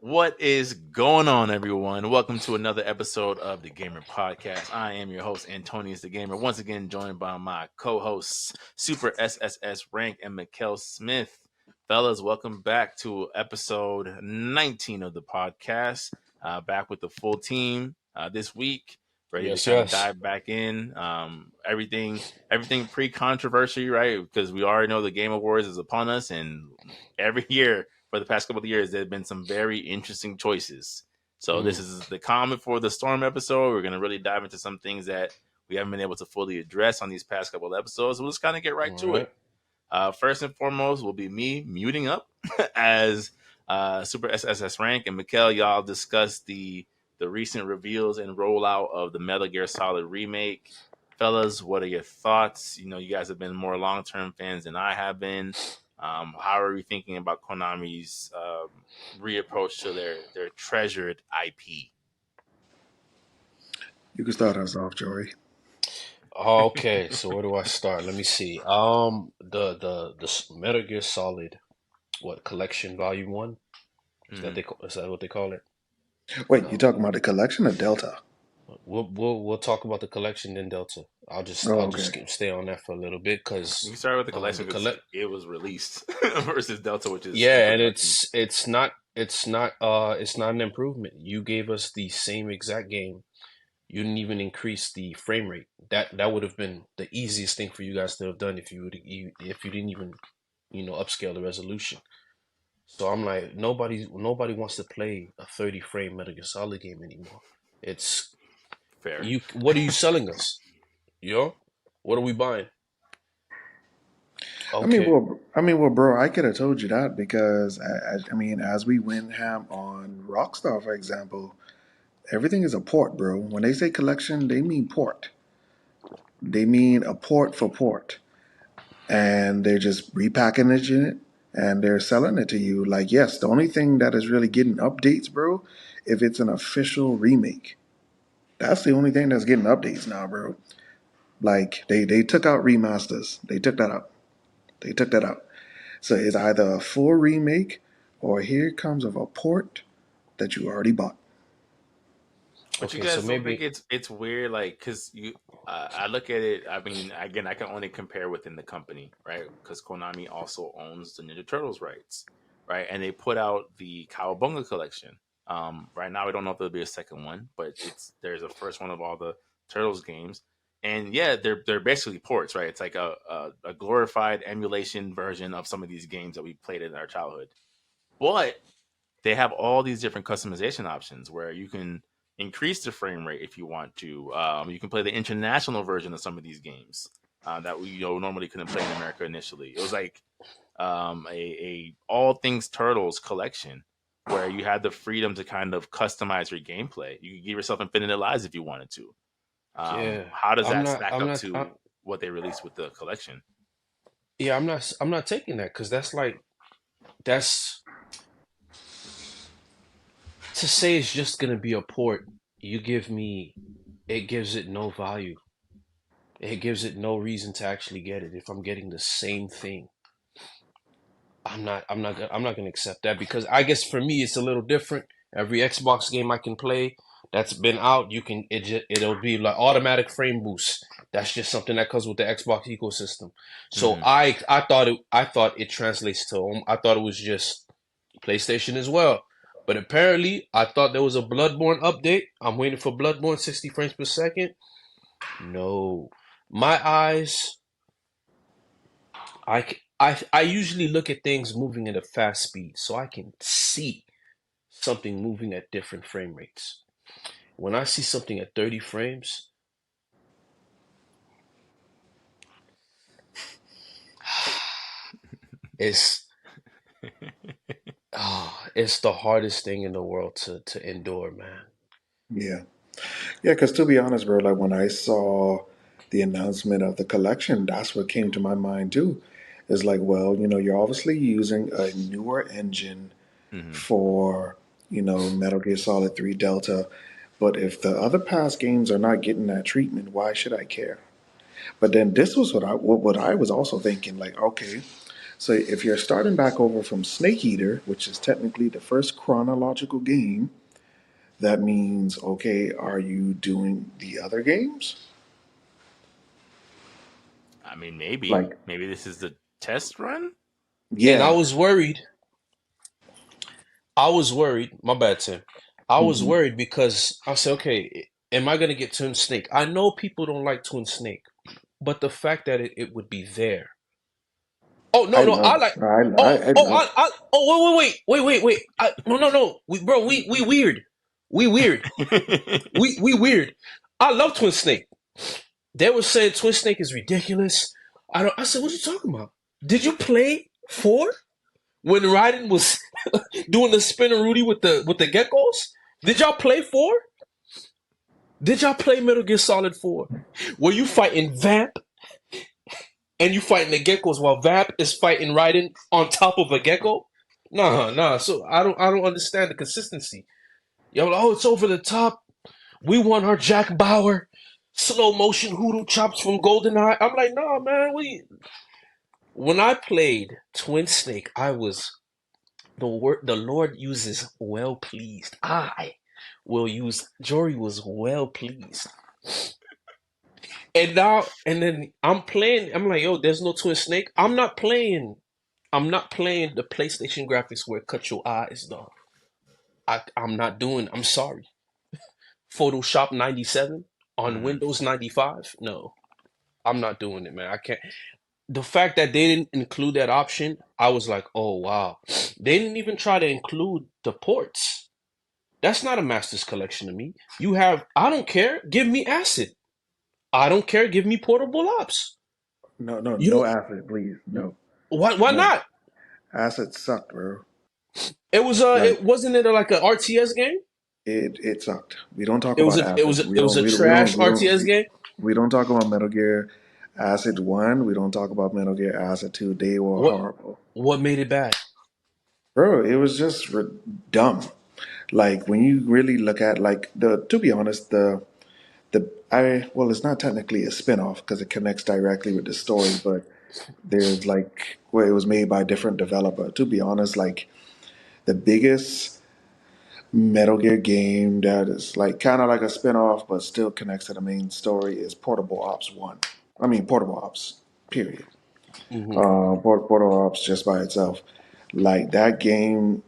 What is going on, everyone? Welcome to another episode of the Gamer Podcast. I am your host, Antonius the Gamer, once again joined by my co-hosts, Super SSS Rank and Mykale Smith. Fellas, welcome back to episode 19 of the podcast. Back with the full team this week, ready to Yes, kind of yes. dive back in. Everything pre-controversy, right? Because we already know the Game Awards is upon us, and every year for the past couple of years, there have been some very interesting choices. So this Mm, is the comment for the Storm episode. We're going to really dive into some things that we haven't been able to fully address on these past couple of episodes. So we'll just kind of get right all to it. right. First and foremost will be me muting up as Super SSS Rank and Mykale. Y'all discuss the recent reveals and rollout of the Metal Gear Solid remake. Fellas, what are your thoughts? You know, you guys have been more long term fans than I have been. How are we thinking about Konami's reapproach to their treasured IP? You can start us off, Joey. Okay, so where do I start? Let me see. Metal Gear Solid, what collection Volume One? Mm-hmm. Is that what they call it? Wait, you No. talking about the collection of Delta? We'll talk about the collection then Delta. Oh, I'll okay. just stay on that for a little bit We because can start with the the collection because collect it was released versus Delta, which is in yeah, and production. it's not an improvement. You gave us the same exact game. You didn't even increase the frame rate. That would have been the easiest thing for you guys to have done if you didn't even upscale the resolution. So I'm like nobody wants to play a 30 frame Metal Gear Solid game anymore. It's Fair. you. What are you selling us? Yo, what are we buying? Okay, Bro, I could have told you that because as we went ham on Rockstar, for example, everything is a port, bro. When they say collection, they mean port. They mean a port for port, and they're just repackaging it and they're selling it to you. Like, yes, the only thing that is really getting updates, bro, if it's an official remake. That's the only thing that's getting updates now, bro. Like they took out remasters. They took that out. They took that out. So it's either a full remake or here comes of a port that you already bought. But you okay, so guys don't think maybe it's weird, like, because I look at it. I mean, again, I can only compare within the company, right? Because Konami also owns the Ninja Turtles rights, right? And they put out the Cowabunga collection. Right now, we don't know if there'll be a second one, but there's a first one of all the Turtles games, and yeah, they're basically ports, right? It's like a glorified emulation version of some of these games that we played in our childhood, but they have all these different customization options where you can increase the frame rate if you want to. You can play the international version of some of these games that we normally couldn't play in America initially. It was like a all things Turtles collection where you had the freedom to kind of customize your gameplay. You could give yourself infinite lives if you wanted to. yeah. How does that stack I'm up not to what they released with the collection? yeah, I'm not taking that because that's to say it's just gonna be a port. You give me it gives it no value. It gives it no reason to actually get it if I'm getting the same thing. I'm not gonna accept that because I guess for me it's a little different. Every Xbox game I can play that's been out, it'll be like automatic frame boost. That's just something that comes with the Xbox ecosystem. So Mm-hmm. I thought it translates to I thought it was just PlayStation as well. But apparently I thought there was a Bloodborne update. I'm waiting for Bloodborne 60 frames per second. No. My eyes I usually look at things moving at a fast speed so I can see something moving at different frame rates. When I see something at 30 frames, it's it's the hardest thing in the world to endure, man. Yeah. Yeah, because to be honest, bro, like when I saw the announcement of the collection, that's what came to my mind too. It's like, well, you're obviously using a newer engine Mm-hmm. for, Metal Gear Solid 3 Delta. But if the other past games are not getting that treatment, why should I care? But then this was what I was also thinking, like, okay, So if you're starting back over from Snake Eater, which is technically the first chronological game, that means, okay, are you doing the other games? I mean, maybe Like, this is the test run. And I yeah. was worried. I was worried. My bad, Tim. I was Hmm. worried because I said, okay, am I gonna get Twin Snake? I know people don't like Twin Snake, but the fact that it would be there. Oh no, I no, I love, like. I love. Oh, wait. No. We weird. We weird. We weird. I love Twin Snake. They were saying Twin Snake is ridiculous. I said, what are you talking about? Did you play 4 when Raiden was doing the spinner Rudy with the geckos? Did y'all play 4? Did y'all play Metal Gear Solid 4? Were you fighting Vamp and you fighting the geckos while Vamp is fighting Raiden on top of a gecko? Nah. So I don't understand the consistency. Yo, oh, it's over the top. We want our Jack Bauer slow motion hoodoo chops from GoldenEye. I'm like, nah, man. When I played Twin Snake, I was the Lord uses well pleased. I will use Jory was well pleased. And then I'm playing. I'm like, yo, there's no Twin Snake. I'm not playing. I'm not playing the PlayStation graphics where it cut your eyes, though. I'm not doing. I'm sorry. Photoshop 97 on Mm. Windows 95. No, I'm not doing it, man. I can't. The fact that they didn't include that option, I was like, oh wow. They didn't even try to include the ports. That's not a master's collection to me. You have, I don't care. Give me acid. I don't care. Give me portable ops. No, no, You no don't. acid, please. No, Why no. not? Acid sucked, bro. It was Like it wasn't it like an RTS game? it sucked. We don't talk It was about a it was acid. a, it was a trash RTS game. We don't talk about Metal Gear Acid 1. We don't talk about Metal Gear Acid 2. They were What horrible. what made it bad? Bro, it was just dumb. Like when you really look at like the to be honest, the I well it's not technically a spin-off because it connects directly with the story, but there's like where it was made by a different developer. To be honest, like the biggest Metal Gear game that is like kind of like a spin-off but still connects to the main story is Portable Ops 1. I mean Portable Ops, period. Hmm. Portable Ops just by itself. Like that game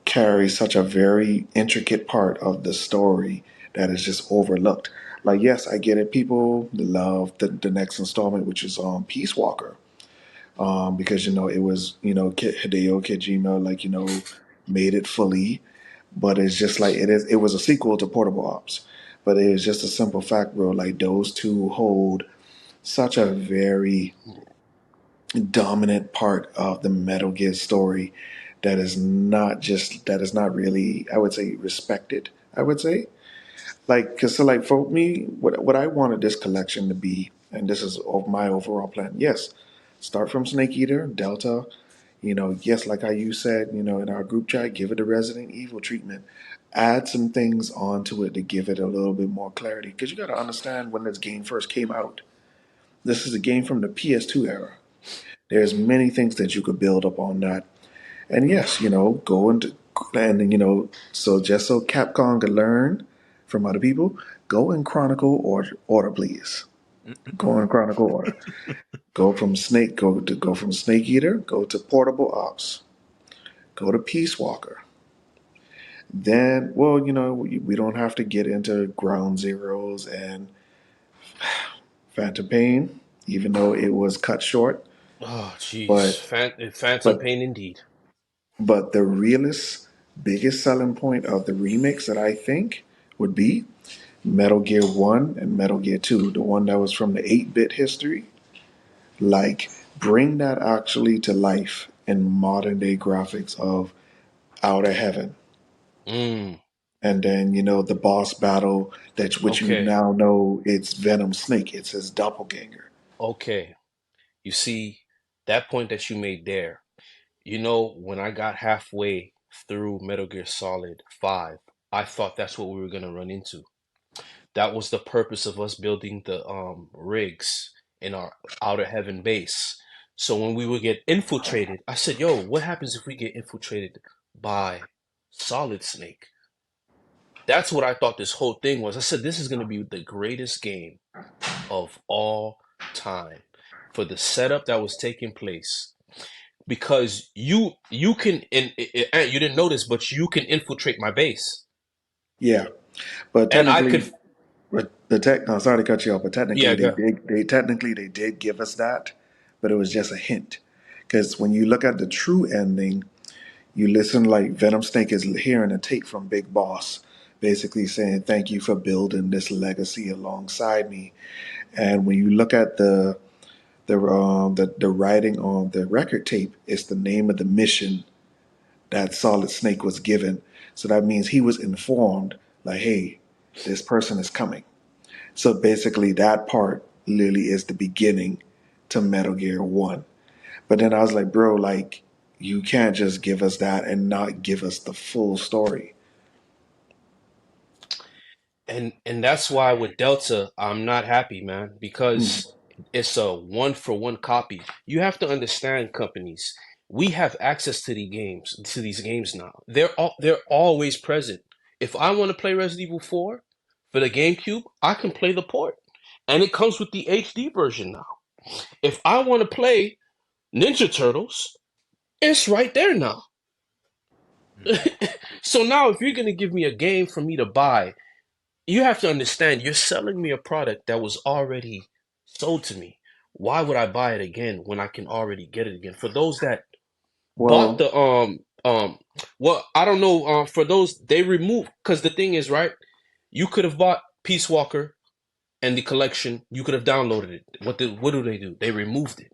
carries such a very intricate part of the story that is just overlooked. Like, yes, I get it. People love the next installment, which is Peace Walker, because it was Hideo Kojima made it fully, but it's just like it was a sequel to Portable Ops, but it is just a simple fact, bro. Like those two hold such a very dominant part of the Metal Gear story that is not really, I would say, respected. I would say like because so like for me, what I wanted this collection to be, and this is of my overall plan. Yes, start from Snake Eater, Delta. Yes, like how you said, in our group chat, give it a Resident Evil treatment. Add some things onto it to give it a little bit more clarity. Because you got to understand when this game first came out. This is a game from the PS2 era. There's many things that you could build up on that. And yes, go into and so just so Capcom can learn from other people, go in chronicle order, please. Go in chronicle order. Go from Snake Eater, go to Portable Ops, go to Peace Walker. Then, well, we don't have to get into Ground Zeroes and Phantom Pain, even though it was cut short. Oh, jeez. But Phantom but pain indeed. but the realest, biggest selling point of the remix that I think would be Metal Gear 1 and Metal Gear 2, the one that was from the 8-bit history. Like, bring that actually to life in modern day graphics of Outer Heaven. Mm, And then, the boss battle, which you okay. now know it's Venom Snake, it's his doppelganger. Okay. You see, that point that you made there, when I got halfway through Metal Gear Solid 5, I thought that's what we were gonna run into. That was the purpose of us building the rigs in our Outer Heaven base. So when we would get infiltrated, I said, "Yo, what happens if we get infiltrated by Solid Snake?" That's what I thought this whole thing was. I said, "This is going to be the greatest game of all time for the setup that was taking place." Because you can and you didn't notice, but you can infiltrate my base, Yeah, but and I technically, could. no, sorry to cut you off, but technically Yeah, go. they did give us that, but it was just a hint. Because when you look at the true ending, you listen like Venom Snake is hearing a tape from Big Boss, basically saying thank you for building this legacy alongside me. And when you look at the writing on the record tape, it's the name of the mission that Solid Snake was given. So that means he was informed, like, hey, this person is coming. So basically, that part literally is the beginning to Metal Gear 1. But then I was like, bro, like, you can't just give us that and not give us the full story. And that's why with Delta, I'm not happy, man, Mm. because it's a one for one copy. You have to understand, companies. We have access to these games now. They're always present. If I want to play Resident Evil 4 for the GameCube, I can play the port. And it comes with the HD version now. If I want to play Ninja Turtles, it's right there now. Mhm. So now if you're gonna give me a game for me to buy, you have to understand you're selling me a product that was already sold to me. Why would I buy it again when I can already get it again? For those that bought Well, the well, I don't know, for those they removed, because the thing is, right, you could have bought Peace Walker and the collection, you could have downloaded it. What do they do? They removed it.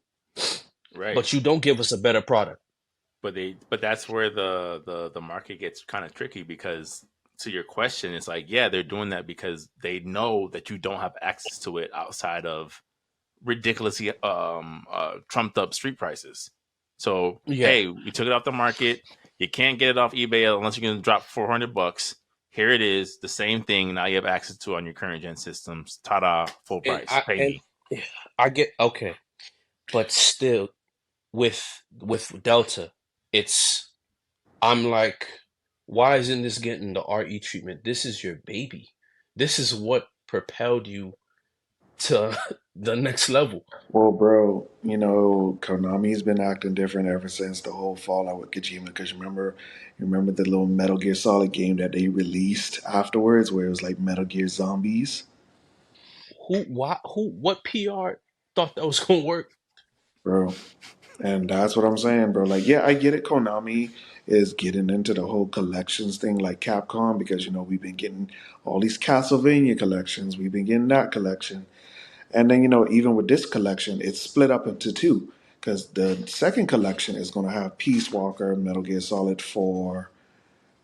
Right. But you don't give us a better product. But that's where the market gets kind of tricky because to your question, it's like, yeah, they're doing that because they know that you don't have access to it outside of ridiculously trumped up street prices. So Yeah. hey, we took it off the market. You can't get it off eBay unless you're gonna drop $400. Here it is, the same thing. Now you have access to on your current gen systems. Ta-da, full And price. I Pay and me. I get okay, but still with Delta, it's I'm like, why isn't this getting the RE treatment? This is your baby. This is what propelled you to the next level. well, bro, Konami's been acting different ever since the whole fallout with Kojima. Because you remember the little Metal Gear Solid game that they released afterwards, where it was like Metal Gear Zombies, What PR thought that was gonna work? bro. And that's what I'm saying, bro. Like, yeah, I get it. Konami is getting into the whole collections thing, like Capcom, because we've been getting all these Castlevania collections, we've been getting that collection, and then even with this collection, it's split up into two, because the second collection is going to have Peace Walker, Metal Gear Solid 4,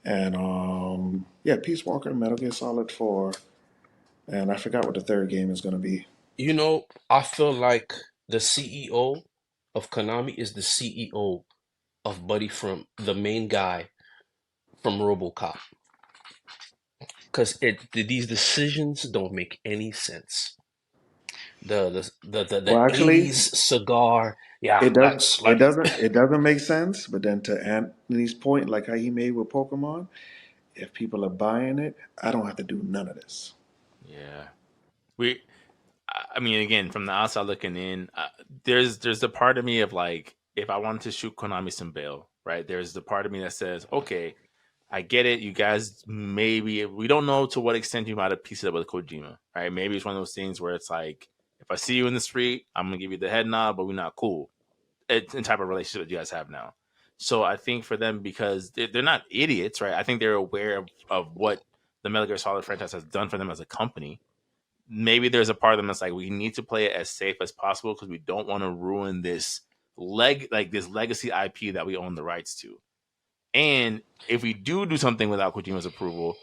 and yeah, Peace Walker, Metal Gear Solid 4, and I forgot what the third game is going to be. I feel like the CEO of Konami is the CEO of Buddy from the main guy from RoboCop, because these decisions don't make any sense. The Well, actually, 80s cigar. Yeah, it does. that's It like, doesn't. It doesn't make sense. But then to Anthony's point, like how he made with Pokemon, if people are buying it, I don't have to do none of this. Yeah. We I mean, again, from the outside looking in, there's a part of me of like, if I wanted to shoot Konami some bail, right? There's the part of me that says, okay, I get it. You guys, maybe we don't know to what extent you might have pieced it up with Kojima, right? Maybe it's one of those things where it's like, if I see you in the street, I'm gonna give you the head nod, but we're not cool. It's the type of relationship that you guys have now. So I think for them, because they're not idiots, right? I think they're aware of what the Metal Gear Solid franchise has done for them as a company. Maybe there's a part of them that's like, we need to play it as safe as possible because we don't want to ruin this this legacy IP that we own the rights to. And if we do something without Kojima's approval,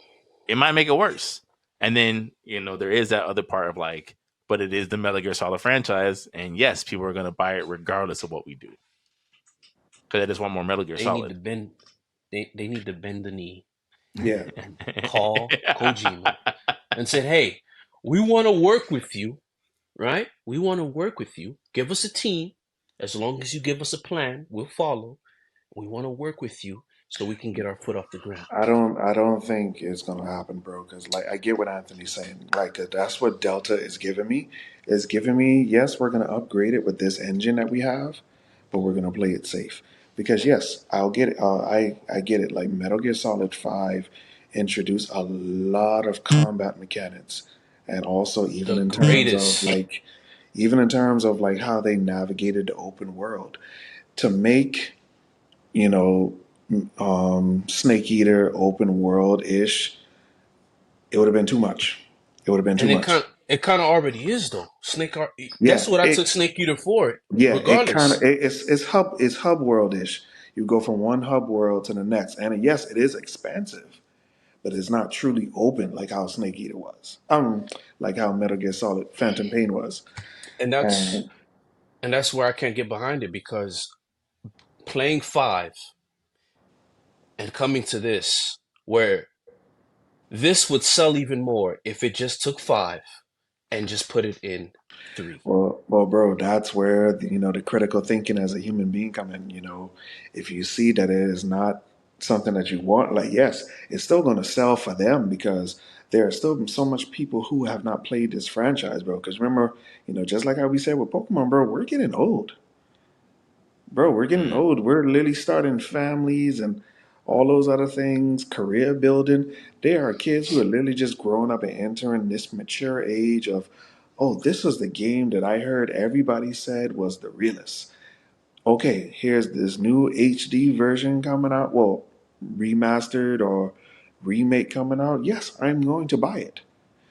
it might make it worse. And then there is that other part of like, but it is the Metal Gear Solid franchise, and yes, people are going to buy it regardless of what we do because I just want more Metal Gear they need to Solid. bend they need to bend the knee Yeah. and call Kojima and said, "Hey, we want to work with you, right? We want to work with you. Give us a team. As long as you give us a plan, we'll follow. We want to work with you so we can get our foot off the ground. I don't think it's gonna happen, bro. Because like I get what Anthony's saying. Like that's what Delta is giving me. Is giving me yes, we're gonna upgrade it with this engine that we have, but we're gonna play it safe. Because yes, I'll get it. I get it. Like Metal Gear Solid 5 introduced a lot of combat mechanics, and also The greatest. even in terms of like how they navigated the open world to make you know Snake Eater open world ish, it would have been too much. It would have been too And much. it kind of already is though. That's Yeah, what I took Snake Eater for. it kind of Regardless, it's hub world ish. You go from one hub world to the next, and yes, it is expansive, but it's not truly open like how Snake Eater was. Like how Metal Gear Solid Phantom Pain was. and that's And and that's where I can't get behind it because playing 5 and coming to this, where this would sell even more if it just took 5 and just put it in 3. bro, that's where the critical thinking as a human being come in. If you see that it is not something that you want, like yes, it's still going to sell for them because there are still so much people who have not played this franchise, bro. Because remember, just like how we said with Pokemon, bro, we're getting old, bro. We're getting Mm. old. We're literally starting families and all those other things, career building. There are kids who are literally just growing up and entering this mature age of, oh, this was the game that I heard everybody said was the realest. Okay, here's this new HD version coming out. Well, remastered or remake coming out. Yes, I'm going to buy it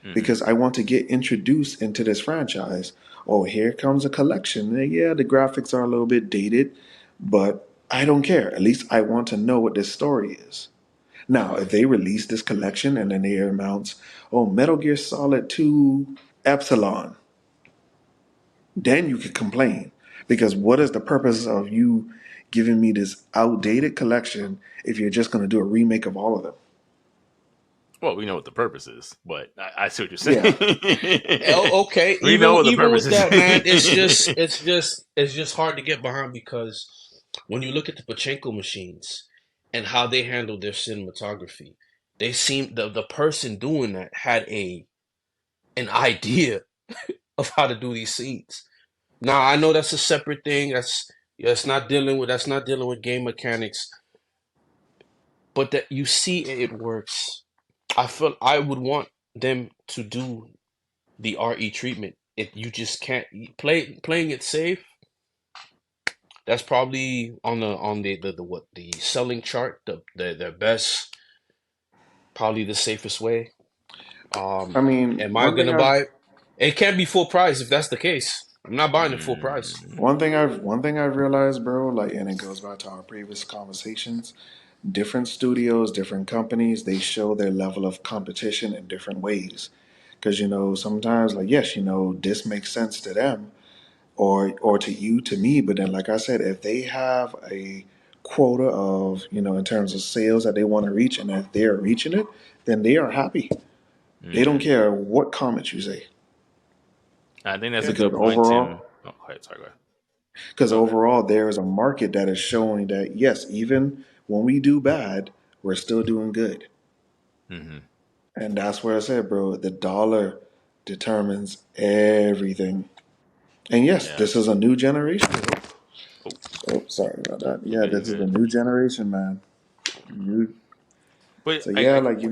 Hmm. because I want to get introduced into this franchise. Oh, here comes a collection. Yeah, the graphics are a little bit dated, but I don't care. At least I want to know what this story is. Now, if they release this collection and then they announce, oh, Metal Gear Solid 2 Epsilon, then you could complain. Because what is the purpose of you giving me this outdated collection if you're just going to do a remake of all of them? Well, we know what the purpose is, but I see what you're Yeah. saying. Okay, We know what the even purpose with that, man, is. it's just hard to get behind because when you look at the pachinko machines and how they handle their cinematography, they seem the person doing that had a an idea of how to do these scenes. Now I know that's a separate thing. That's not dealing with game mechanics, but that you see it works. I feel I would want them to do the RE treatment. If you just can't playing it safe, that's probably on the what the selling chart, the best, probably the safest way. I mean, Am I gonna buy it? It can't be full price if that's the case. I'm not buying it full price. one thing I've realized, bro, like, and it goes back to our previous conversations. Different studios, different companies, they show their level of competition in different ways. Because sometimes, like, yes, this makes sense to them, or to you, to me. But then, like I said, if they have a quota of in terms of sales that they want to reach, and if they're reaching it, then they are happy. They don't Hmm. care what comments you say, I think that's a because good point, Tim. overall, Oh, go ahead. Sorry, go ahead. because Go ahead. overall, there is a market that is showing that yes, even when we do bad, we're still doing good. Hmm. And that's where I said, bro, the dollar determines everything. And yes, Yeah. this is a new generation. Oh, Oh, sorry about that. you Yeah, good? You this is a good? new generation, man. New. But So yeah, like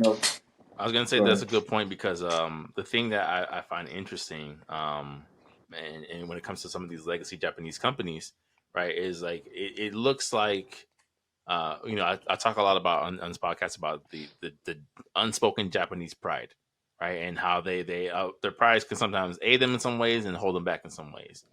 I was gonna say go that's ahead. a good point because the thing that I find interesting and when it comes to some of these legacy Japanese companies, right, is like it looks like I talk a lot about on this podcast about the unspoken Japanese pride, right, and how they their pride can sometimes aid them in some ways and hold them back in some ways.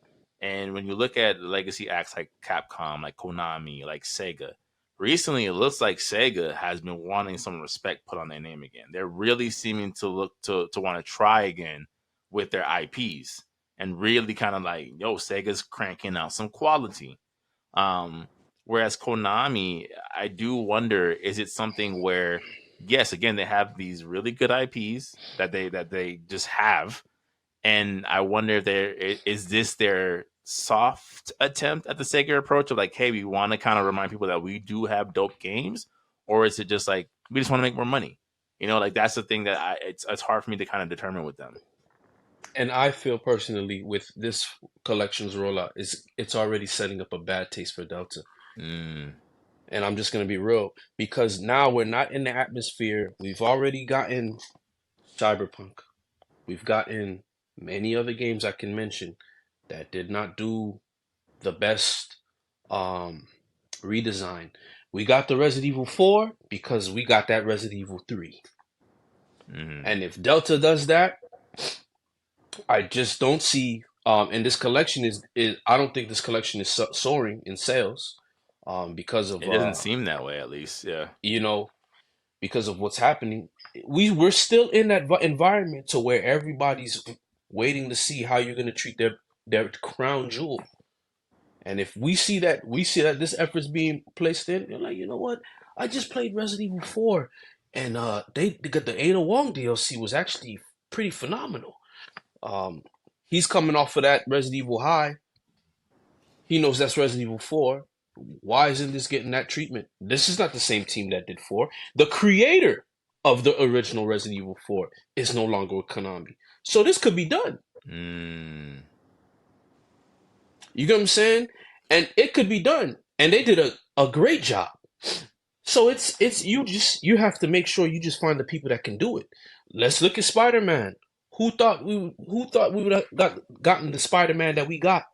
And when you look at legacy acts like Capcom, like Konami, like Sega, recently it looks like Sega has been wanting some respect put on their name again. They're really seeming to look to want to try again with their IPs and really kind of like, yo, Sega's cranking out some quality. um, Whereas Konami, I do wonder, is it something where, yes, again, they have these really good IPs that they just have, and I wonder if there is this their soft attempt at the Sega approach of like, hey, we want to kind of remind people that we do have dope games, or is it just like we just want to make more money? You know, like that's the thing that it's hard for me to kind of determine with them. And I feel personally with this collections rollout is it's already setting up a bad taste for Delta. Mm. And I'm just gonna be real because now we're not in the atmosphere. We've already gotten Cyberpunk. We've gotten many other games I can mention that did not do the best redesign. We got the Resident Evil 4 because we got that Resident Evil 3. Mm-hmm. And if Delta does that, I just don't see and this collection is I don't think this collection is soaring in sales because of It doesn't seem that way, at least. Yeah. you know, because of what's happening. We're still in that environment to where everybody's waiting to see how you're going to treat their crown jewel. And if we see that this effort's being placed in, you're like, you know what? I just played Resident Evil 4, and they got the Ada Wong DLC was actually pretty phenomenal. He's coming off of that Resident Evil high. He knows that's Resident Evil 4. Why isn't this getting that treatment? This is not the same team that did 4. The creator of the original Resident Evil 4 is no longer with Konami. So this could be done. Mm. You get what I'm saying? And it could be done. And they did a great job. So it's you have to make sure you just find the people that can do it. Let's look at Spider-Man. Who thought we would have gotten the Spider-Man that we got?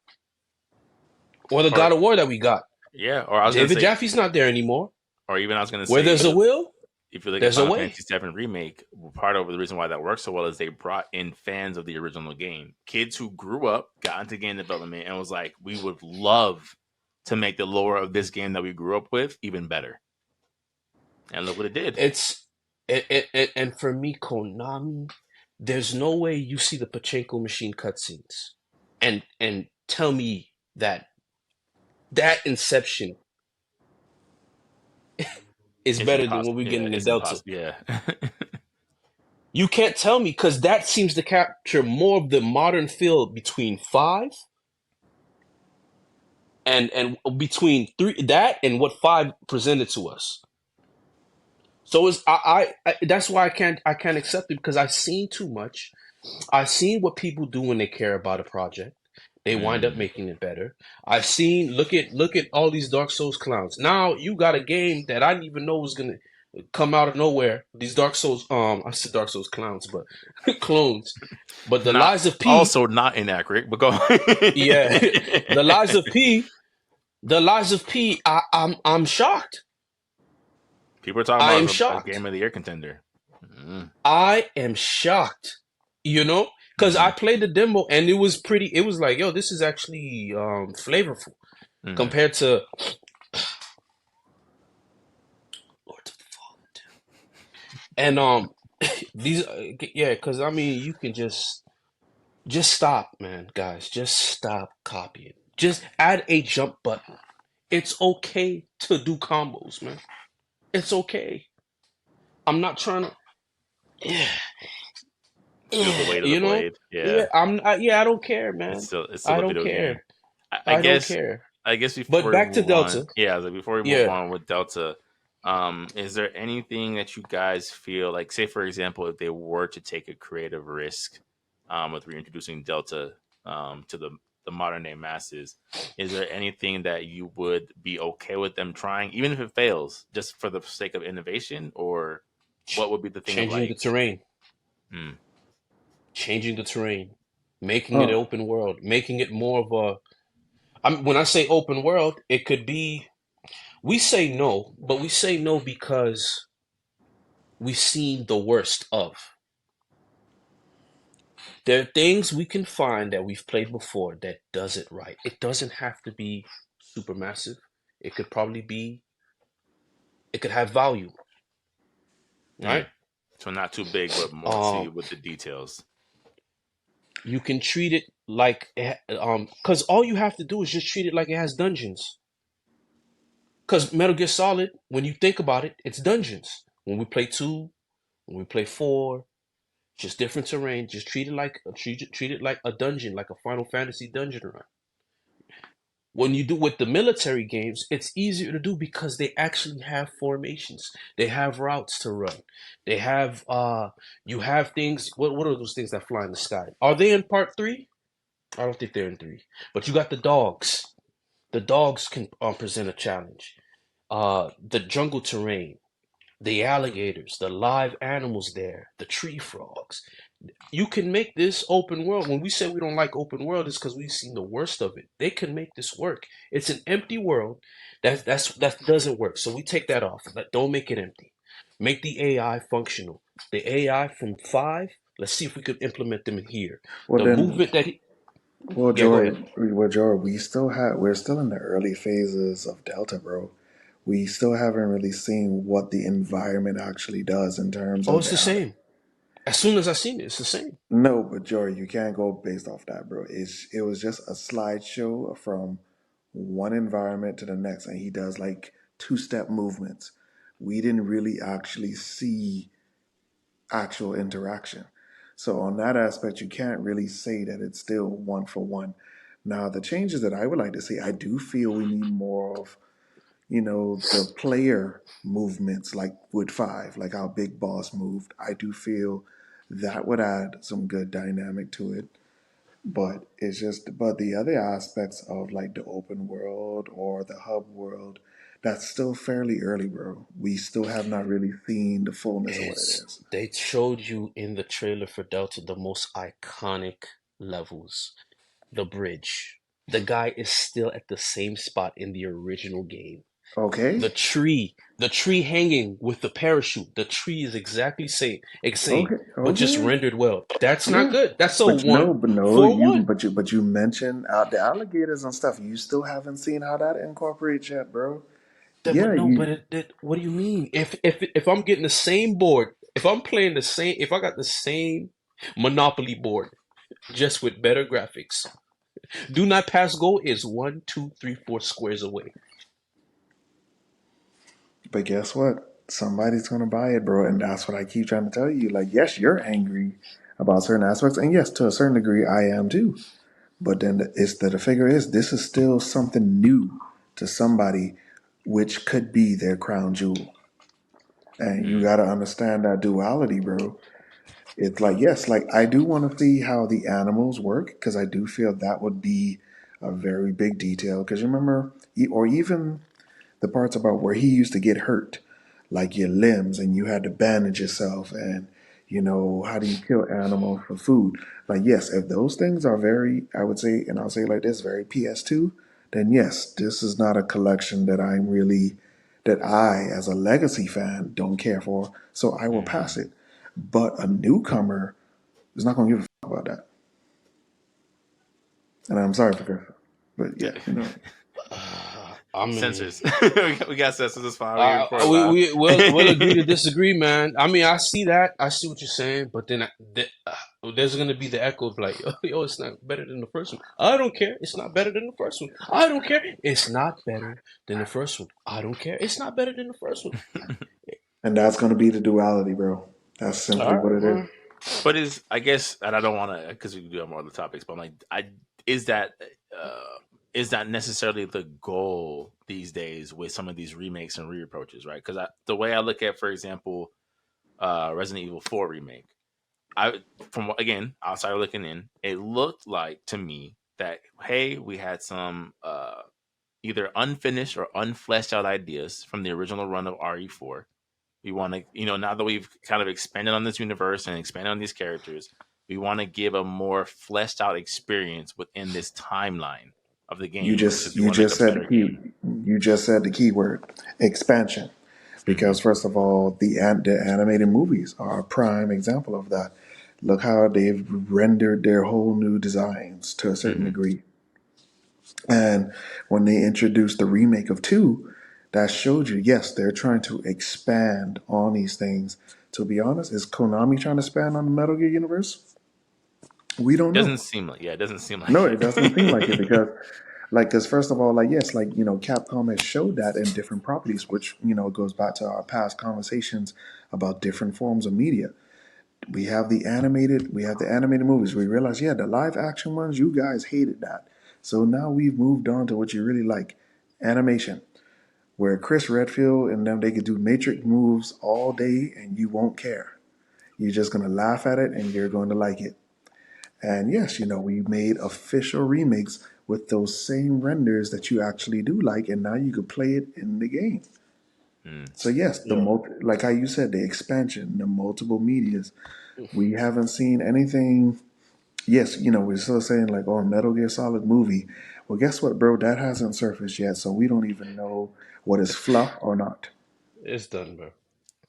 Or the God of War that we got? Yeah, or I was David gonna say, Jaffe's not there anymore. or even I was gonna say, Where there's a will, if you look at there's a Final way. Fantasy VII Remake, part of the reason why that works so well is they brought in fans of the original game, kids who grew up, got into game development, and was like, we would love to make the lore of this game that we grew up with even better. And look what it did. And for me, Konami, there's no way you see the Pachinko machine cutscenes and tell me that Inception is better than what we're getting in Delta. Yeah. You can't tell me because that seems to capture more of the modern feel between 5 and between 3, that and what 5 presented to us. So it's I that's why I can't accept it because I've seen too much. I've seen what people do when they care about a project. They wind up making it better. I've seen look at all these Dark Souls clowns. Now you got a game that I didn't even know was gonna come out of nowhere. These Dark Souls I said Dark Souls clowns, but clones. But the Lies of P also not inaccurate, but go on. Yeah. The Lies of P, I'm shocked. People are talking about a Game of the Year contender. Mm. I am shocked. You know? Because I played the demo and it was like, yo, this is actually flavorful compared to Lords of the Fallen. And these because I mean you can just stop, man, guys. Just stop copying. Just add a jump button. It's okay to do combos, man. It's okay. I'm not trying to the weight of the blade. I don't care, man. It's still I don't care. I guess, don't care. I guess before but back to Delta. Before we move on with Delta, is there anything that you guys feel like, say for example, if they were to take a creative risk with reintroducing Delta to the modern day masses, is there anything that you would be okay with them trying, even if it fails, just for the sake of innovation, or what would be the thing? Changing the terrain. Changing the terrain, making it open world, making it more of a. When I say open world, it could be. We say no, but we say no because we've seen the worst of. There are things we can find that we've played before that does it right. It doesn't have to be super massive. It could probably be. It could have value, right? So not too big, but more with the details. You can treat it like, because all you have to do is just treat it like it has dungeons. Because Metal Gear Solid, when you think about it, it's dungeons. When we play 2, when we play 4, just different terrain. Just treat it like a dungeon, like a Final Fantasy dungeon run. When you do with the military games, it's easier to do because they actually have formations. They have routes to run. They have you have things. What are those things that fly in the sky? Are they in part three? I don't think they're in three. But you got the dogs. The dogs can present a challenge. The jungle terrain, the alligators, the live animals there, the tree frogs. You can make this open world. When we say we don't like open world, it's because we've seen the worst of it. They can make this work. It's an empty world. That doesn't work. So we take that off. Don't make it empty. Make the AI functional. The AI from 5. Let's see if we could implement them in here. Well The then, movement that he. well Yeah, go ahead. Joy, we're still in the early phases of Delta, bro. We still haven't really seen what the environment actually does in terms Oh, of it's the the same. As soon as I seen it, it's the same. No, but Jory, you can't go based off that, bro. It was just a slideshow from one environment to the next, and he does like two-step movements. We didn't really actually see actual interaction. So on that aspect, you can't really say that it's still one for one. Now, the changes that I would like to see, I do feel we need more of, the player movements like Wood 5, like how Big Boss moved. I do feel that would add some good dynamic to it. But the other aspects of like the open world or the hub world, that's still fairly early, bro. We still have not really seen the fullness of what it It's is. they showed you in the trailer for Delta the most iconic levels. The bridge. The guy is still at the same spot in the original game. Okay, The tree hanging with the parachute. The tree is exactly same, okay, but just okay, rendered well. That's not yeah. good. That's a But no, 1-for-1. but you mentioned the alligators and stuff. You still haven't seen how that incorporates yet, bro. But Yeah, no, you. but what do you mean? If I'm getting the same board, if I'm playing the same, if I got the same Monopoly board, just with better graphics, do not pass go is 1, 2, 3, 4 squares away. But guess what? Somebody's gonna buy it, bro, and that's what I keep trying to tell you. Like, yes, you're angry about certain aspects, and yes, to a certain degree, I am too. But then the figure is this is still something new to somebody, which could be their crown jewel, and you Mm. got to understand that duality, bro. It's like yes, like I do want to see how the animals work because I do feel that would be a very big detail. Because you remember, or even the parts about where he used to get hurt, like your limbs, and you had to bandage yourself, and how do you kill animals for food? Like, yes, if those things are very, I would say, and I'll say it like this, very PS2, then yes, this is not a collection that I, as a legacy fan, don't care for, so I will pass Mm. it. But a newcomer is not going to give a fuck about that. And I'm sorry for this. But yeah, I mean, Censors. We got censors. It's fine. We record we live. we we'll agree to disagree, man. I mean, I see that. I see what you're saying, but then there's gonna be the echo of like, yo, it's not better than the first one. I don't care. It's not better than the first one. I don't care. It's not better than the first one. I don't care. It's not better than the first one. and that's going to be the duality, bro. That's simply All what right, it is. man. But is I guess, and I don't want to because we can do have more other topics. But I'm like, is that uh, is that necessarily the goal these days with some of these remakes and reapproaches, right? Because the way I look at, for example, Resident Evil 4 remake, I from again outside looking in, it looked like to me that hey, we had some either unfinished or unfleshed out ideas from the original run of RE4. We want to, now that we've kind of expanded on this universe and expanded on these characters, we want to give a more fleshed out experience within this timeline of the You game just versus we you want to make just a said the better game. key. You just said the key word, expansion. Hmm. Because first of all, the animated movies are a prime example of that. Look how they've rendered their whole new designs to a certain Hmm. degree. And when they introduced the remake of two, that showed you, yes, they're trying to expand on these things. To be honest, is Konami trying to expand on the Metal Gear universe? We don't Doesn't know. seem like, yeah, it doesn't seem No, like it doesn't seem like it it. because first of all, like yes, like Capcom has showed that in different properties, which goes back to our past conversations about different forms of media. We have the animated movies. We realize, yeah, the live action ones, you guys hated that. So now we've moved on to what you really like, animation, where Chris Redfield and them they could do matrix moves all day and you won't care. You're just gonna laugh at it and you're going to like it. And yes, we made official remakes with those same renders that you actually do like, and now you could play it in the game. Mm. So yes, Yeah. like how you said, the expansion, the multiple medias. We haven't seen anything. Yes, we're still saying like, oh, Metal Gear Solid movie. Well, guess what, bro? That hasn't surfaced yet, so we don't even know what is fluff or not. It's done, bro.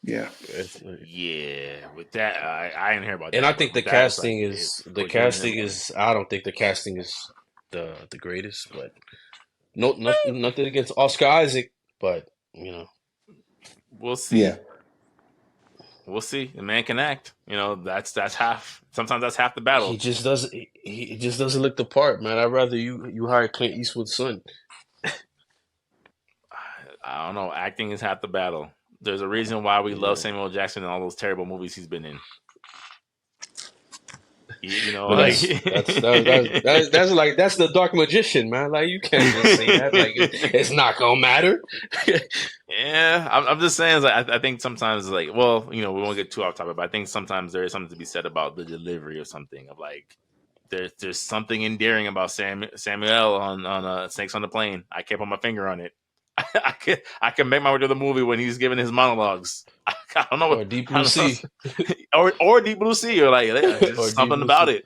Yeah, It's, Yeah, with that, I didn't hear about and I that, but think the with that, it's like casting is it's the Kojima casting himself. is. I don't think the casting is the greatest, but nothing against Oscar Isaac, but We'll yeah. see. We'll see. The man can act. That's half. Sometimes that's half the battle. he just doesn't. He just doesn't look the part, man. I'd rather you hire Clint Eastwood's son. I don't know. Acting is half the battle. There's a reason why we love Yeah, Samuel Jackson and all those terrible movies he's been in. but Like that's the Dark Magician, man. Like you can't just say that. Like it's not gonna matter. yeah, I'm just saying. Like, I think sometimes, like, well, we won't get too off topic, but I think sometimes there is something to be said about the delivery of something. Of like, there's something endearing about Samuel on Snakes on the Plane. I can't put my finger on it. I can make my way to the movie when he's giving his monologues. I don't know. Or Deep I Blue don't know. Sea. Or Deep Blue Sea, or like Or just Deep something Blue about Sea. it.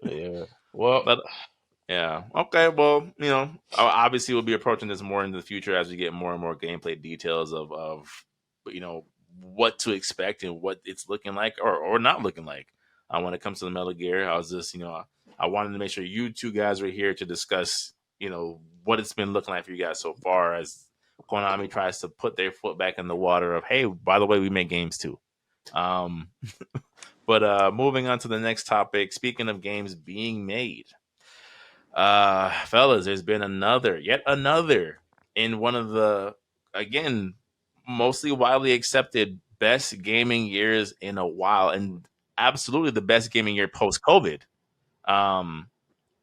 Yeah. Well, But yeah, okay. Well, obviously we'll be approaching this more in the future as we get more and more gameplay details of you know what to expect and what it's looking like or not looking like. When it comes to the Metal Gear, I was just I wanted to make sure you two guys were here to discuss what it's been looking like for you guys so far as Konami tries to put their foot back in the water of, hey, by the way, we make games too. Um, but moving on to the next topic. Speaking of games being made, fellas, there's been yet another in one of the again mostly widely accepted best gaming years in a while, and absolutely the best gaming year post COVID. Um,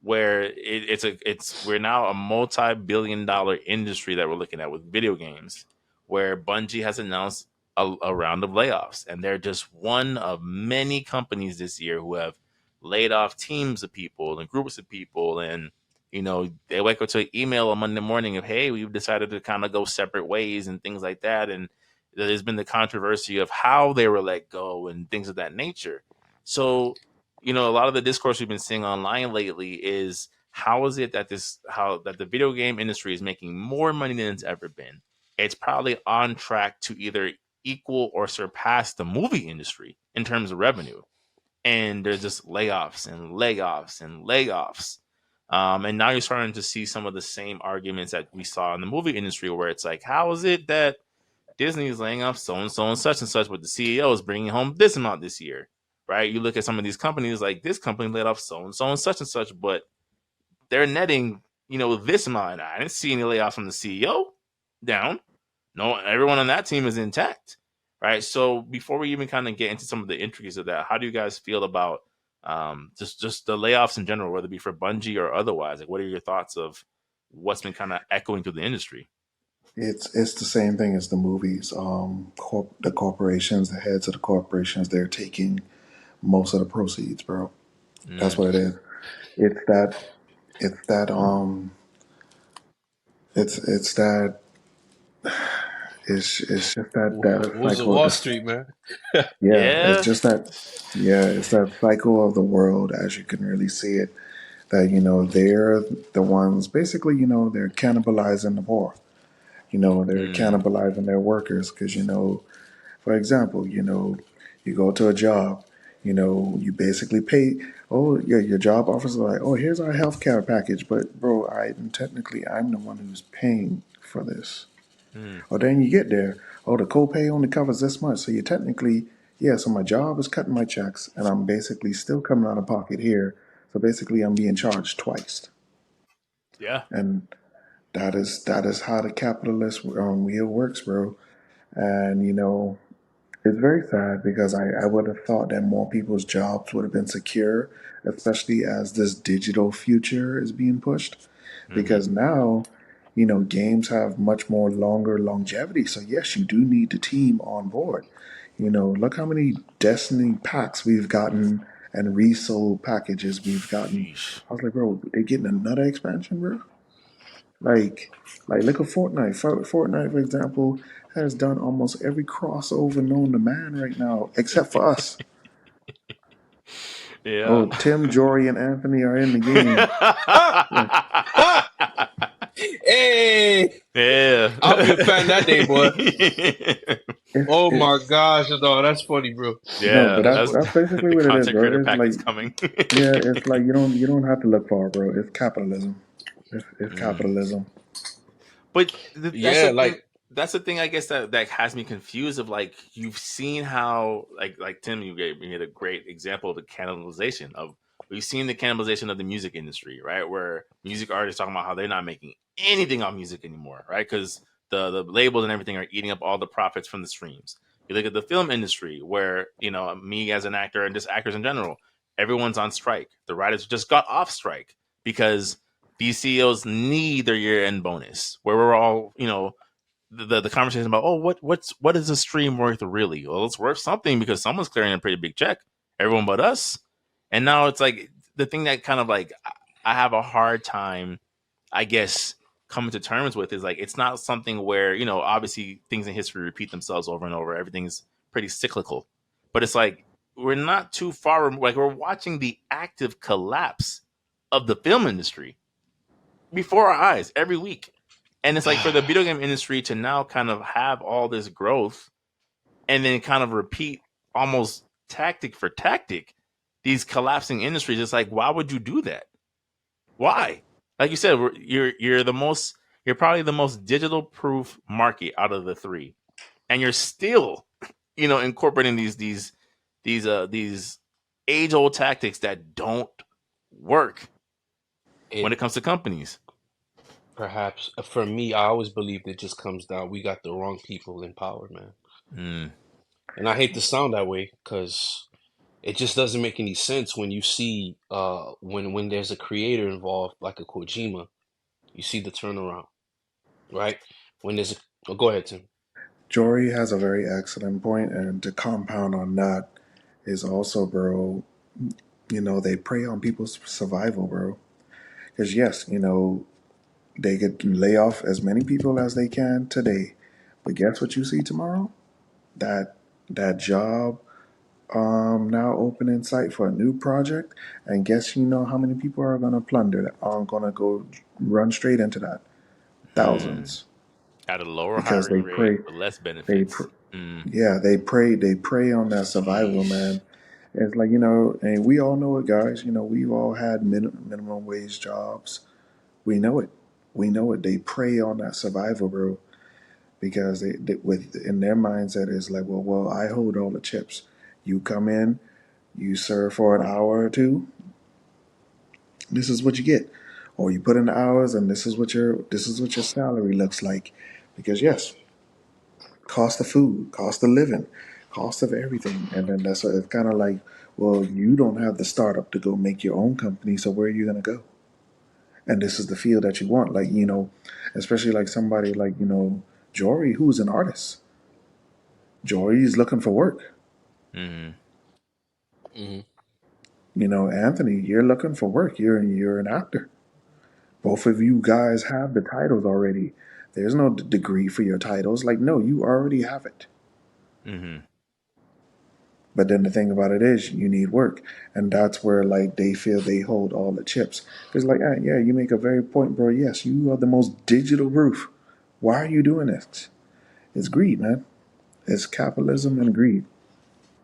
where we're now a multi-billion-dollar industry that we're looking at with video games, where Bungie has announced a round of layoffs, and they're just one of many companies this year who have laid off teams of people and groups of people, and they wake up to an email on Monday morning of, hey, we've decided to kind of go separate ways and things like that, and there's been the controversy of how they were let go and things of that nature. So a lot of the discourse we've been seeing online lately is how is it that the video game industry is making more money than it's ever been. It's probably on track to either equal or surpass the movie industry in terms of revenue. And there's just layoffs and layoffs and layoffs. And now you're starting to see some of the same arguments that we saw in the movie industry, where it's like, how is it that Disney is laying off so and such, but the CEO is bringing home this amount this year, right? You look at some of these companies, like this company laid off so and such, but they're netting, this amount. I didn't see any layoffs from the CEO down. No, everyone on that team is intact, right? So before we even kind of get into some of the intricacies of that, how do you guys feel about just the layoffs in general, whether it be for Bungie or otherwise? Like, what are your thoughts of what's been kind of echoing through the industry? It's the same thing as the movies. The corporations, the heads of the corporations, they're taking most of the proceeds, bro. That's Mm, what it is. It's that. It's that. It's that. It's just that Wolves of cycle. Wall Street, man. Yeah, it's yeah. just that. Yeah, it's that cycle of the world as you can really see it. That they're the ones basically. They're cannibalizing the poor. They're Mm, cannibalizing their workers because for example, you go to a job, you basically pay. Oh, yeah, your job offers like, oh, here's our health care package, but bro, I'm the one who's paying for this. mm. Or then you get there, oh, the copay only covers this much, so you technically, yeah. So my job is cutting my checks, and I'm basically still coming out of pocket here. So basically, I'm being charged twice, Yeah. and that is how the capitalist wheel works, bro. And It's very sad because I would have thought that more people's jobs would have been secure, especially as this digital future is being pushed. Hmm. Because now, games have much more longer longevity. So, yes, you do need the team on board. Look how many Destiny packs we've gotten and resold packages we've gotten. Sheesh. I was like, bro, they getting another expansion, bro? Like, look at Fortnite. Fortnite, for example, has done almost every crossover known to man right now, except for us. Yeah. Oh, Tim, Jory, and Anthony are in the game. Ah! Like, Ah! Hey, Yeah. I'll be a fan that day, boy. it's Oh it. my gosh, no, that's funny, bro. No, Yeah, but That's that's funny. that's basically the what it is, content creator bro. It's pack like, is coming. yeah, it's like you don't have to look far, bro. It's capitalism. It's Mm. capitalism. But that's the Yeah, thing. like That's the thing. I guess that has me confused. Of like you've seen how Tim, you made a great example of the cannibalization of we've seen the cannibalization of the music industry, right? Where music artists talking about how they're not making anything on music anymore, right? Because the labels and everything are eating up all the profits from the streams. You look at the film industry, where me as an actor and just actors in general, everyone's on strike. The writers just got off strike because these CEOs need their year end bonus, where we're all, the conversation about, oh, what is a stream worth really? Well, it's worth something because someone's clearing a pretty big check, everyone but us. And now it's like the thing that kind of like I have a hard time, I guess, coming to terms with is like it's not something where obviously things in history repeat themselves over and over. Everything's pretty cyclical, but it's like we're not too far. Like we're watching the active collapse of the film industry before our eyes every week. And it's like for the video game industry to now kind of have all this growth and then kind of repeat almost tactic for tactic these collapsing industries. It's like, why would you do that? Why? Like you said, you're probably the most digital proof market out of the three, and you're still incorporating these age old tactics that don't work when it it comes to companies. perhaps for me, I always believed it just comes down we got the wrong people in power, man. Mm, And I hate to sound that way because it just doesn't make any sense when you see when there's a creator involved like a Kojima, you see the turnaround, right? When there's a oh, go ahead, Tim. Jory has a very excellent point, and to compound on that is also, bro. They prey on people's survival, bro. Because yes, they could lay off as many people as they can today, but guess what you see tomorrow? That that job now open in sight for a new project, and guess how many people are gonna plunder that are gonna go run straight into that? mm. Thousands, At a lower because hiring they rate prey with less they benefits. pr- Mm. yeah they prey on that survival, Sheesh. man. It's like, and we all know it, guys. We've all had minimum wage jobs. We know it. We know it. They prey on that survival, bro, because they with in their mindset is like, well, I hold all the chips. You come in, you serve for an hour or two. This is what you get, or you put in the hours, and this is what your salary looks like. Because yes, cost of food, cost of living, cost of everything, and then that's what it's kind of like. Well, you don't have the startup to go make your own company, so where are you gonna go? And this is the field that you want, like especially like somebody like Jory, who's an artist. Jory's looking for work. Mm. Hmm. Anthony, you're looking for work. You're an actor. Both of you guys have the titles already. There's no degree for your titles. Like, no, you already have it. Mm. But then the thing about it is, you need work, and that's where like they feel they hold all the chips. Because like, yeah, you make a very point, bro. Yes, you are the most digital roof. Why are you doing this? It's greed, man. It's capitalism and greed.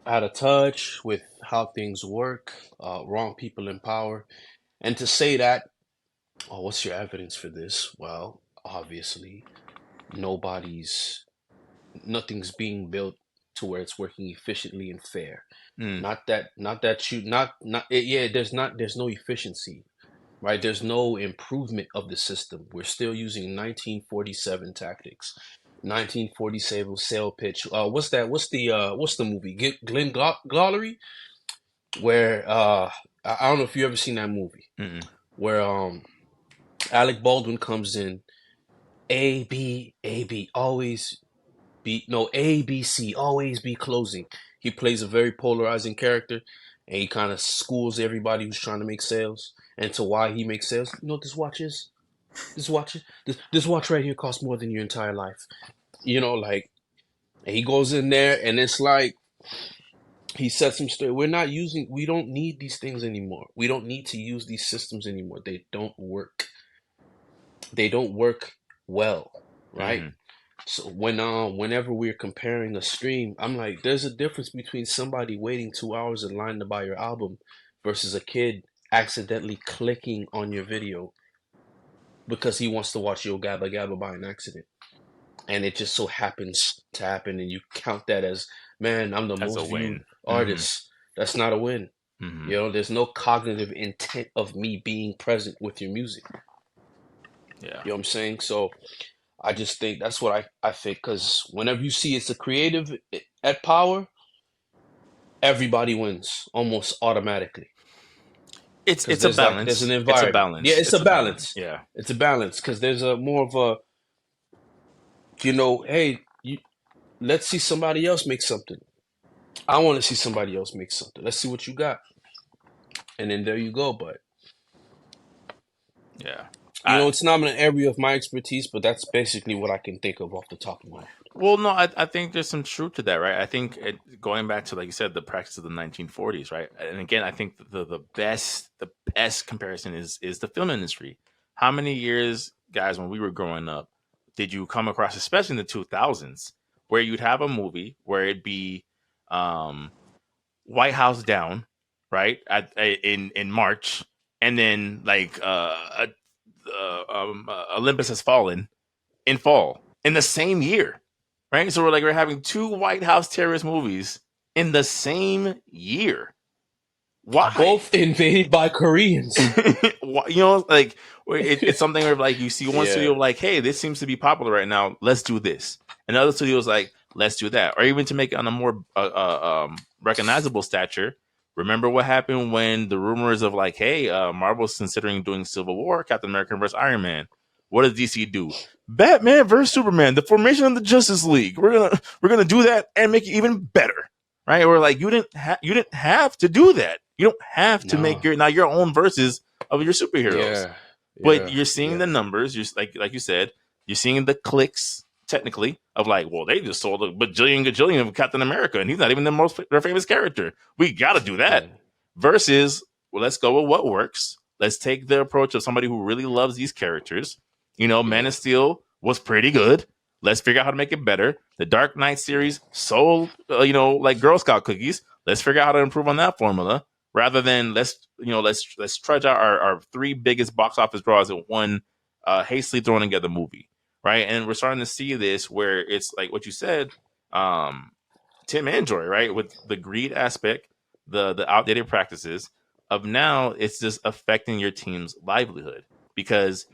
Out of touch with how things work, wrong people in power. And to say that, oh, what's your evidence for this? Well, obviously, nobody's, nothing's being built to where it's working efficiently and fair. Mm. Yeah, there's no efficiency, right? There's no improvement of the system. We're still using 1947 tactics. 1940 sale pitch. What's that? What's the movie? Glenn Glowry, where I don't know if you ever seen that movie, Mm-mm. where Alec Baldwin comes in, A B always be no ABC always be closing. He plays a very polarizing character, and he kind of schools everybody who's trying to make sales and to why he makes sales. You know what this watch is? This watch right here costs more than your entire life. You know, like, and he goes in there, and it's like he sets them straight. We don't need these things anymore. We don't need to use these systems anymore. They don't work. They don't work well, right? Mm-hmm. So whenever we're comparing a stream, I'm like, there's a difference between somebody waiting 2 hours in line to buy your album versus a kid accidentally clicking on your video because he wants to watch Yo Gabba Gabba by an accident. And it just so happens to happen, and you count that as, man, I'm the That's a most win. viewed artist. That's not a win. Mm-hmm. You know, there's no cognitive intent of me being present with your music. Yeah. You know what I'm saying? So I just think that's what I think, because whenever you see it's a creative at power, everybody wins almost automatically. It's a there's balance. There's an It's a environment. balance. Yeah, it's a balance. Yeah. It's a balance, because there's a more of a, you know, hey, let's see somebody else make something. I want to see somebody else make something. Let's see what you got. And then there you go. But, Yeah. you know, it's not an area of my expertise, but that's basically what I can think of off the top of my head. Well, no, I think there's some truth to that, right? I think going back to, like you said, the practice of the 1940s, right? And again, I think the best comparison is the film industry. How many years, guys, when we were growing up, did you come across, especially in the 2000s, where you'd have a movie where it'd be White House Down, right, in March, and then like Olympus Has Fallen in fall in the same year, right? So we're having two White House terrorist movies in the same year. Why? Both invaded by Koreans. You know, like it's something where like you see one studio like, hey, this seems to be popular right now. Let's do this. And other studios like, let's do that. Or even to make it on a more recognizable stature. Remember what happened when the rumors of like, hey, Marvel's considering doing Civil War, Captain America versus Iron Man. What does DC do? Batman versus Superman, the formation of the Justice League. We're gonna do that and make it even better, right? Or like you didn't have to do that. You don't have to make your own verses of your superheroes. Yeah. But you're seeing the numbers. You're like you said, you're seeing the clicks technically of like, well, they just sold a gajillion of Captain America, and he's not even their famous character. We got to do that. Versus, well, let's go with what works. Let's take the approach of somebody who really loves these characters. You know, Man of Steel was pretty good. Let's figure out how to make it better. The Dark Knight series sold, like Girl Scout cookies. Let's figure out how to improve on that formula, rather than let's trudge out our three biggest box office draws in one hastily thrown together movie, right? And we're starting to see this where it's like what you said, Tim and Joy, right? With the greed aspect, the outdated practices of now, it's just affecting your team's livelihood, because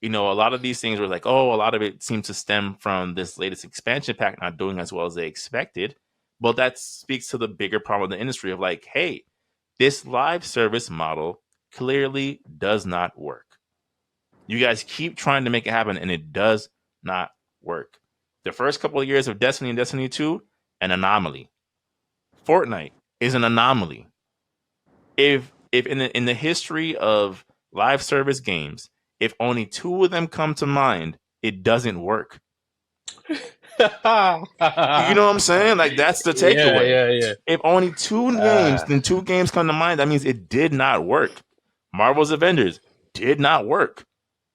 a lot of these things were like, oh, a lot of it seems to stem from this latest expansion pack not doing as well as they expected. Well, that speaks to the bigger problem of the industry of like, hey, this live service model clearly does not work. You guys keep trying to make it happen, and it does not work. The first couple of years of Destiny and Destiny 2, an anomaly. Fortnite is an anomaly. If in the history of live service games, if only two of them come to mind, it doesn't work. You know what I'm saying? Like, that's the takeaway. Yeah. If only two games come to mind, that means it did not work. Marvel's Avengers did not work.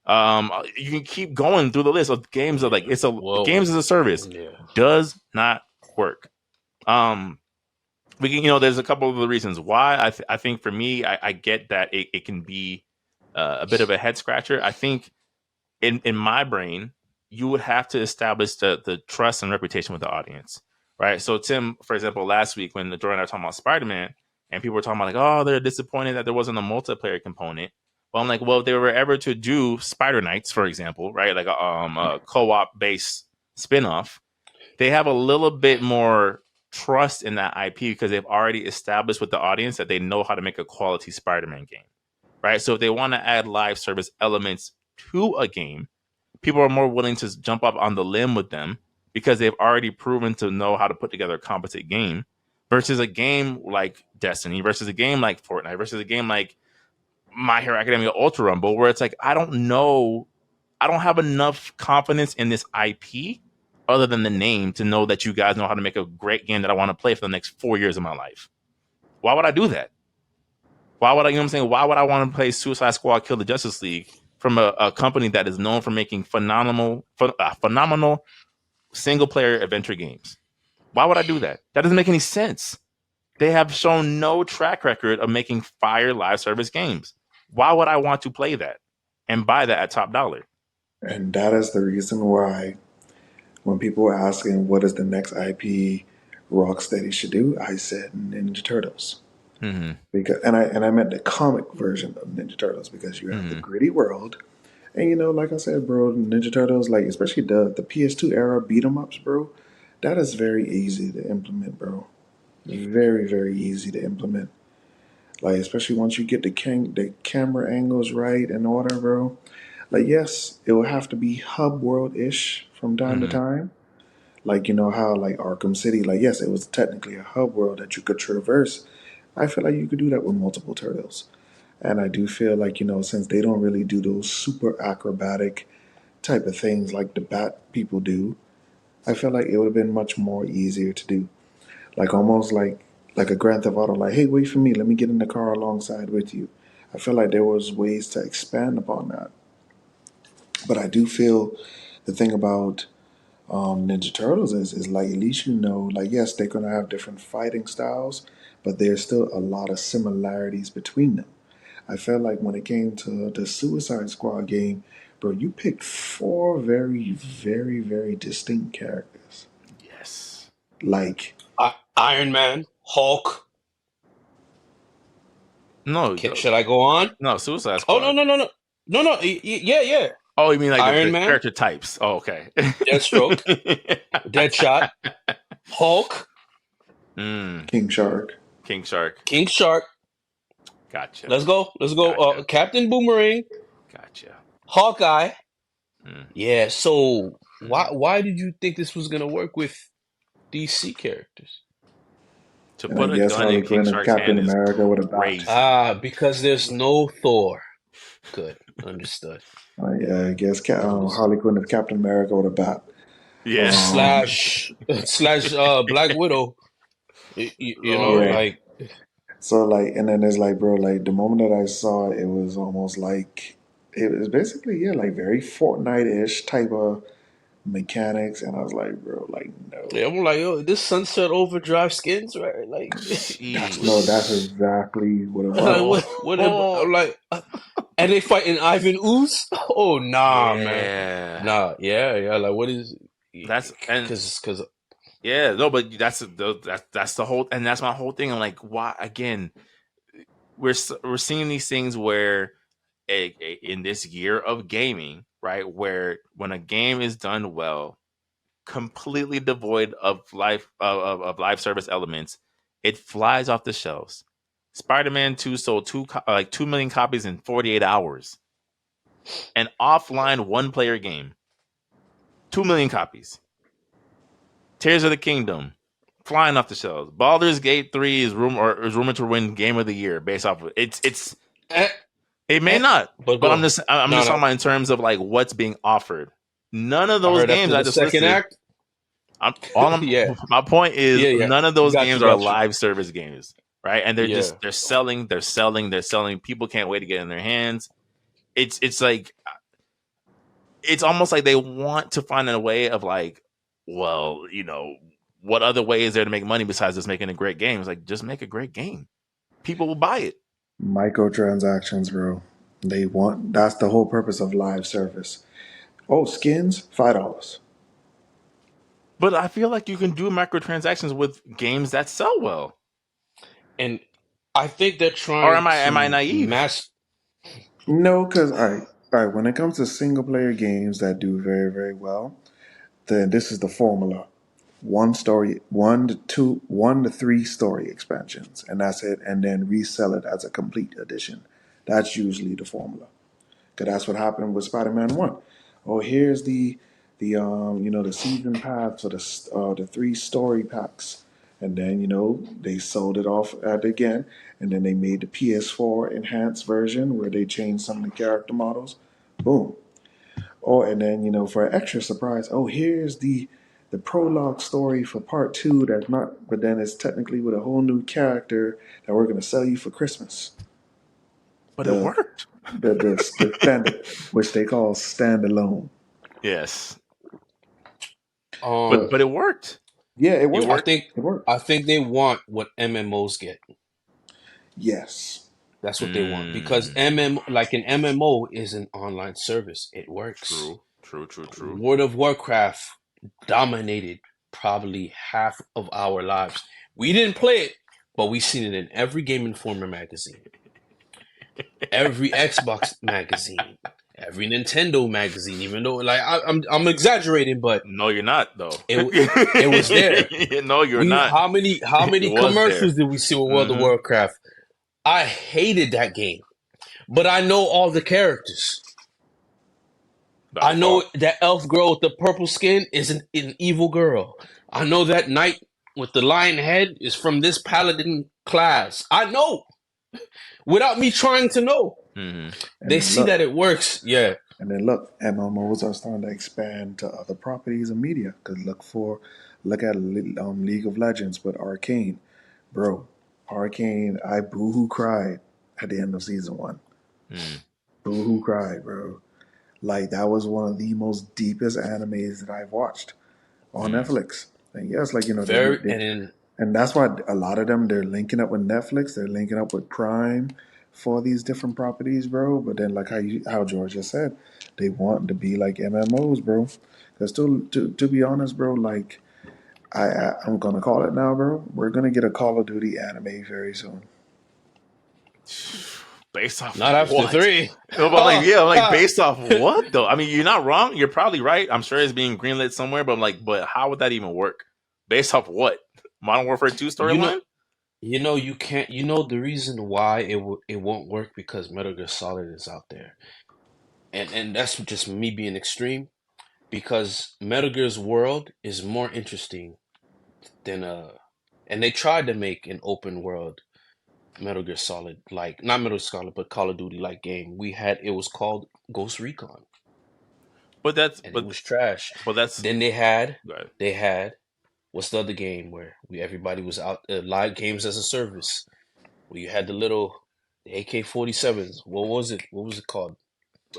You can keep going through the list of games of like games as a service does not work. We can, there's a couple of the reasons why. I think for me, I get that it can be a bit of a head scratcher. I think in my brain, you would have to establish the trust and reputation with the audience, right? So Tim, for example, last week when Jordan and I were talking about Spider-Man, and people were talking about like, oh, they're disappointed that there wasn't a multiplayer component. Well, I'm like, well, if they were ever to do Spider Knights, for example, right, like a co-op based spinoff, they have a little bit more trust in that IP because they've already established with the audience that they know how to make a quality Spider-Man game, right? So if they want to add live service elements to a game, people are more willing to jump up on the limb with them because they've already proven to know how to put together a competent game versus a game like Destiny versus a game like Fortnite versus a game like My Hero Academia Ultra Rumble, where it's like, I don't know, I don't have enough confidence in this IP other than the name to know that you guys know how to make a great game that I want to play for the next 4 years of my life. Why would I do that? Why would I, you know what I'm saying? Why would I want to play Suicide Squad Kill the Justice League from a company that is known for making phenomenal single player adventure games? Why would I do that? That doesn't make any sense. They have shown no track record of making fire live service games. Why would I want to play that and buy that at top dollar? And that is the reason why when people were asking what is the next IP Rocksteady should do, I said Ninja Turtles. Mm-hmm. Because I meant the comic version of Ninja Turtles because you have the gritty world. And like I said, bro, Ninja Turtles, like especially the PS2 era beat 'em ups, bro, that is very easy to implement, bro. Very, very easy to implement. Like especially once you get the camera angles right in order, bro. Like yes, it will have to be hub world ish from time to time. Like how like Arkham City, like yes, it was technically a hub world that you could traverse. I feel like you could do that with multiple turtles. And I do feel like, since they don't really do those super acrobatic type of things like the Bat people do, I feel like it would have been much more easier to do. Like almost like a Grand Theft Auto, like, hey, wait for me, let me get in the car alongside with you. I feel like there was ways to expand upon that. But I do feel the thing about Ninja Turtles is like at least like yes, they're gonna have different fighting styles, but there's still a lot of similarities between them. I felt like when it came to the Suicide Squad game, bro, you picked four very, very, very distinct characters. Yes. Like Iron Man, Hulk. No, Should I go on? no, Suicide Oh Squad. no. Yeah. Oh, you mean like Iron the Man, character types? Oh, okay. Deathstroke, Deadshot, Hulk, King Shark. King Shark. King Shark. Gotcha. Let's go. Gotcha. Captain Boomerang, Gotcha. Hawkeye. Mm. Yeah. So why did you think this was gonna work with DC characters? To And I put a guess gun Harley in King Quinn as Shark's Captain hand is America with a crazy. bat. Because there's no Thor. Good. Understood. Yeah, I guess Harley Quinn as Captain America with a bat. Yeah. Slash Black Widow. You know, Yeah. like So like, and then it's like, bro, like the moment that I saw it, it was almost like it was basically like very Fortnite-ish type of mechanics, and I was like, bro, like no. yeah, I'm like, yo, this Sunset Overdrive skins, right? Like, That's exactly what it was. I'm like, and they fighting Ivan Ooze? Oh, nah, man. Nah, yeah. Like, what is? That's because yeah, no, but that's the whole, and that's my whole thing. I'm like, why again? We're seeing these things where in this year of gaming, right, where when a game is done well, completely devoid of live service elements, it flies off the shelves. Spider-Man 2 sold 2 million copies in 48 hours. An offline one-player game, 2 million copies. Tears of the Kingdom, flying off the shelves. Baldur's Gate 3 is rumored to win Game of the Year based off of it. It may not, but I'm just talking about in terms of like what's being offered. None of those games I just listed. Act. My point is none of those games are live service games, right? And they're selling. People can't wait to get in their hands. It's like it's almost like they want to find a way of like, well, what other way is there to make money besides just making a great game? It's like, just make a great game. People will buy it. Microtransactions, bro. That's the whole purpose of live service. Oh, skins, $5. But I feel like you can do microtransactions with games that sell well. And I think they're trying. Or am I naive? No, because all right. When it comes to single player games that do very, very well, then this is the formula: one story, one to three story expansions, and that's it. And then resell it as a complete edition. That's usually the formula. Because that's what happened with Spider-Man One. Oh, here's the season pass for the three story packs, and then they sold it off at again, and then they made the PS4 enhanced version where they changed some of the character models. Boom. Oh, and then for an extra surprise, oh, here's the prologue story for part two. That's not, but then it's technically with a whole new character that we're gonna sell you for Christmas. But it The worked. the standard, which they call standalone. Yes, Um, but it worked. Yeah, it It worked. I worked. think It worked. I think they want what MMOs get. Yes. That's what they want because Mm, like an MMO is an online service. It works. true. True. True. True. World of Warcraft dominated probably half of our lives. We didn't play it, but we seen it in every Game Informer magazine, every Xbox magazine, every Nintendo magazine. Even though, like, I'm exaggerating, but No, you're not though. it was there. No, you're We not. how many It was there. commercials did we see with World of Hmm. Warcraft? I hated that game, but I know all the characters. By I know default. that elf girl with the purple skin is an evil girl. I know that knight with the lion head is from this paladin class. I know without me trying to know. Hmm. And They then see that it works. Yeah. look, MMOs are starting to expand to other properties of media. Cause look at League of Legends with Arcane, bro. Arcane, I boohoo cried at the end of season one. Mm. Boohoo cried, bro. Like that was one of the most deepest animes that I've watched on Mm. Netflix. And yes, like Very and then and that's why a lot of them they're linking up with Netflix, they're linking up with Prime for these different properties, bro. But then like how George just said, they want to be like MMOs, bro. Because to be honest, bro, like I'm gonna call it now, bro. We're gonna get a Call of Duty anime very soon. Based off not of after what? 3. No, but I'm like based off what though? I mean, you're not wrong. You're probably right. I'm sure it's being greenlit somewhere, but I'm like, but how would that even work? Based off what? Modern Warfare 2 you know storyline? you can't the reason why it won't work because Metal Gear Solid is out there. And that's just me being extreme because Metal Gear's world is more interesting than and they tried to make an open world Metal Gear Solid, like not Metal Gear Solid, but Call of Duty like game. It was called Ghost Recon, But that's and it was trash. but that's Then good. they had what's the other game where everybody was out live games as a service where you had the little AK-47s. What was it? What was it called?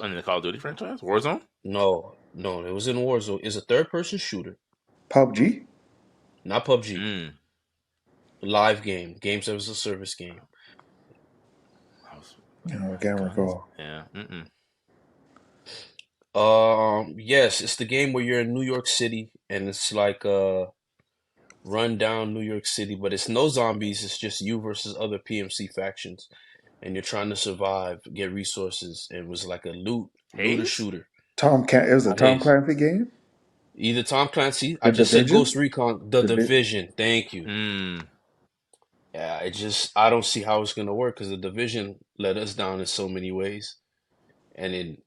In the Call of Duty franchise, Warzone. No, it was in Warzone. It's a third person shooter, PUBG? not PUBG. Mm. Live game, games as a service game. I can't Guns. recall. Yeah. Mm-mm. Yes, it's the game where you're in New York City and it's like run down New York City, but it's no zombies. It's just you versus other PMC factions, and you're trying to survive, get resources. And it was like a looter Haze. shooter. It was a Not Tom Haze. Clancy game. Either Tom Clancy. I The just said Division. Ghost Recon. The Divi- Division. Thank you. Mm. Yeah, I don't see how it's gonna work because the Division let us down in so many ways. And then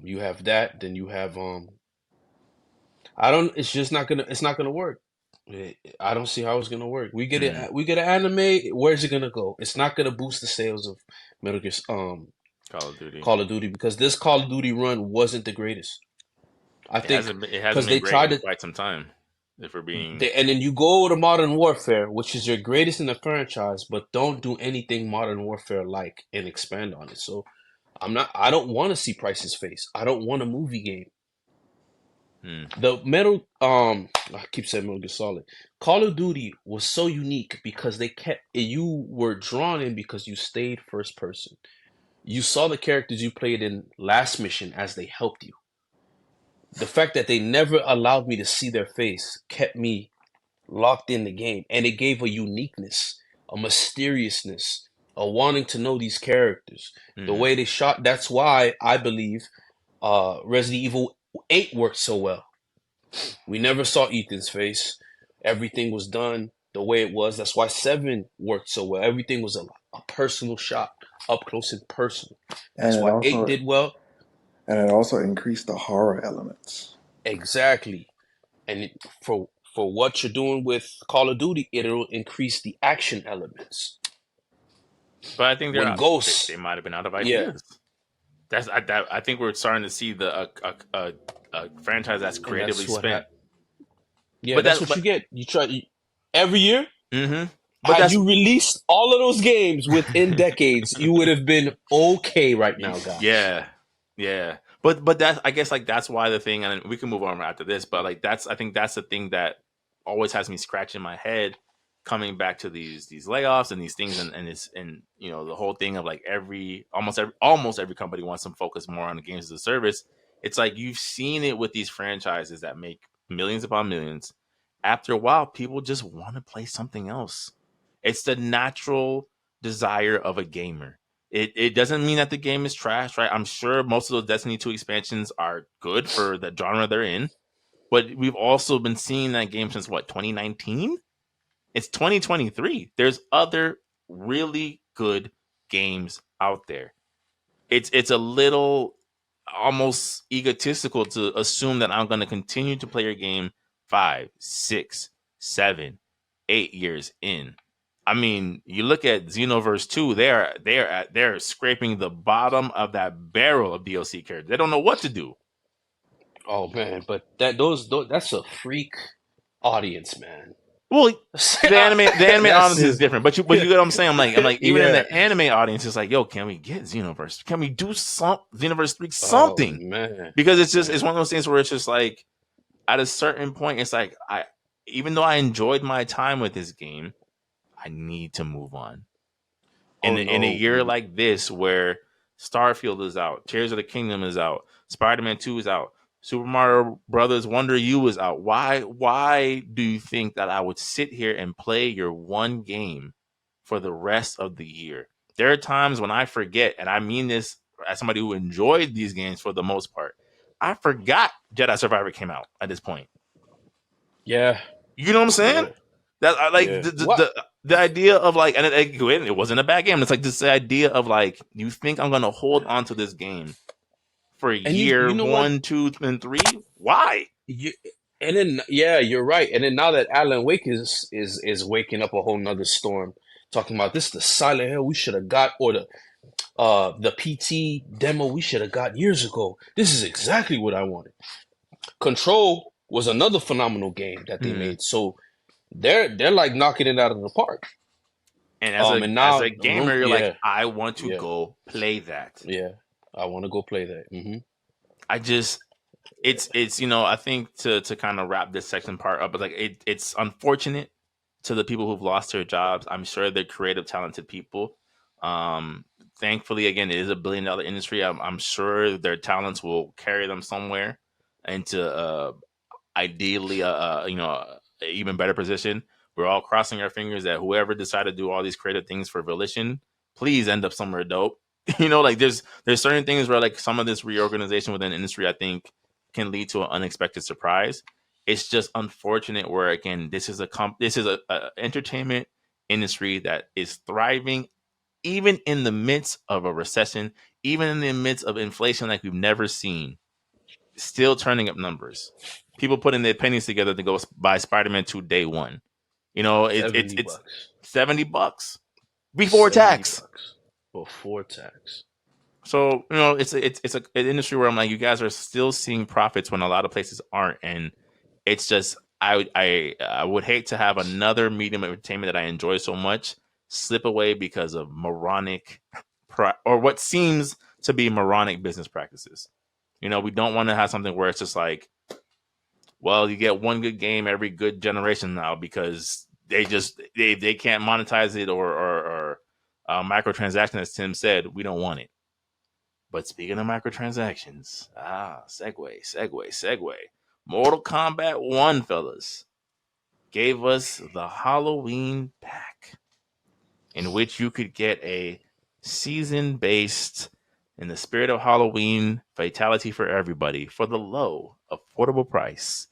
you have that, then you have I don't it's not gonna work. I don't see how it's gonna work. Mm. We get an anime, where's it gonna go? It's not gonna boost the sales of Metal Gear Call of Duty. Call of Duty because this Call of Duty run wasn't the greatest. I think It hasn't because been they great tried in to quite some time. If we're being and then you go to Modern Warfare, which is your greatest in the franchise, but don't do anything Modern Warfare like and expand on it. So I don't want to see Price's face. I don't want a movie game. mm. The I keep saying Metal Gear Solid. Call of Duty was so unique because you were drawn in because you stayed first person. You saw the characters you played in last mission as they helped you. The fact that they never allowed me to see their face kept me locked in the game, and it gave a uniqueness, a mysteriousness, a wanting to know these characters. The Mm. way they shot. That's why I believe Resident Evil 8 worked so well We never saw Ethan's face. Everything was done the way it was. That's why 7 worked so well. Everything was a personal shot, up close and personal. That's and it why 8 also did well. and it also increased the horror elements. Exactly. And for what you're doing with Call of Duty, it'll increase the action elements. But I think When they Ghosts, might have been out of yeah, ideas. I think we're starting to see a franchise that's and creatively that's what spent. happened. Yeah, But that's that what you get. Every year. mm-hmm. But Had that's you released all of those games within decades, you would have been okay right now, guys. yeah, yeah. But that's I guess like that's why the thing, and we can move on after this. But like I think that's the thing that always has me scratching my head, coming back to these layoffs and these things, and it's and you know the whole thing of like almost every company wants to focus more on the games as a service. It's like you've seen it with these franchises that make millions upon millions. After a while, people just want to play something else. It's the natural desire of a gamer. It doesn't mean that the game is trash, right? I'm sure most of those Destiny 2 expansions are good for the genre they're in, but we've also been seeing that game since what, 2019? It's 2023. There's other really good games out there. It's a little almost egotistical to assume that I'm going to continue to play your game 5, 6, 7, 8 years in. I mean, you look at Xenoverse 2, they're scraping the bottom of that barrel of DLC characters. They don't know what to do. Oh man, but that's a freak audience, man. Well, the anime That's audience is just different, but you get what I'm saying. I'm like even in yeah. the anime audience, it's like, yo, can we get Xenoverse? Can we do some Xenoverse 3 Oh something? man, Because it's man. one of those things where it's just like at a certain point, it's like even though I enjoyed my time with this game, I need to move on. Oh In a no, year like this where Starfield is out, Tears of the Kingdom is out, Spider-Man 2 is out, Super Mario Brothers Wonder U is out. Why do you think that I would sit here and play your one game for the rest of the year? There are times when I forget, and I mean this as somebody who enjoyed these games for the most part. I forgot Jedi Survivor came out at this point. yeah, You know what I'm saying? yeah, That I like yeah. What? the idea of like, and it wasn't a bad game. It's like this idea of like, you think I'm gonna hold on to this game for And year you know what? 1, 2, and 3? Why? You, and then yeah, you're right. And then now that Alan Wake is waking up a whole nother storm, talking about this the Silent Hill we should have got, or the PT demo we should have got years ago. This is exactly what I wanted. Control was another phenomenal game that they Hmm. made. So they're like knocking it out of the park. And And as a now gamer, you're like, yeah, I want to yeah, go play that. yeah. I want to go play that. I just it's I think to kind of wrap this section part up, but like it's unfortunate to the people who've lost their jobs. I'm sure they're creative, talented people. Um, Thankfully, again, it is $1 billion industry. I'm sure their talents will carry them somewhere into ideally a even better position. We're all crossing our fingers that whoever decided to do all these creative things for Volition, please end up somewhere dope. Like there's certain things where like some of this reorganization within the industry, I think, can lead to an unexpected surprise. It's just unfortunate where again this is a entertainment industry that is thriving even in the midst of a recession, even in the midst of inflation like we've never seen, still turning up numbers. People putting their pennies together to go buy Spider-Man 2 day one. $70. It's $70 before $70 tax. before tax. So it's an industry where I'm like, you guys are still seeing profits when a lot of places aren't, and it's just I would hate to have another medium of entertainment that I enjoy so much slip away because of moronic or what seems to be moronic business practices. We don't want to have something where it's just like, well, you get one good game every good generation now because they can't monetize it or microtransaction, as Tim said. We don't want it. But speaking of microtransactions, segue. Mortal Kombat 1, fellas, gave us the Halloween pack, in which you could get a season based, in the spirit of Halloween, fatality for everybody for the low, affordable price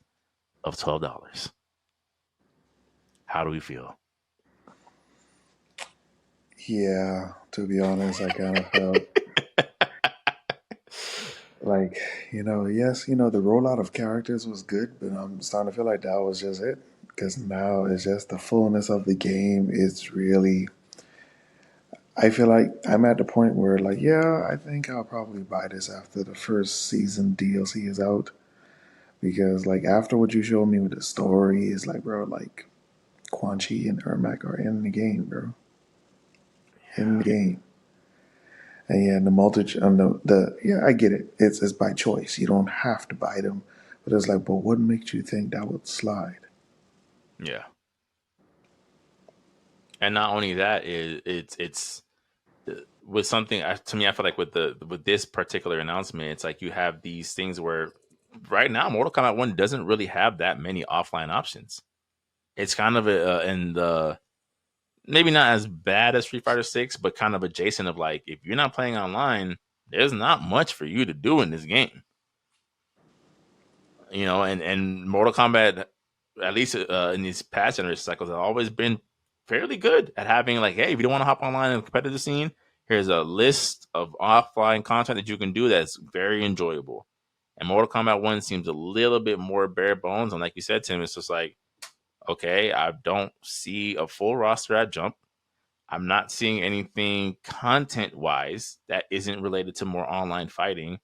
of $12. How do we feel? Yeah, to be honest, I kind of felt like, yes, the rollout of characters was good, but I'm starting to feel like that was just it. Because now it's just the fullness of the game. It's really, I feel like I'm at the point where, like, yeah, I think I'll probably buy this after the first season DLC is out. Because, like, after what you showed me with the story, it's like, bro, like, Quan Chi and Ermac are in the game, bro. In the game. And yeah, the multi the yeah, I get it. It's by choice. You don't have to buy them. But it's like, but what makes you think that would slide? Yeah. And not only that, it's with something to me. I feel like with this particular announcement, it's like you have these things where right now Mortal Kombat 1 doesn't really have that many offline options. It's kind of in the maybe not as bad as Street Fighter 6, but kind of adjacent of like if you're not playing online, there's not much for you to do in this game. And Mortal Kombat, at least in these past generation cycles, have always been fairly good at having like, hey, if you don't want to hop online in the competitive scene, here's a list of offline content that you can do that's very enjoyable. And Mortal Kombat 1 seems a little bit more bare bones. And like you said, Tim, it's just like, okay, I don't see a full roster at Jump. I'm not seeing anything content wise that isn't related to more online fighting.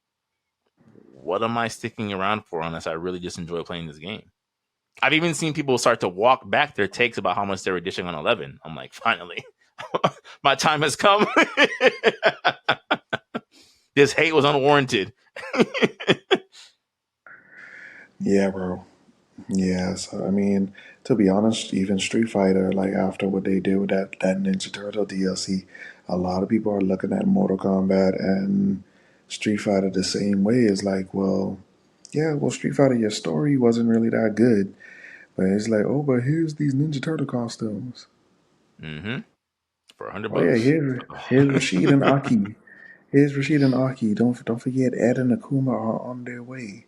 What am I sticking around for unless I really just enjoy playing this game? I've even seen people start to walk back their takes about how much they were dishing on 11. I'm like, finally, my time has come. This hate was unwarranted. Yeah, bro. Yeah, so I mean, to be honest, even Street Fighter, like after what they did with that Ninja Turtle DLC, a lot of people are looking at Mortal Kombat and Street Fighter the same way. It's like, well, yeah, well, Street Fighter, your story wasn't really that good, but it's like, oh, but here's these Ninja Turtle costumes. Mm-hmm. For Oh yeah, $100. here's Rashid and Aki. Here's Rashid and Aki. Don't forget Ed and Akuma are on their way.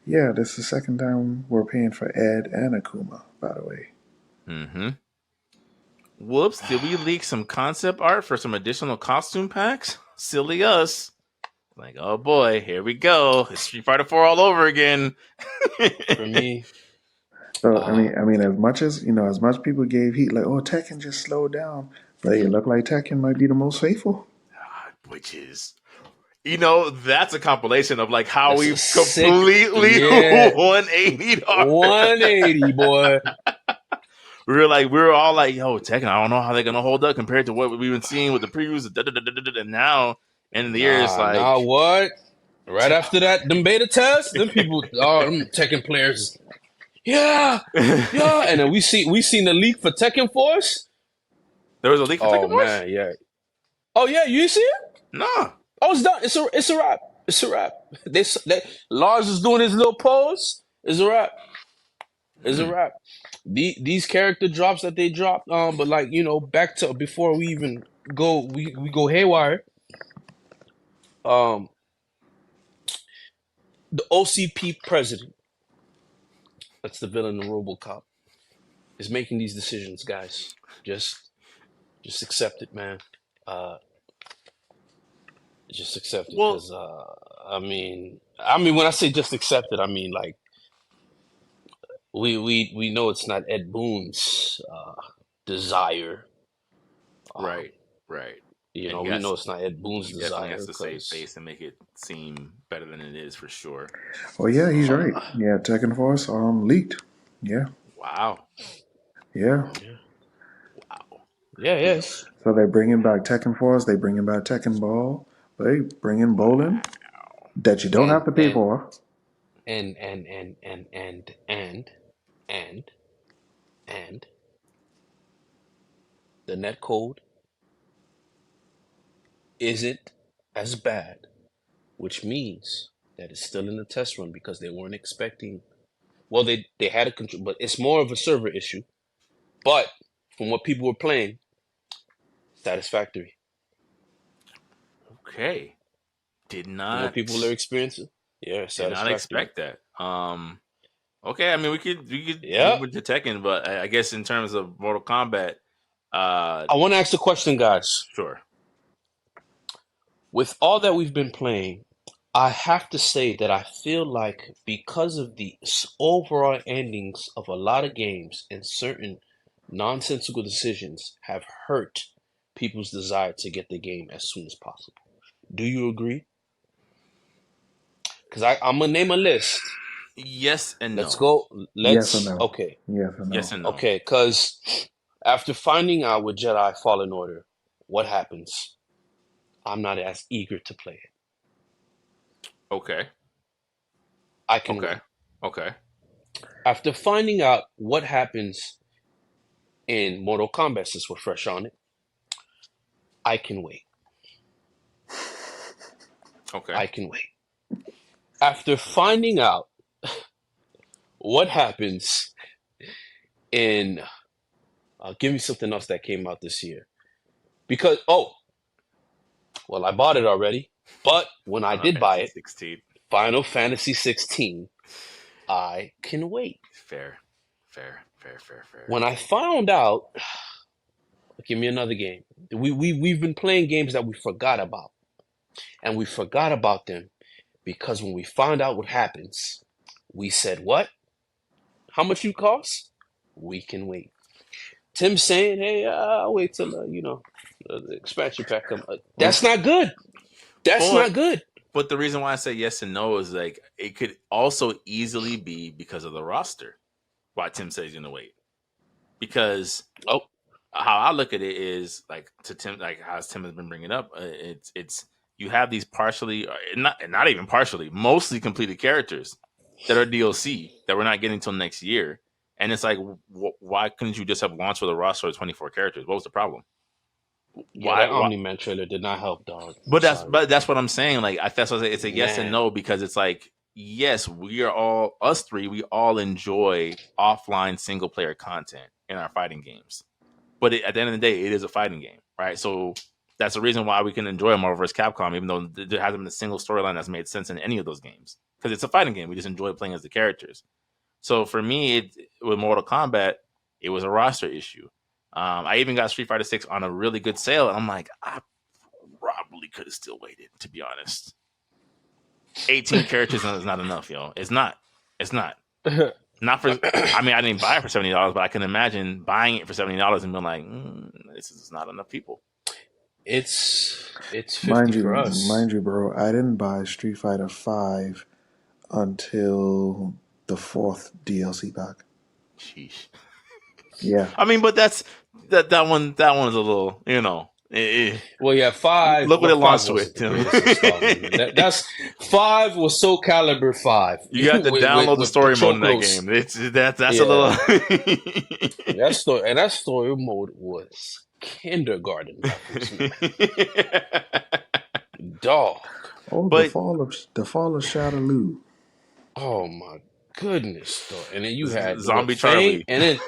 Yeah, this is the second time we're paying for Ed and Akuma, by the way. Mm-hmm. Whoops, did we leak some concept art for some additional costume packs? Silly us. Like, oh boy, here we go. It's Street Fighter 4 all over again. For me, So uh, as much people gave heat, like, oh, Tekken just slowed down, but it looked like Tekken might be the most faithful. Which is, that's a compilation of like how that's a we've sick, completely yeah, 180'd our. 180, boy. We were all like, yo, Tekken, I don't know how they're gonna hold up compared to what we've been seeing with the previews, and now end of the year it's Nah, like, what? Right after that, them beta tests, them people, them Tekken players, yeah, yeah. And then we seen the leak for Tekken Force. there was a leak for Tekken Oh Force? man, yeah. Oh yeah, you see it? Nah. Oh, it's done. It's a wrap. It's a wrap. They Lars is doing his little pose. It's a wrap. It's a Hmm. wrap. These character drops that they dropped, but like back to before we even we go haywire. Um, the OCP president, that's the villain in RoboCop, is making these decisions, guys. Just accept it, man. Uh, just accept it, Well, because I mean, when I say just accept it, I mean like we know it's not Ed Boon's desire. Um, right, right. you And know, we know it's not Ed Boon's he definitely desire has to save because face and make it seem better than it is for sure. Oh yeah, he's Um, right. Yeah, Tekken Force leaked. Yeah, wow, yeah. yeah, wow. yeah, yes, So they're bringing back Tekken Force. They bringing back Tekken Ball. They bringing bowling that you don't have and to pay and for. and and and and and and and and the net code isn't as bad, which means that it's still in the test run because they weren't expecting. Well, they had a control, but it's more of a server issue. But from what people were playing, satisfactory. Okay, did From what people are not experiencing, yeah, did not satisfactory. expect that. Okay, I mean we could Yeah. move into Tekken, but I guess in terms of Mortal Kombat, I want to ask the question, guys. sure. With all that we've been playing, I have to say that I feel like because of the overall endings of a lot of games and certain nonsensical decisions have hurt people's desire to get the game as soon as possible. Do you agree? Because I'm gonna name a list. Yes and Let's no. go. Yes or Let's no? okay, Yes or Yes no? and no. okay. Because after finding out with Jedi Fallen Order what happens, I'm not as eager to play it. Okay. I can Okay. wait. Okay. After finding out what happens in Mortal Kombat, since we're fresh on it, I can wait. Okay. I can wait. After finding out what happens in, give me something else that came out this year. Because, oh, well, I bought it already. But when I Final did buy Fantasy it, 16. Final Fantasy 16, I can wait. Fair. Fair. Fair. Fair. Fair. When I found out, give me another game. We've been playing games that we forgot about. And we forgot about them because when we found out what happens, we said, what? How much you cost? We can wait. Tim saying, hey, I'll wait till, the expansion pack come. That's not good. That's But not good. but the reason why I say yes and no is like it could also easily be because of the roster. Why Tim says he's gonna wait. Because Oh, how I look at it is like to Tim, like how Tim has been bringing up. It's you have these partially, not even partially, mostly completed characters that are DLC that we're not getting till next year, and it's like, why couldn't you just have launched with a roster of 24 characters? What was the problem? yeah, that Why? Omni-Man trailer did not help, dog. I'm sorry. But that's what I'm saying. Like that's what it's a yes and Man, no because it's like yes, we are all us three. We all enjoy offline single player content in our fighting games. But at the end of the day, it is a fighting game, right? So that's the reason why we can enjoy Marvel vs. Capcom, even though there hasn't been a single storyline that's made sense in any of those games. Because it's a fighting game. We just enjoy playing as the characters. So for me, with Mortal Kombat, it was a roster issue. I even got Street Fighter 6 on a really good sale, and I'm like, I probably could have still waited, to be honest. 18 characters is not enough, yo. It's not. It's not. Not for. I mean, I didn't buy it for $70, but I can imagine buying it for $70 and being like, "This is not enough people." it's 50 for us. Mind you, bro. I didn't buy Street Fighter Five until the fourth DLC pack. Sheesh. Yeah, I mean, but that one. That one's a little, Well, yeah, five. look what Well, it five launched wasn't with, the Tim. greatest installment. That's five was Soul Calibur 5 You have to download the with story mode in that Patroclus. game. That's a Yeah, little. that story mode was kindergarten levels, man. Dog. oh, But the fall of Shadaloo. Oh my goodness, though. And then you had what Zombie Fang, Charlie. and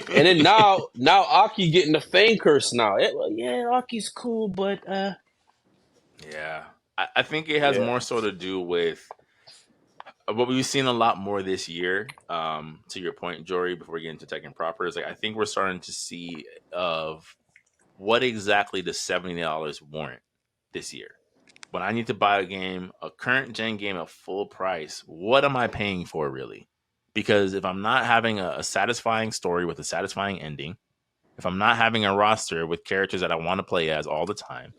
then now Aki getting the Fang curse now. Well, yeah, Aki's cool, but Yeah, I think it has yeah, more so to do with what we've seen a lot more this year. To your point, Jory, before we get into Tekken proper, is like I think we're starting to see of what exactly does $70 warrant this year. When I need to buy a game, a current gen game at full price, what am I paying for really? Because if I'm not having a satisfying story with a satisfying ending, if I'm not having a roster with characters that I want to play as all the time,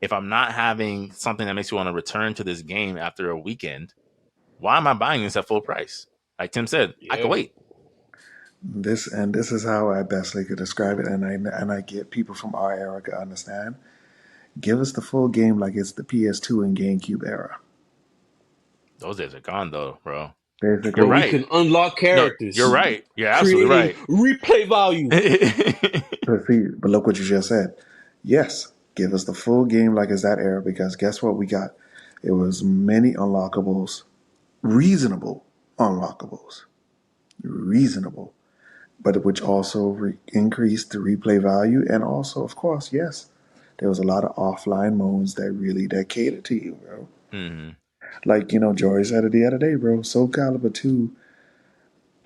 if I'm not having something that makes me want to return to this game after a weekend, why am I buying this at full price? Like Tim said, I could yeah. wait. This is how I best could describe it, and I get people from our era to understand. Give us the full game like it's the PS2 and GameCube era. Those days are gone though, bro. You're Where Basically, we right. can unlock No, you're characters, right. You're absolutely creating right. replay value. but look what you just said. Yes, give us the full game like it's that era because guess what we got? It was many unlockables, reasonable unlockables, reasonable, but which also increased the replay value and also, of course, yes, there was a lot of offline modes that catered to you, bro. Hmm. Like Jory said it the other day, bro. Soul Calibur 2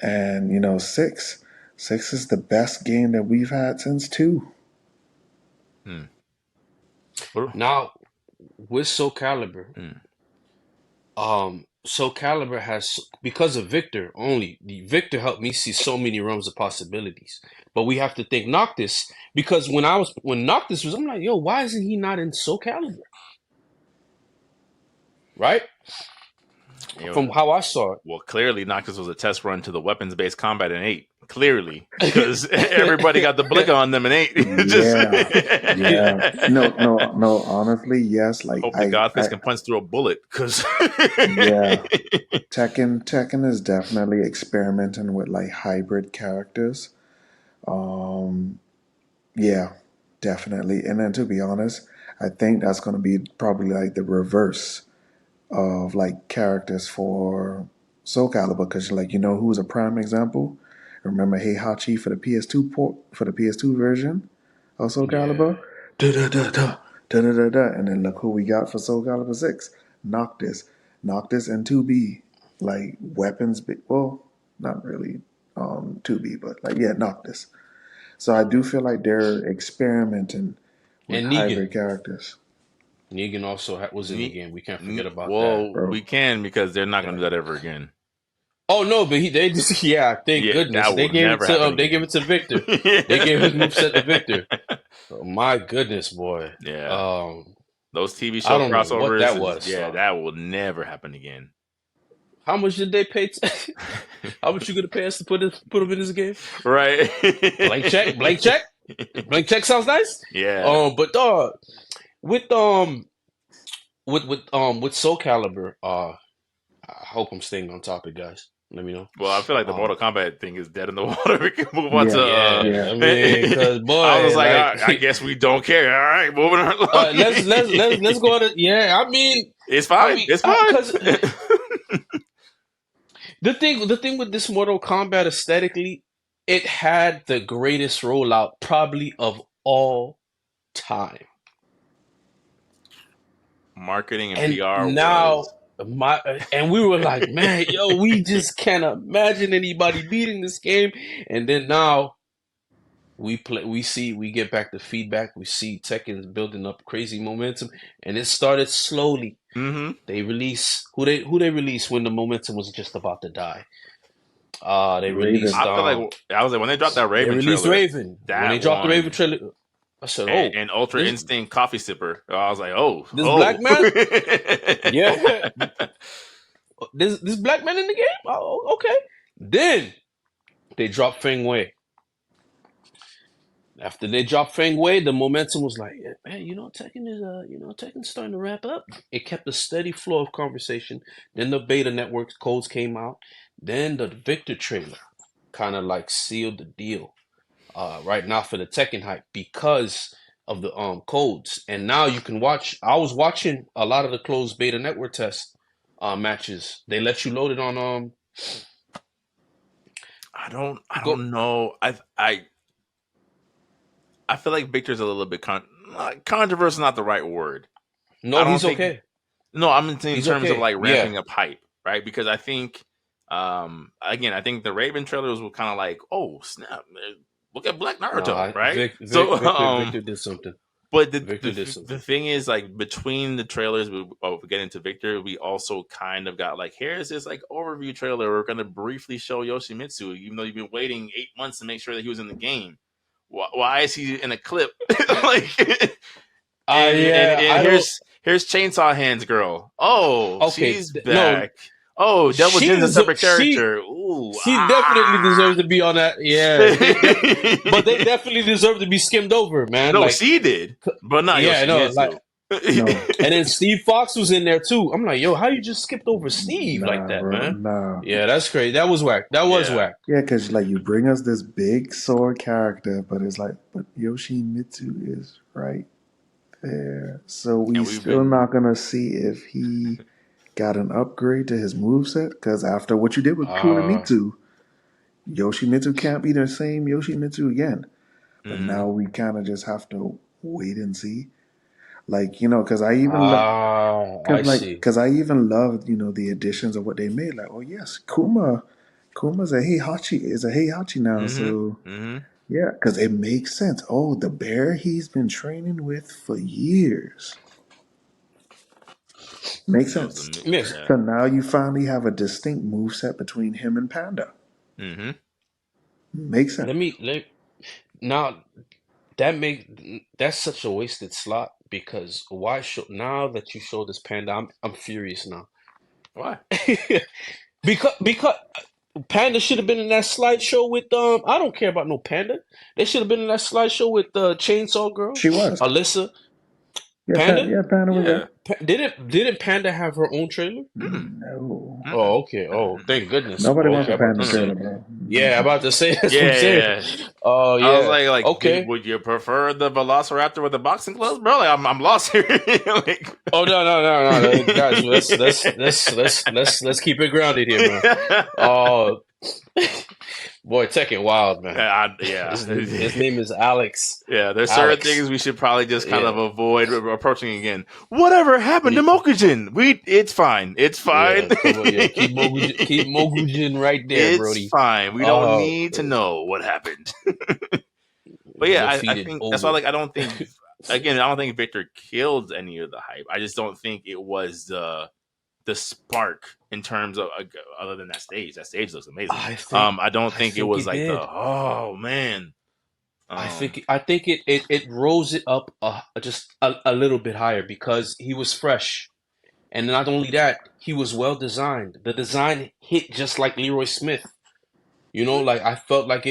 And six is the best game that we've had since two. Hmm. Now with Soul Calibur, Hmm. Soul Calibur has, because of Victor only. The Victor helped me see so many realms of possibilities. But we have to think Noctis, because when Noctis was, I'm like, yo, why isn't he not in Soul Calibur? Right? You know, From how I saw well, clearly Noctis was a test run to the weapons-based combat in 8. Clearly, because everybody got the blick on them in 8. Just Yeah, yeah. No. Honestly, yes. Like hope the Godfist I can punch through a bullet. Because yeah. Tekken is definitely experimenting with like hybrid characters. Um, yeah, definitely. And then to be honest, I think that's going to be probably like the reverse of like characters for Soul Calibur, because like who's a prime example? Remember Heihachi for the PS2 for the PS2 version of Soul yeah. Calibur? Da da da da da da da da. And then look who we got for Soul Calibur 6. Noctis. Noctis and 2B. Like weapons well, not really 2B, but like yeah, Noctis. So I do feel like they're experimenting with And Negan. hybrid characters. Negan also was in the game. We can't forget about that. well, Bro. we can, because they're not going to Yeah. do that ever again. Oh no, but they just yeah, thank Yeah, goodness. that will never happen They gave again. it to Victor. They gave his moveset to Victor. Oh, my goodness, boy. Yeah, those TV I show don't know what crossovers that is, was. yeah, that will never happen again. How much did they pay? How much you gonna pay us to put him in this game? Right. Blank check, blank check, blank check sounds nice. Yeah. But with with Soul Calibur, I hope I'm staying on topic, guys. Let me know. Well, I feel like the Mortal Kombat thing is dead in the water. We can move on to. Yeah, Yeah, yeah. I mean, cause I was boy, like, like, I guess we don't care. All right, moving on. let's go to yeah. It's fine. It's Cause fine. the thing with this Mortal Kombat aesthetically, it had the greatest rollout probably of all time. Marketing and And PR now was. and we were like, man, yo, we just can't imagine anybody beating this game. And then now we get back the feedback. We see Tekken's building up crazy momentum, and it started slowly. Mm-hmm. They release who they released when the momentum was just about to die. They released. Raven. I feel like I was like, when they dropped that They Raven released trailer, Raven. When they that dropped the Raven one, trailer, I said, "Oh, and Ultra this Instinct Coffee Sipper. I was like, oh, this black man, oh. yeah, this black man in the game. Oh, okay." Then they dropped Feng Wei. After they dropped Feng Wei, the momentum was like, yeah, man, Tekken's starting to wrap up. It kept a steady flow of conversation. Then the beta network codes came out. Then the Victor trailer kind of like sealed the deal. Right now for the Tekken hype because of the codes. And now you can watch. I was watching a lot of the closed beta network test matches. They let you load it on I don't know. I feel like Victor's a little bit controversial. Not the right word. No, I don't he's think. okay. No, I'm in He's terms of okay. like Yeah. ramping up hype, right? Because I think, again, I think the Raven trailers were kind of like, oh snap, look at Black Naruto, right? Victor did something. But Victor did something. the thing is, like, between the trailers, we get into Victor, we also kind of got like, here's this like overview trailer. We're gonna briefly show Yoshimitsu, even though you've been waiting 8 months to make sure that he was in the game. Why is he in a clip? Like, and here's Chainsaw Hands girl. Oh, Okay, she's back. no, Oh, Devil Jin's a separate she- character. Ooh, She definitely deserves to be on that. Yeah, but they definitely deserve to be skimmed over, man. No, like, she did, but not yeah, no, Yoshimitsu. like, No. and then Steve Fox was in there too. I'm like, yo, how you just skipped over Steve like that, bro, man? Nah. Yeah, that's crazy. That was whack. That was Yeah. whack. Yeah, because like you bring us this big sword character, but it's like, but Yoshimitsu is right there. So we still not gonna see if he got an upgrade to his moveset. Because after what you did with Kunimitsu, Yoshimitsu can't be the same Yoshimitsu again. But now we kind of just have to wait and see. Like, because I even I see. because I even loved, the additions of what they made. Like, oh yes, Kuma's a Heihachi now, so Mm-hmm. yeah, because it makes sense. Oh, the bear he's been training with for years. Makes Knows sense. the Yes. yeah. So now you finally have a distinct moveset between him and Panda. Mm-hmm. Makes sense. Let now that's such a wasted slot because why show now that you show this panda? I'm furious now. Why? because Panda should have been in that slideshow with I don't care about no Panda. They should have been in that slideshow with Chainsaw Girl, She was. Alyssa. Yeah, Panda? Panda was Yeah. there. Didn't Panda have her own trailer? Mm-mm. No. Oh, Mm-mm. okay. Oh, Mm-mm. thank goodness. Nobody Oh, wants okay, a about Panda to Mm-mm. say. trailer, bro. Yeah, about to say that's what I'm Yeah, saying. yeah. Oh I was yeah. Okay. would you prefer the Velociraptor with the boxing gloves, bro? Like, I'm lost here. Like, Oh no, guys. Let's keep it grounded here, man. Uh, boy, Tekken wild, man. yeah. His name is Alex. Yeah, there's certain Alex. things we should probably just kind Yeah. of avoid approaching again. Whatever happened to Mokujin? It's fine. It's fine. Yeah, come on, yeah. Keep Mogujin right there, It's Brody. fine. We don't Uh, need to know what happened. But yeah, I defeated think that's why. Ogre. Like, I don't think. Again, I don't think Victor killed any of the hype. I just don't think it was the spark in terms of other than that stage. That stage looks amazing. I don't I think it think was it like did. oh man. I think it rose it up just a little bit higher because he was fresh. And not only that, he was well designed. The design hit just like Leroy Smith. You know, like I felt like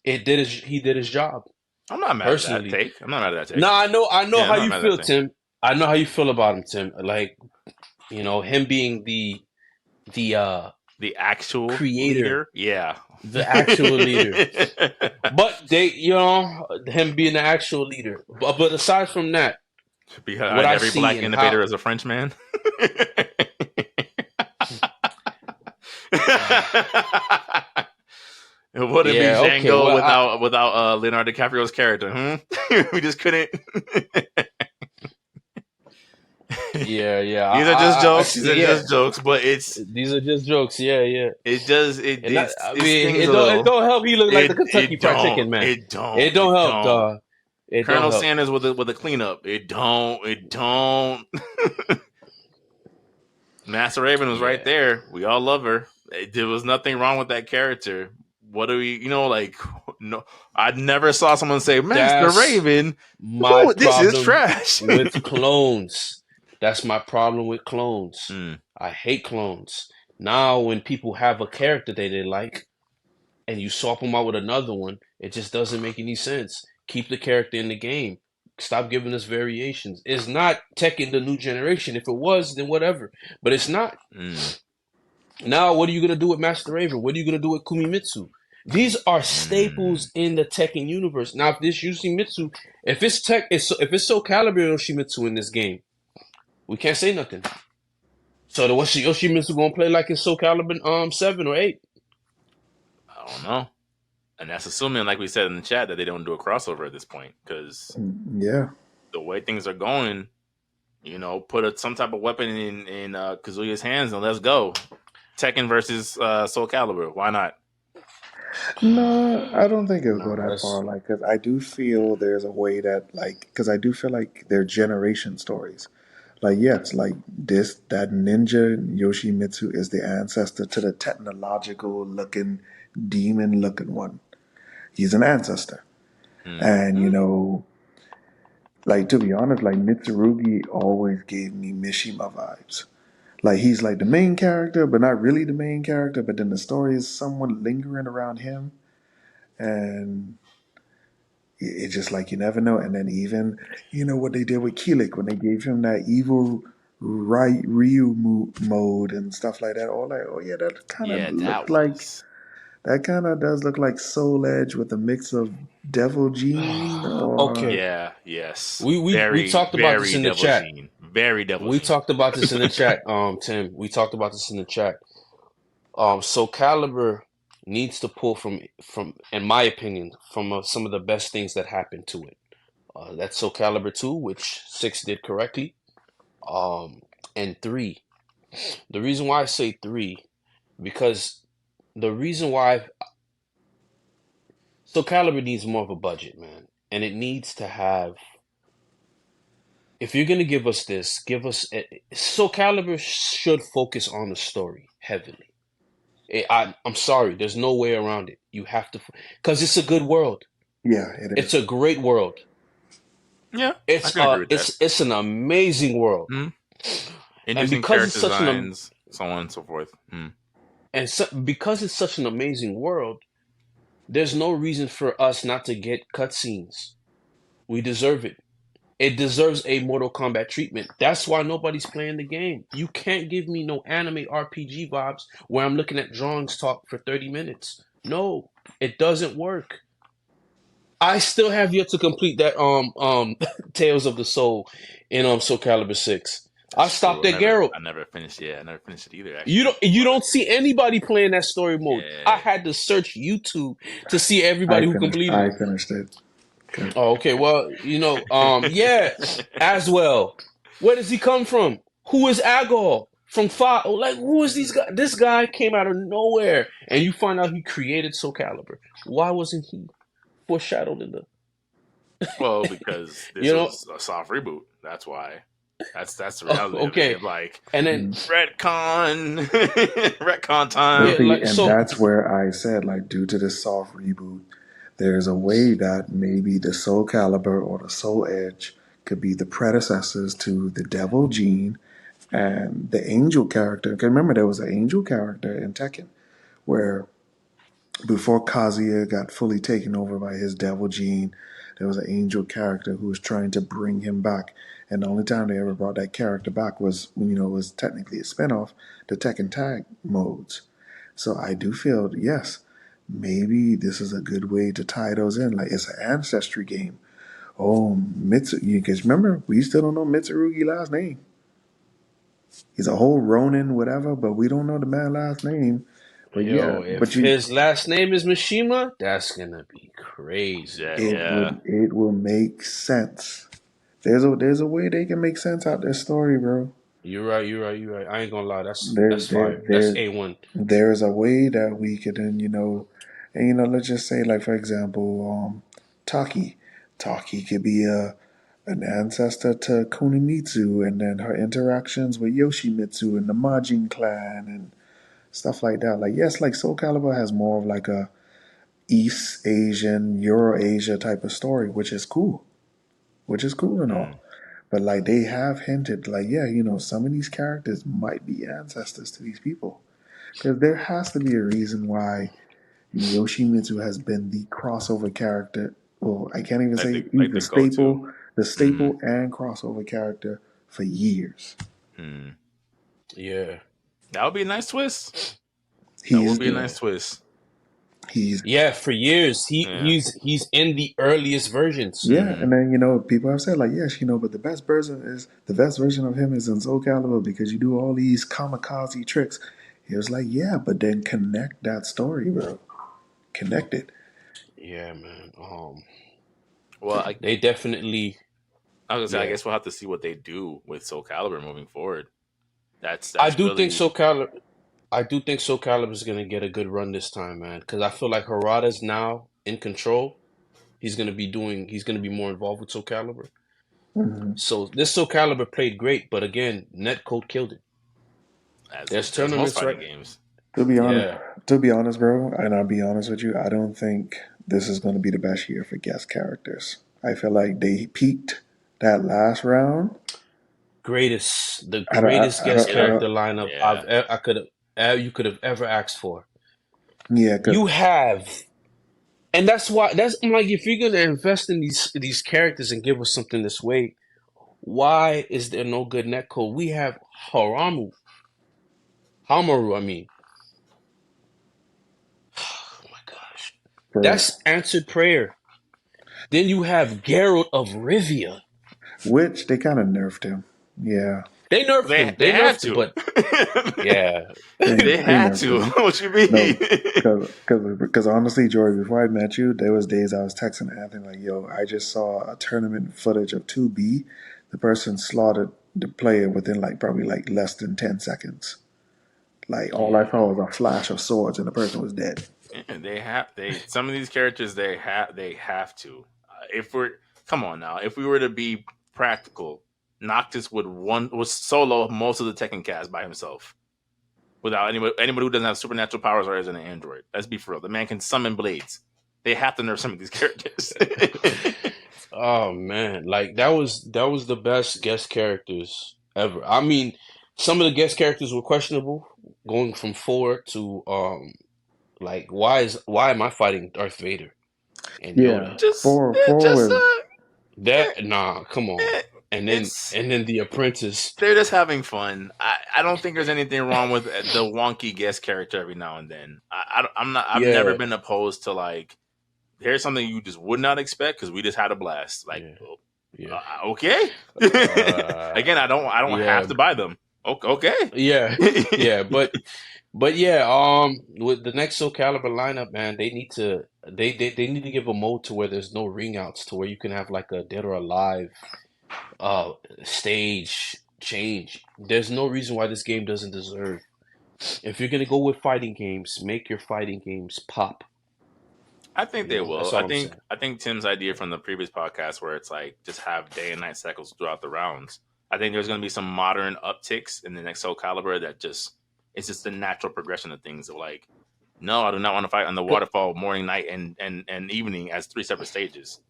he did his job I'm not mad at that personally. take. I'm not mad at that take. No, I know Yeah, how I'm not you mad at feel, that take. Tim. I know how you feel about him, Tim. Like, you know, him being the The actual creator, leader, yeah. the actual leader. But they, you know, him being the actual leader. But aside from that, what Behind I every see black and innovator how is a French man. It wouldn't be yeah, okay, Django well without Leonardo DiCaprio's character. We just couldn't. yeah, These are just I jokes. These see, are yeah. just jokes. But These are just jokes. Yeah, yeah. it does And that, I it mean, stings a it little. don't help. He look like the Kentucky Fried Chicken man. It It don't help, don't. dog. It don't Colonel help. Sanders with a cleanup. It don't. Master Raven was right Yeah. there. We all love her. There was nothing wrong with that character. What do we, like, no, I never saw someone say, Master That's Raven, my this is problem trash. with clones. That's my problem with clones. Mm. I hate clones. Now, when people have a character they like, and you swap them out with another one, it just doesn't make any sense. Keep the character in the game. Stop giving us variations. It's not Tekken the new generation. If it was, then whatever. But it's not. Mm. Now, what are you gonna do with Master Raven? What are you gonna do with Kumimitsu? These are staples in the Tekken universe. Now, if this Yoshimitsu, if it's Soul Calibur Yoshimitsu in this game, we can't say nothing. So, what's Yoshimitsu gonna play like in Soul Calibur 7 or 8? I don't know. And that's assuming, like we said in the chat, that they don't do a crossover at this point. Because Yeah. the way things are going, put some type of weapon in Kazuya's hands and let's go. Tekken versus Soul Calibur. Why not? No, I don't think it'll go No, that that's far. Like, cause I do feel there's a way that, like, cause I do feel like they're generation stories. Like, yes, like that ninja Yoshimitsu is the ancestor to the technological looking, demon looking one. He's an ancestor. And, like, to be honest, like, Mitsurugi always gave me Mishima vibes. Like, he's like the main character, but not really the main character. But then the story is someone lingering around him. And it's just like you never know. And then even what they did with Keelik when they gave him that evil right Ryu mode and stuff like that. All like, oh yeah, Yeah, that was. that kind of does look like Soul Edge with a mix of Devil Gene or okay. Yeah, yes. We Very, talked about this very in the Devil chat. Gene. Very Devil We Gene. talked about this in the chat, Tim. We talked about this in the chat. Soul Calibur needs to pull from, in my opinion, from some of the best things that happened to it. That's Soul Calibur 2, which 6 did correctly, and 3. The reason why I say 3, because the reason why Soul Calibur needs more of a budget, man, and it needs to have. If you're gonna give us this, give us Soul Calibur should focus on the story heavily. I'm sorry, there's no way around it. You have to, because it's a good world. Yeah, it It's is. a great world. Yeah, I can agree with that. It's an amazing world, Mm. and Interesting because it's character such designs, so on and so forth. because it's such an amazing world, there's no reason for us not to get cutscenes. We deserve it. It deserves a Mortal Kombat treatment. That's why nobody's playing the game. You can't give me no anime RPG vibes where I'm looking at drawings talk for 30 minutes. No, it doesn't work. I still have yet to complete that Tales of the Soul in Soul Calibur 6. I That's true. stopped at Geralt. I never finished. Yeah, I never finished it either. You Actually, don't see anybody playing that story mode. I yeah. had to search YouTube to see I everybody who finished. completed I it. finished it. Okay. Oh, okay. Well, yeah, as well. Where does he come from? Who is Agor? From Five? Like, who is these guys? This guy came out of nowhere, and you find out he created Soul Calibur. Why wasn't he foreshadowed in the? Well, because this You know? was a soft reboot. That's why. That's the Oh, reality of okay. it. Like And then retcon, retcon But time. yeah, see, like and so. that's where I said, like, due to this soft reboot, there's a way that maybe the Soul Calibur or the Soul Edge could be the predecessors to the Devil Gene and the Angel character. Because remember, there was an Angel character in Tekken where before Kazuya got fully taken over by his Devil Gene, there was an Angel character who was trying to bring him back. And the only time they ever brought that character back was when, it was technically a spinoff, the Tekken Tag modes. So I do feel, yes, maybe this is a good way to tie those in. Like, it's an ancestry game. Oh, because remember, we still don't know Mitsurugi's last name. He's a whole Ronin, whatever, but we don't know the man's last name. But yeah, Yo, but if his last name is Mishima, that's gonna be crazy. Yeah, it yeah. will make sense. There's a way they can make sense out this story, bro. You're right. I ain't gonna lie, There that's there fire. That's there A1. there's a way that we could then, and let's just say, like, for example, Taki. Taki could be an ancestor to Kunimitsu, and then her interactions with Yoshimitsu and the Majin clan and stuff like that. Like, yes, like Soul Calibur has more of like a East Asian, Euro-Asia type of story, which is cool and all. But like they have hinted, like, yeah, some of these characters might be ancestors to these people. Because there has to be a reason why Yoshimitsu has been the crossover character. Well, I can't even say he's Like the go to. the staple and crossover character for years. Yeah. That would be a nice twist. That He's would be a Yeah. nice twist. he's Yeah, for years Yeah. he's in the earliest versions. Yeah, and then people have said, like, yes, but the best version of him is in Soul Calibur because you do all these kamikaze tricks. He was like, yeah, but then connect that story, bro. Connect it. Yeah, man. Well, They definitely. I was gonna say, I Yeah, guess we'll have to see what they do with Soul Calibur moving forward. That's I do really think Soul Calibur. I do think Soul Calibur is gonna get a good run this time, man. Because I feel like Harada's now in control. He's gonna be doing. He's gonna be more involved with Soul Calibur. hmm So this Soul Calibur played great, but again, netcode killed it. There's as most tournaments, fighting right? games. To be honest, Yeah, bro, and I'll be honest with you, I don't think this is going to be the best year for guest characters. I feel like they peaked that last round. the I don't, greatest guest I Yeah, character don't, lineup yeah. I could have you could have ever asked for. yeah, because You have, and that's I'm like, if you're gonna invest in these characters and give us something this way, why is there no good netcode? We have Hamaru. I mean, oh my gosh, bro, that's answered prayer. Then you have Geralt of Rivia. which they kind of nerfed him. Yeah, They nerfed They him. they They had nerfed him, to. but yeah, they They they had nerfed to. him. What you mean? No, because honestly, Jory, before I met you, there was days I was texting Anthony like, "Yo, I just saw a tournament footage of 2B. The person slaughtered the player within like probably like less than 10 seconds. Like all I Yeah. saw was a flash of swords and the person was dead. And some of these characters they have to. If we're come on now, if we were to be practical, Noctis was solo most of the Tekken cast by himself without anybody who doesn't have supernatural powers or is an android. Let's be for real. The man can summon blades. They have to nerf some of these characters. Oh man, like that was the best guest characters ever. I mean, some of the guest characters were questionable, going from 4 to like why am I fighting Darth Vader and Yeah, Yoda? just, four just was That nah, come on. eh, And then it's and then the apprentice. they're just having fun. I don't think there's anything wrong with the wonky guest character every now and then. I'm not. I've never Yeah, been opposed to like here's something you just would not expect because we just had a blast. Like, yeah, yeah. okay. Uh, Again, I don't yeah, have to buy them. Okay. yeah, yeah. But yeah, with the next Soul Calibur lineup, man, they need to give a mode to where there's no ring outs, to where you can have like a dead or alive uh stage change. There's no reason why this game doesn't deserve. If you're gonna go with fighting games, make your fighting games pop. I think they will. That's I all I'm think saying. I think Tim's idea from the previous podcast where it's like just have day and night cycles throughout the rounds. I think there's going to be some modern upticks in the next Soul Calibur that just it's just the natural progression of things. Of like, no, I do not want to fight on the waterfall morning, night, and evening as three separate stages.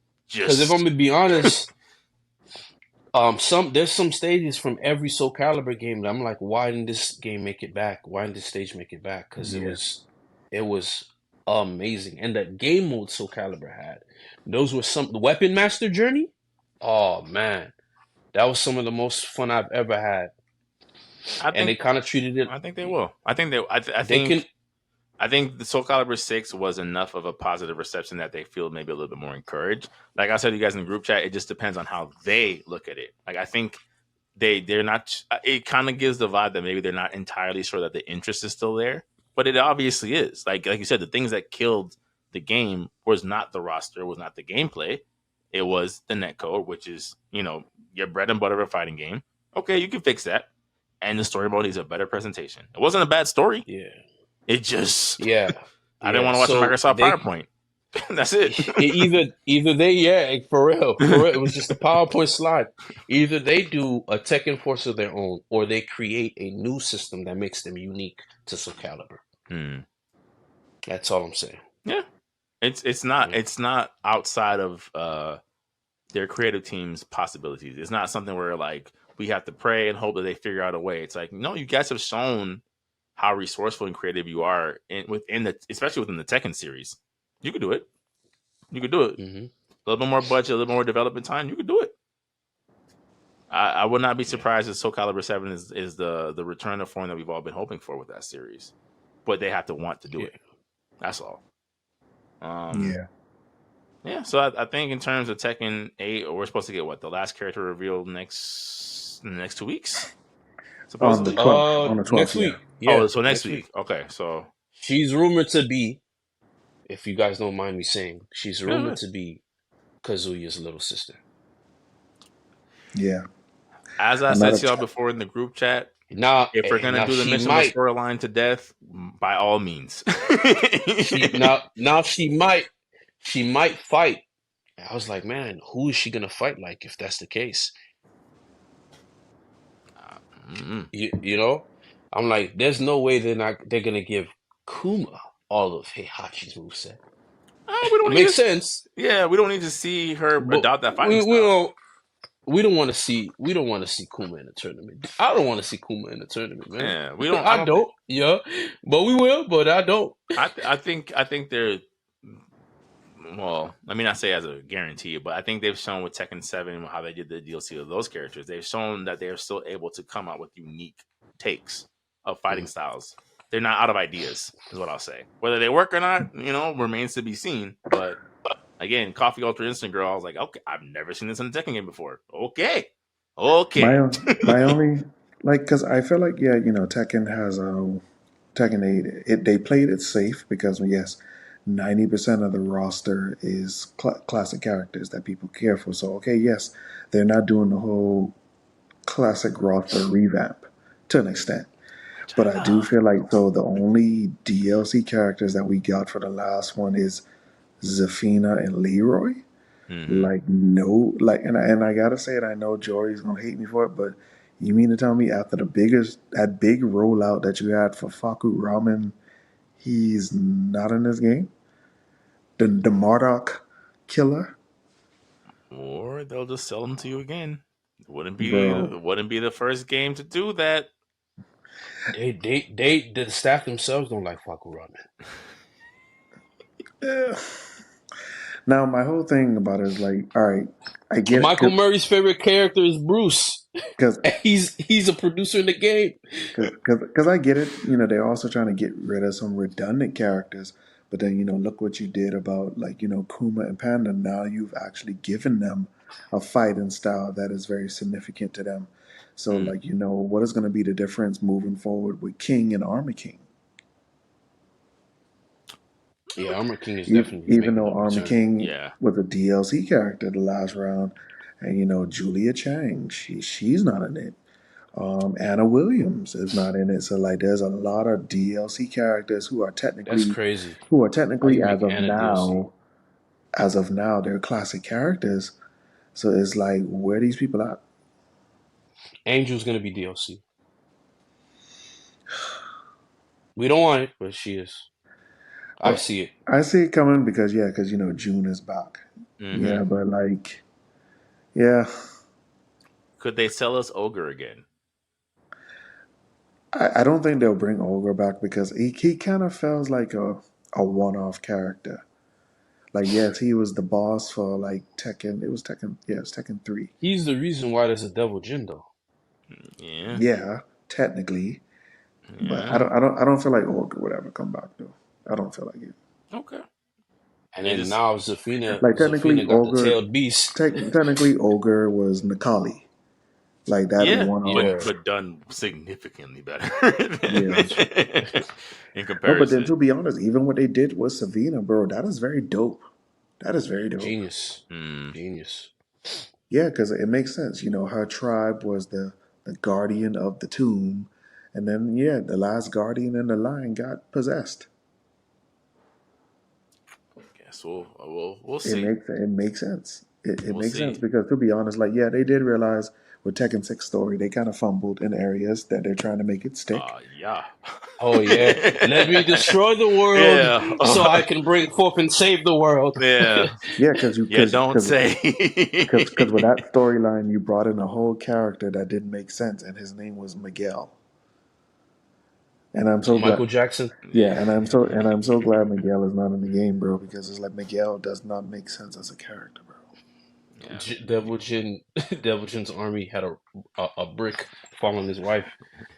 Because if I'm Just gonna be honest, there's some stages from every Soul Calibur game that I'm like, why didn't this game make it back? Why didn't this stage make it back? Because yeah. it was amazing, and that game mode Soul Calibur had, those were some the Weapon Master Journey. Oh man, that was some of the most fun I've ever had, I and they think kind of treated it. I think they will. I think they. They can. I think the Soul Calibur 6 was enough of a positive reception that they feel maybe a little bit more encouraged. Like I said to you guys in the group chat, it just depends on how they look at it. Like I think they're not it kind of gives the vibe that maybe they're not entirely sure that the interest is still there. But it obviously is. Like you said, the things that killed the game was not the roster, was not the gameplay. It was the netcode, which is, your bread and butter of a fighting game. Okay, you can fix that. And the story mode is a better presentation. It wasn't a bad story. Yeah, It just yeah, I didn't yeah. want to watch a So Microsoft they PowerPoint. That's it. either they, yeah, for real, it was just a PowerPoint slide. Either they do a Tekken Force of their own, or they create a new system that makes them unique to Soul Calibur. That's all I'm saying. Yeah. It's Yeah, not outside of their creative team's possibilities. It's not something where like we have to pray and hope that they figure out a way. It's like, no, you guys have shown how resourceful and creative you are especially within the Tekken series. You could do it. You could do it. hmm A little bit more budget, a little more development time. You could do it. I would not be yeah, surprised if Soul Calibur 7 is the return of form that we've all been hoping for with that series. But they have to want to do yeah, it. That's all. Yeah. Yeah, so I think in terms of Tekken 8, we're supposed to get what? The last character revealed in the next 2 weeks, On the supposedly? 12th. On the Next 12th, yeah. week. Oh, Yeah, so next next week. week. Okay, so She's rumored to be, if you guys don't mind me saying, she's yeah. rumored to be Kazuya's little sister. Yeah. As I said Another to y'all before in the group chat, Now, if we're gonna now do the she missional might, storyline to death, by all means. she now she might fight. I was like, man, who is she gonna fight like if that's the case? Mm-mm. You know, I'm like, there's no way they're gonna give Kuma all of Heihachi's moveset. We It don't need makes to. sense, Yeah, we don't need to see her but adopt that fighting we style. don't want to see Kuma in the tournament. I don't want to see Kuma in the tournament, man. Yeah, we don't. I I don't think. don't. Yeah, but we will. But I don't. I think they're. Well, let me not say as a guarantee, but I think they've shown with Tekken 7 how they did the DLC of those characters. They've shown that they are still able to come out with unique takes of fighting Mm. styles. They're not out of ideas, is what I'll say. Whether they work or not, remains to be seen. But again, Coffee Ultra Instant Girl, I was like, okay, I've never seen this in a Tekken game before. Okay. My Okay. my only because I feel like Tekken has Tekken 8. They played it safe because yes, 90% of the roster is classic characters that people care for. So okay, yes, they're not doing the whole classic roster revamp to an extent. But I do feel like so the only DLC characters that we got for the last one is Zafina and Leroy. Mm-hmm. Like no, like and I gotta say it. I know Jory's gonna hate me for it, but you mean to tell me after the biggest that big rollout that you had for Faku Ramen, he's not in this game? The Marduk killer, Or they'll just sell them to you again. bro. Wouldn't be the first game to do that. The staff themselves don't like Faku Ramen. Eh. Now my whole thing about it is like, all right, I get it Michael Murray's favorite character is Bruce. because He's a producer in the game. Because I get it, they're also trying to get rid of some redundant characters. But then, look what you did about, like, Kuma and Panda. Now you've actually given them a fighting style that is very significant to them. So, Mm. like, what is going to be the difference moving forward with King and Armor King? Yeah, Armor King is definitely Even making though a Armor return. King Yeah. was a DLC character the last round, and, Julia Chang, she's not in it. Anna Williams is not in it, so like there's a lot of DLC characters That's crazy. who are How technically you make Anna DLC? as of now they're classic characters. So it's like where are these people at? Angel's gonna be DLC. We don't want it, but she is. I Well, see it. I see it coming because June is back. Mm-hmm. Yeah, but like yeah, Could they sell us Ogre again? I don't think they'll bring Olga back because he kind of feels like a one off character. Like yes, he was the boss for like Tekken. It was Tekken. Yeah, it's Tekken 3. He's the reason why there's a Devil Jin though. Yeah. Yeah, technically. But Yeah. I don't feel like Olga would ever come back though. I don't feel like it. Okay. And It then just now Zafina Like technically, Zafina got the tailed beast. Technically, Ogre was Mykale. Like that yeah, one off. Yeah. but done significantly better Yeah. in No, but then comparison. to be honest, even what they did with Savina, bro, that is very dope. That is very dope. Genius. Mm. Genius. Yeah, because it makes sense. Her tribe was the guardian of the tomb, and then the last guardian in the line got possessed. Guess we'll It see. makes sense. It We'll makes sense see. because to be honest, like they did realize with Tekken 6 story, they kind of fumbled in areas that they're trying to make it stick. Yeah. Oh yeah. Let me destroy the world Yeah. so I can bring forth and save the world. Yeah. Yeah, because Yeah. Don't say. because with that storyline, you brought in a whole character that didn't make sense, and his name was Miguel. And I'm so glad. Michael Jackson. Yeah, and I'm so glad Miguel is not in the game, bro, because it's like Miguel does not make sense as a character, bro. Yeah. Devil Jin Devil Jin's army had a brick following his wife.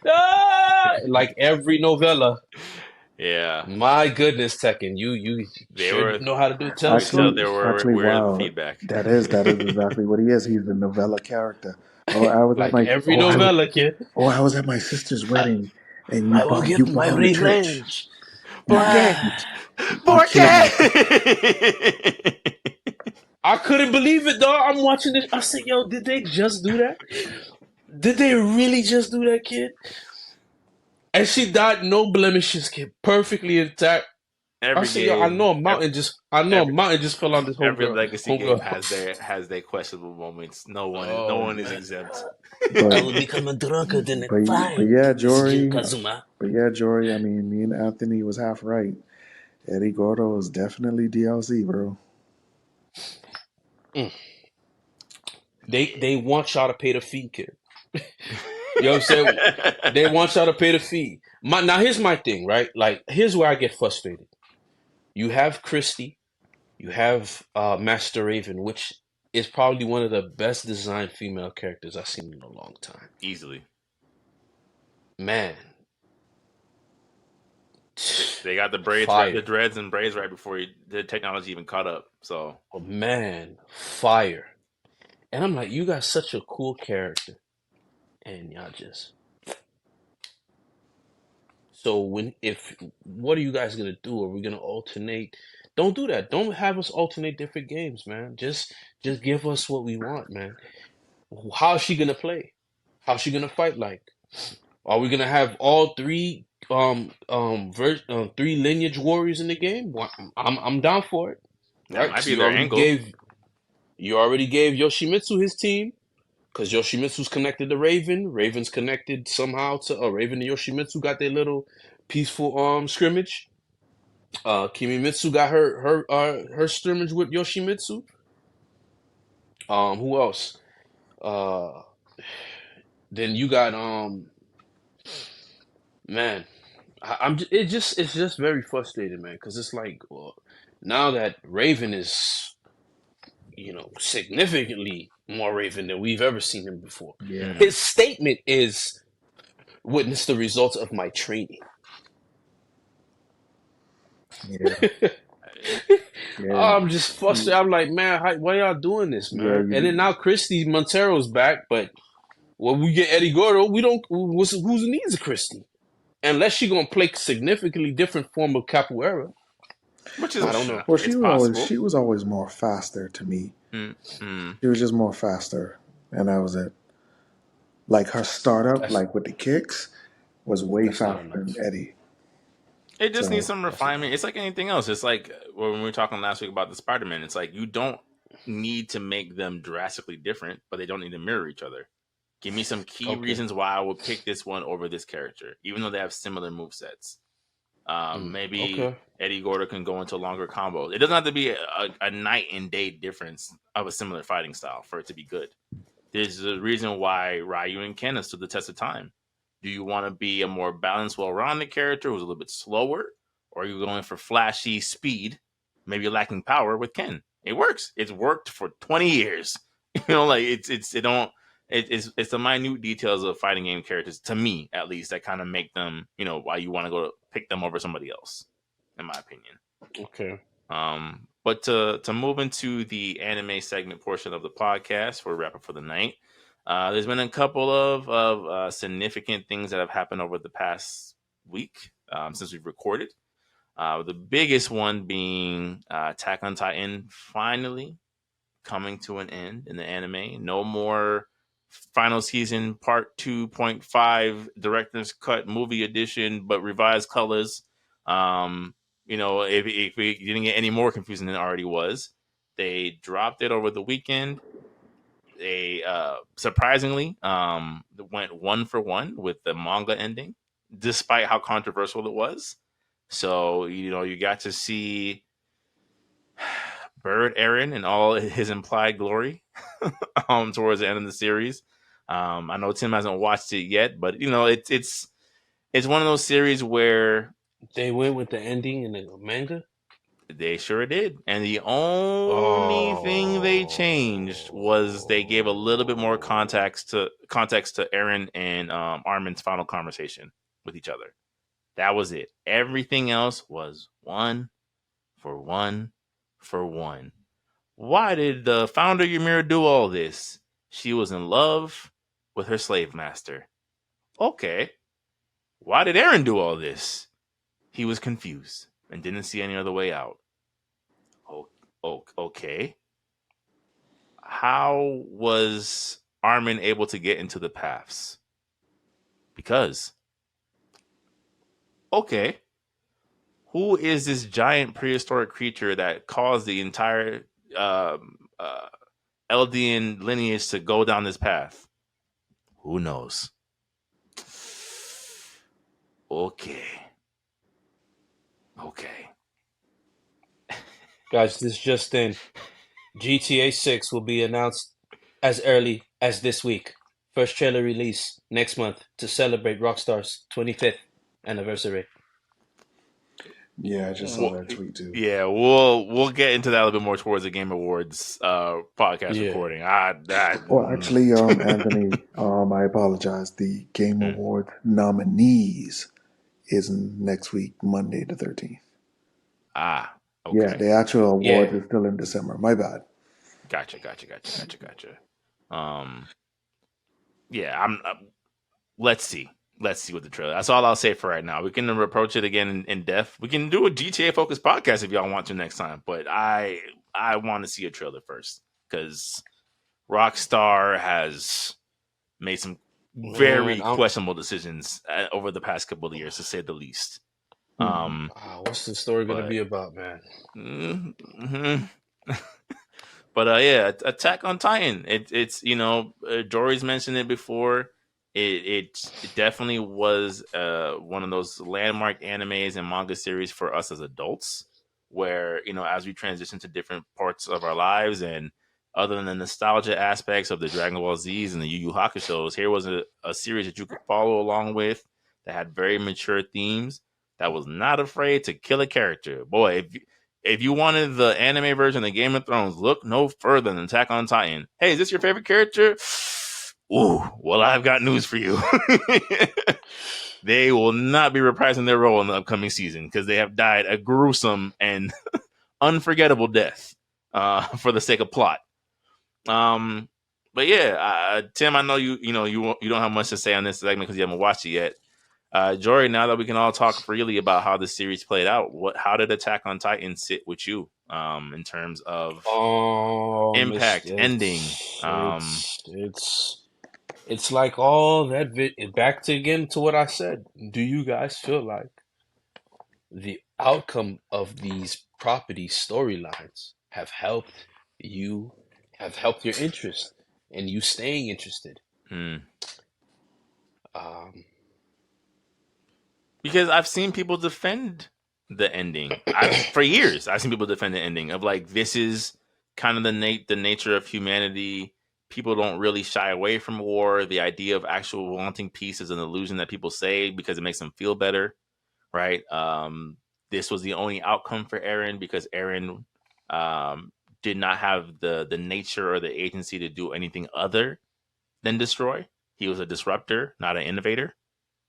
Ah! Like every novella. Yeah. My goodness, Tekken, you They sure were. do know how to do tell We tell stories. they were Actually, weird wow, feedback. that is exactly what he is. He's the novella character. Oh, Like every novella, kid. I was at my sister's wedding, and I will get you my bombed the church. revenge. Porque. You killed me. I couldn't believe it, dog. I'm watching this. I said, yo, did they just do that? Did they really just do that, kid? And she died, no blemishes, kid, perfectly intact. I said, yo, I know a mountain just fell on this whole Every girl. legacy game has their questionable moments. No one is exempt. I will become a drunkard and But fine. yeah, Jory. Kazuma. But yeah, Jory. I mean, me and Anthony was half right. Eddie Gordo is definitely DLC, bro. They want y'all to pay the fee, kid. You know what I'm saying? They want y'all to pay the fee. Now here's my thing, right? Like, here's where I get frustrated. You have Christy, you have Master Raven, which is probably one of the best designed female characters I've seen in a long time. Easily. Man. They got the braids, Fire. the dreads and braids right before the technology even caught up. So, Oh, man, fire. And I'm like, you got such a cool character, and y'all just. So what are you guys gonna do? Are we gonna alternate? Don't do that. Don't have us alternate different games, man. Just give us what we want, man. How's she gonna play? How's she gonna fight like? Are we gonna have all three three lineage warriors in the game? Well, I'm down for it, That right? might Because be their angle. you already gave Yoshimitsu his team. Because Yoshimitsu's connected to Raven. Raven's connected somehow to Raven and Yoshimitsu got their little peaceful scrimmage. Kimimitsu got her scrimmage with Yoshimitsu. Who else? Uh, then you got man, it's just very frustrating, man. Because it's like now that Raven is significantly more Raven than we've ever seen him before. Yeah, Mm. His statement is witness the results of my training. yeah, yeah, I'm just frustrated. I'm like, man, why y'all doing this, yeah. man? And then now Christy Montero's back, but when we get Eddie Gordo, we don't. Who's needs a Christy? Unless she gonna play significantly different form of capoeira. Which I is don't know. Well, it's possible. she was always more faster to me. Mm, mm. She was just more faster, and that was it. Like her startup, That's like with the kicks, was way that's not faster enough. than Eddie. It just needs So some That's not refinement. It's like anything else. It's like when we were talking last week about the Spider-Man. It's like you don't need to make them drastically different, but they don't need to mirror each other. Give me some key okay. reasons why I would pick this one over this character, even though they have similar movesets. Maybe Okay. Eddie Gordo can go into longer combos. It doesn't have to be a night and day difference of a similar fighting style for it to be good. There's a reason why Ryu and Ken has stood the test of time. Do you want to be a more balanced, well-rounded character who's a little bit slower, or are you going for flashy speed, maybe lacking power with Ken? It works. It's worked for 20 years. Like it's the minute details of fighting game characters, to me at least, that kind of make them, why you want to go pick them over somebody else, in my opinion. Okay. But to move into the anime segment portion of the podcast for wrap up for the night, there's been a couple of significant things that have happened over the past week since we've recorded. The biggest one being Attack on Titan finally coming to an end in the anime. No more final season part 2.5 director's cut movie edition, but revised colors. If we didn't get any more confusing than it already was, they dropped it over the weekend. They surprisingly went 1-for-1 with the manga ending, despite how controversial it was. So you got to see Bird Aaron in all his implied glory towards the end of the series. I know Tim hasn't watched it yet, but it's one of those series where They went with the ending in the manga. they sure did, and the only thing they changed was they gave a little bit more context to Aaron and Armin's final conversation with each other. That was it. Everything else was 1-for-1-for-1. Why did the founder Ymir do all this? She was in love with her slave master. Okay. Why did Aaron do all this? He was confused and didn't see any other way out. Okay. How was Armin able to get into the paths? Because, okay, who is this giant prehistoric creature that caused the entire Eldian lineage to go down this path? Who knows? Okay. Guys, this just in. GTA 6 will be announced as early as this week. First trailer release next month to celebrate Rockstar's 25th anniversary. yeah, I just saw Well, that tweet too. yeah, we'll get into that a little bit more towards the Game Awards podcast Yeah. recording. Well, actually, Anthony, I apologize. The Game Hmm. Award nominees is next week, Monday the 13th. Yeah, Okay. the actual award Yeah. is still in December. My bad. Gotcha. Yeah, let's see. Let's see what the trailer. That's all I'll say for right now. We can approach it again in depth. We can do a GTA focused podcast if y'all want to next time. But I want to see a trailer first because Rockstar has made some Man, very questionable decisions over the past couple of years, to say the least. what's the story gonna But be about, man? mhm. But yeah, Attack on Titan. It's Jory's mentioned it before. It definitely was one of those landmark animes and manga series for us as adults, where as we transition to different parts of our lives, and other than the nostalgia aspects of the Dragon Ball Z's and the Yu Yu Hakusho's, here was a series that you could follow along with, that had very mature themes, that was not afraid to kill a character. Boy, if you wanted the anime version of Game of Thrones, look no further than Attack on Titan. Hey, is this your favorite character? Ooh, well, I've got news for you. They will not be reprising their role in the upcoming season, because they have died a gruesome and unforgettable death for the sake of plot. But yeah, Tim, I know you don't have much to say on this segment because you haven't watched it yet. Jory, now that we can all talk freely about how the series played out, how did Attack on Titan sit with you in terms of impact, ending? It's like all that back to again to what I said. Do you guys feel like the outcome of these property storylines have helped your interest and you staying interested? Hmm. Um, Because I've seen people defend the ending. For years I've seen people defend the ending of, like, this is kind of the nature of humanity. People don't really shy away from war. The idea of actual wanting peace is an illusion that people say because it makes them feel better, right? This was the only outcome for Eren because Eren did not have the nature or the agency to do anything other than destroy. He was a disruptor, not an innovator.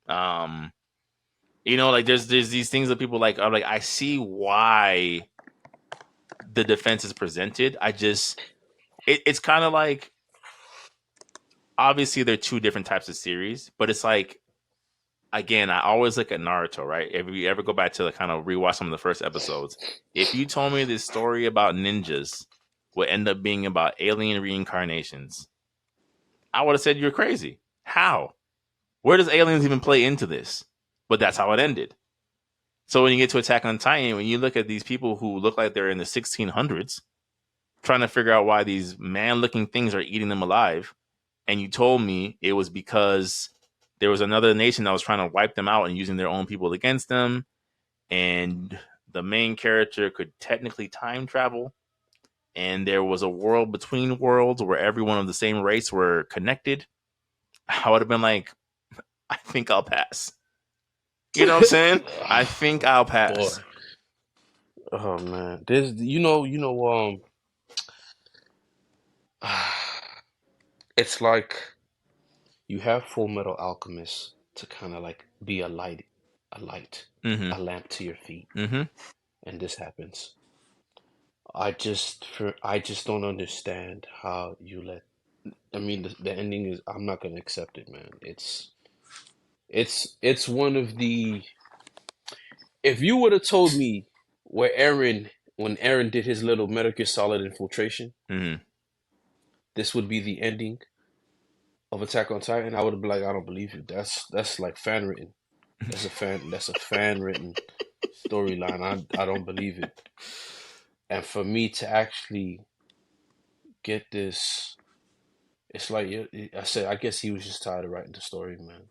Um, like, there's these things that people like. I'm like, I see why the defense is presented. It's kind of like, obviously they're two different types of series, but it's like, again, I always look at Naruto, right? If you ever go back to kind of rewatch some of the first episodes, if you told me this story about ninjas would end up being about alien reincarnations, I would have said you're crazy. How? Where does aliens even play into this? But that's how it ended. So when you get to Attack on Titan, when you look at these people who look like they're in the 1600s, trying to figure out why these man-looking things are eating them alive, and you told me it was because there was another nation that was trying to wipe them out and using their own people against them, and the main character could technically time travel, and there was a world between worlds where everyone of the same race were connected, I would have been like, I think I'll pass. You know what I'm saying? I think I'll boy, pass. oh man, there's it's like you have Full Metal Alchemist to kind of like be a light, Mm-hmm. a lamp to your feet, Mm-hmm. and this happens. I just don't understand how you let. I mean, the ending is. I'm not gonna accept it, man. It's one of the. If you would have told me where when Aaron did his little Metal Gear Solid infiltration, Mm-hmm. this would be the ending of Attack on Titan, I would have been like, I don't believe you. That's like fan written. That's a fan written storyline. I don't believe it. And for me to actually get this, it's like I said. I guess he was just tired of writing the story, man.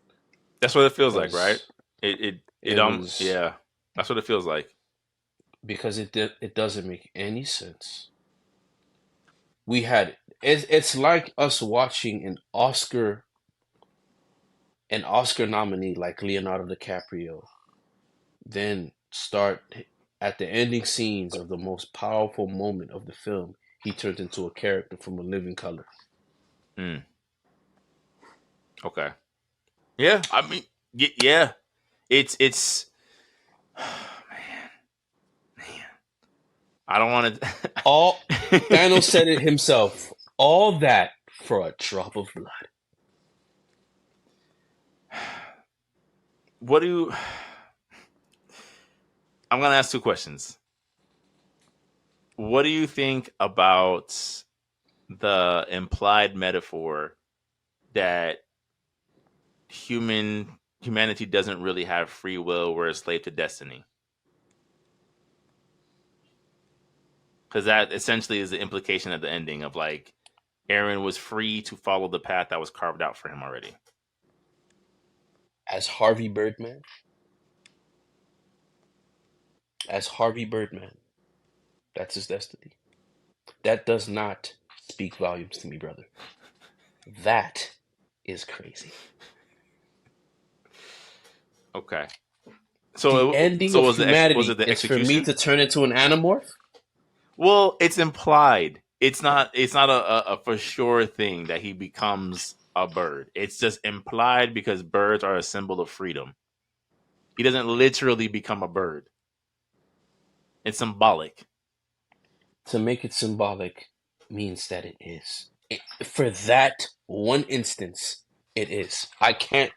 That's what it feels like, right? Because It it was yeah. That's what it feels like. because it doesn't make any sense. We had it's like us watching an Oscar nominee like Leonardo DiCaprio, then start at the ending scenes of the most powerful moment of the film, he turns into a character from A Living Color. Mm, okay. Yeah, I mean, yeah. It's man. I don't want All Thanos to. said it himself. All that for a drop of blood. What do you? I'm gonna ask two questions. What do you think about the implied metaphor that humanity doesn't really have free will. We're a slave to destiny. Because that essentially is the implication of the ending of like Aaron was free to follow the path that was carved out for him already. As Harvey Birdman, that's his destiny. That does not speak volumes to me, brother. That is crazy. Okay. The So ending so of was humanity it the is for me execution? to turn into an animorph? Well, it's implied. It's not a for sure thing that he becomes a bird. It's just implied because birds are a symbol of freedom. He doesn't literally become a bird. It's symbolic. To make it symbolic means that it is. For that one instance, it is. I can't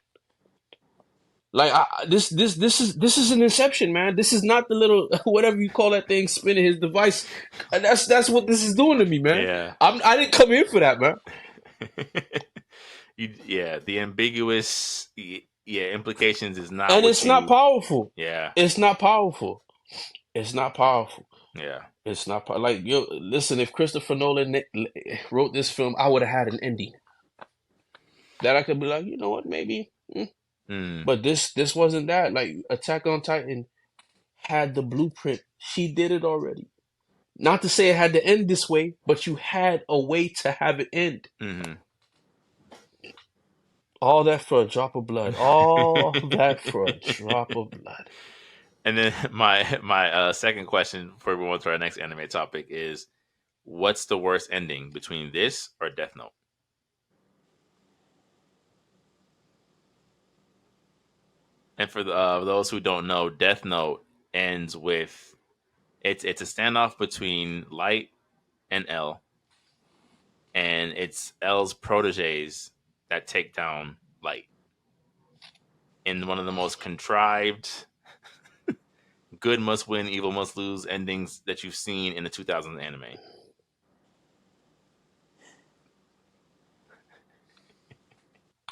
like this is an inception, man. This is not the little whatever you call that thing spinning his device. That's what this is doing to me, man. Yeah. I didn't come here for that, man. The ambiguous implications is not And what it's not powerful. Yeah. It's not powerful. It's not powerful. Yeah. It's not like yo. Listen, if Christopher Nolan wrote this film, I would have had an ending that I could be like, you know what, maybe. But this wasn't that. Like Attack on Titan had the blueprint. She did it already. Not to say it had to end this way, but you had a way to have it end. Mm-hmm. All that for a drop of blood. All that for a drop of blood. And then my second question before we move on to our next anime topic is, what's the worst ending between this or Death Note? And for those who don't know, Death Note ends with it's a standoff between Light and L, and it's L's proteges that take down Light in one of the most contrived good must win, evil must lose endings that you've seen in the 2000s anime.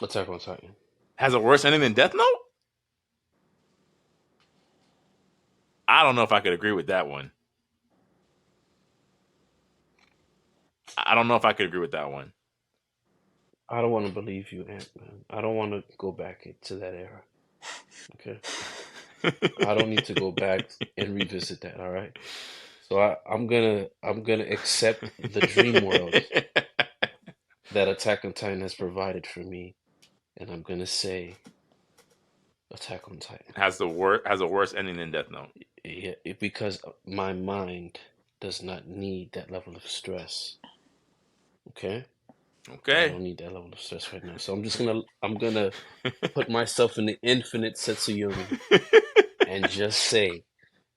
Attack on Titan has a worse ending than Death Note? I don't know if I could agree with that one. I don't know if I could agree with that one. I don't want to believe you, Ant-Man. I don't want to go back into that era. Okay? I don't need to go back and revisit that, all right? So I'm gonna accept the dream world that Attack on Titan has provided for me, and I'm gonna say Attack on Titan has a worse ending than Death Note. Yeah, because my mind does not need that level of stress. Okay. I don't need that level of stress right now. So I'm gonna put myself in the infinite Setsuyumi and just say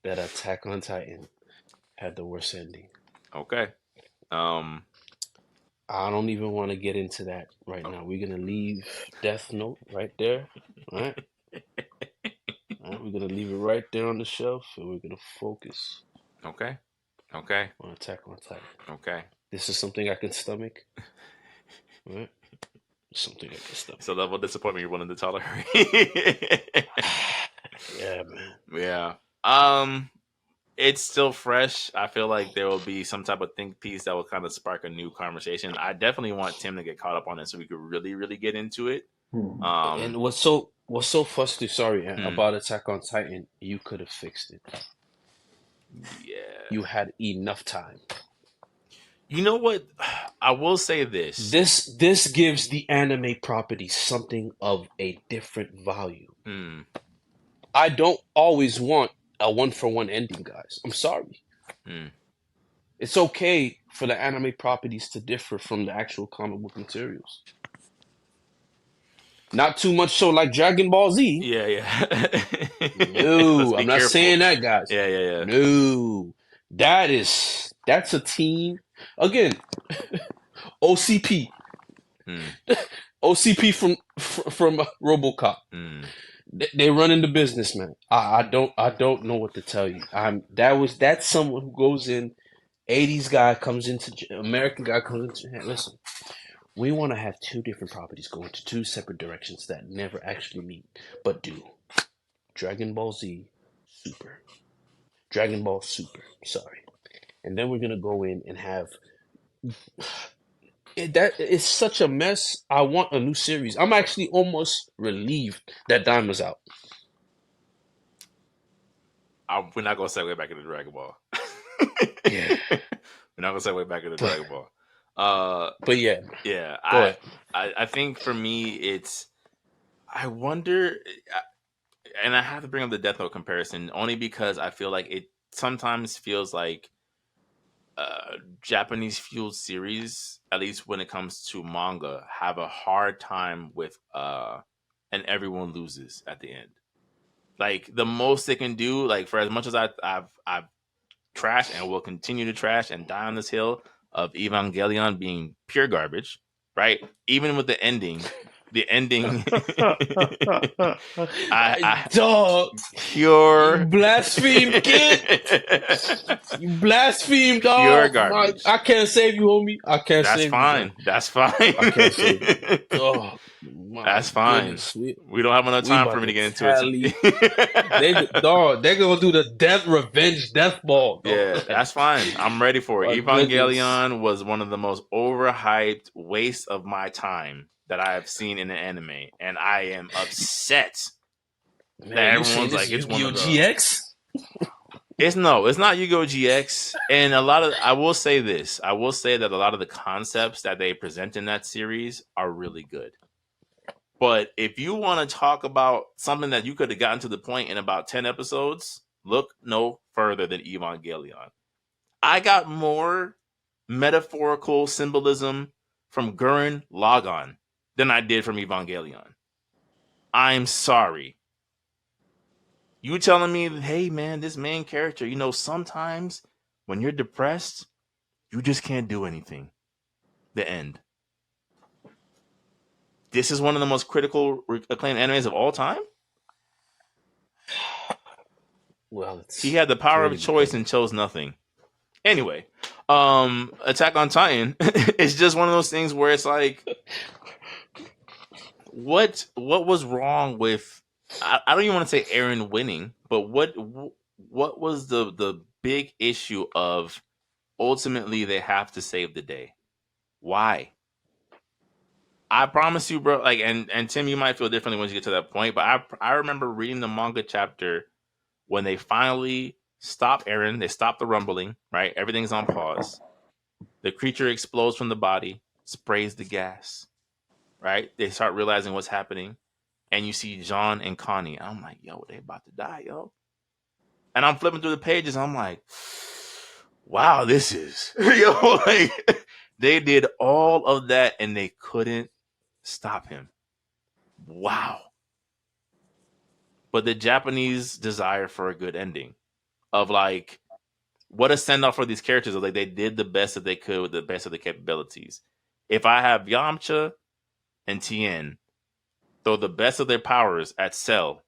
that Attack on Titan had the worst ending. Okay. I don't even want to get into that right now. We're gonna leave Death Note right there. All right. We're gonna leave it right there on the shelf, and we're gonna focus. Okay. On Attack on Titan. Okay. This is something I can stomach. Right? Something I can stomach. So level of disappointment you're willing to tolerate. Yeah, man. Yeah. It's still fresh. I feel like there will be some type of think piece that will kind of spark a new conversation. I definitely want Tim to get caught up on it so we could really, really get into it. And what's so frustrating about Attack on Titan, you could have fixed it. Yeah. You had enough time. You know what? I will say this. This gives the anime property something of a different value. I don't always want a one-for-one ending, guys. I'm sorry. It's okay for the anime properties to differ from the actual comic book materials. Not too much so like Dragon Ball Z. Yeah. No, I'm not saying that, guys. Yeah. No. That's a team. Again, OCP. OCP from RoboCop. They running the business, man. I don't know what to tell you. That's someone who goes in, 80s guy comes into American guy comes into listen. We want to have two different properties go into two separate directions that never actually meet, but do. Dragon Ball Z Super. Dragon Ball Super, sorry. And then we're going to go in and have... that is such a mess. I want a new series. I'm actually almost relieved that Diamond's out. We're not gonna segue back into Dragon Ball. Yeah. We're not gonna segue back into Dragon Ball. But yeah, yeah. go ahead. I think for me, it's. I wonder, and I have to bring up the Death Note comparison only because I feel like it sometimes feels like Japanese fueled series, at least when it comes to manga, have a hard time with and everyone loses at the end. Like the most they can do, like for as much as I've trashed and will continue to trash and die on this hill of Evangelion being pure garbage, right? Even with the ending, dog, pure you blaspheme, kid. You blaspheme, dog. Pure garbage. I can't save you, homie. I can't save fine. you. That's fine. I can't save you. Oh, that's fine. We don't have enough time for me to get into it. They're gonna do the revenge death ball. Dog. Yeah, that's fine. I'm ready for it. Evangelion was one of the most overhyped waste of my time that I have seen in an anime, and I am upset that everyone's like, it's one of the GX. It's not Yu-Gi-Oh! GX, and I will say this. I will say that a lot of the concepts that they present in that series are really good. But if you want to talk about something that you could have gotten to the point in about 10 episodes, look no further than Evangelion. I got more metaphorical symbolism from Gurren Lagann than I did from Evangelion. I'm sorry. You telling me, hey man, this main character, sometimes when you're depressed, you just can't do anything. The end. This is one of the most critical acclaimed animes of all time? Well, he had the power of choice and chose nothing. Anyway, Attack on Titan is just one of those things where it's like, what was wrong with? I don't even want to say Eren winning, but what was the big issue of ultimately they have to save the day? Why? I promise you, bro. Like, and Tim, you might feel differently once you get to that point, but I remember reading the manga chapter when they finally stop Eren. They stop the rumbling. Right, everything's on pause. The creature explodes from the body, sprays the gas. Right, they start realizing what's happening, and you see John and Connie. I'm like, yo, they about to die, yo. And I'm flipping through the pages. I'm like, wow, this is like they did all of that and they couldn't stop him. Wow. But the Japanese desire for a good ending of like, what a send off for these characters. Of like they did the best that they could with the best of the capabilities. If I have Yamcha and Tien throw the best of their powers at Cell,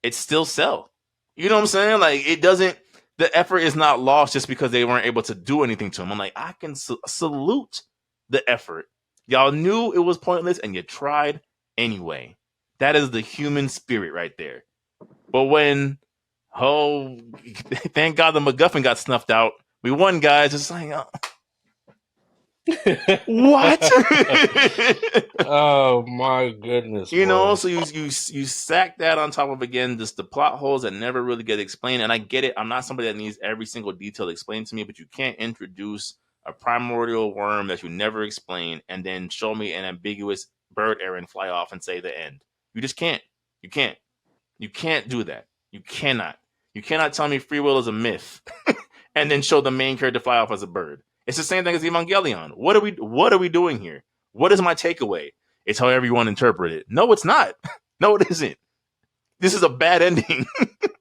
it's still Cell. You know what I'm saying? Like it doesn't. The effort is not lost just because they weren't able to do anything to him. I'm like, I can salute the effort. Y'all knew it was pointless and you tried anyway. That is the human spirit right there. But when, thank God the MacGuffin got snuffed out. We won, guys. It's like, what? Oh my goodness! So you stack that on top of again just the plot holes that never really get explained. And I get it. I'm not somebody that needs every single detail explained to me, but you can't introduce a primordial worm that you never explain and then show me an ambiguous bird Eren fly off and say the end. You just can't. You can't. You can't do that. You cannot. You cannot tell me free will is a myth and then show the main character fly off as a bird. It's the same thing as Evangelion. What are we doing here? What is my takeaway? It's how everyone interpret it. No, it's not. No, it isn't. This is a bad ending.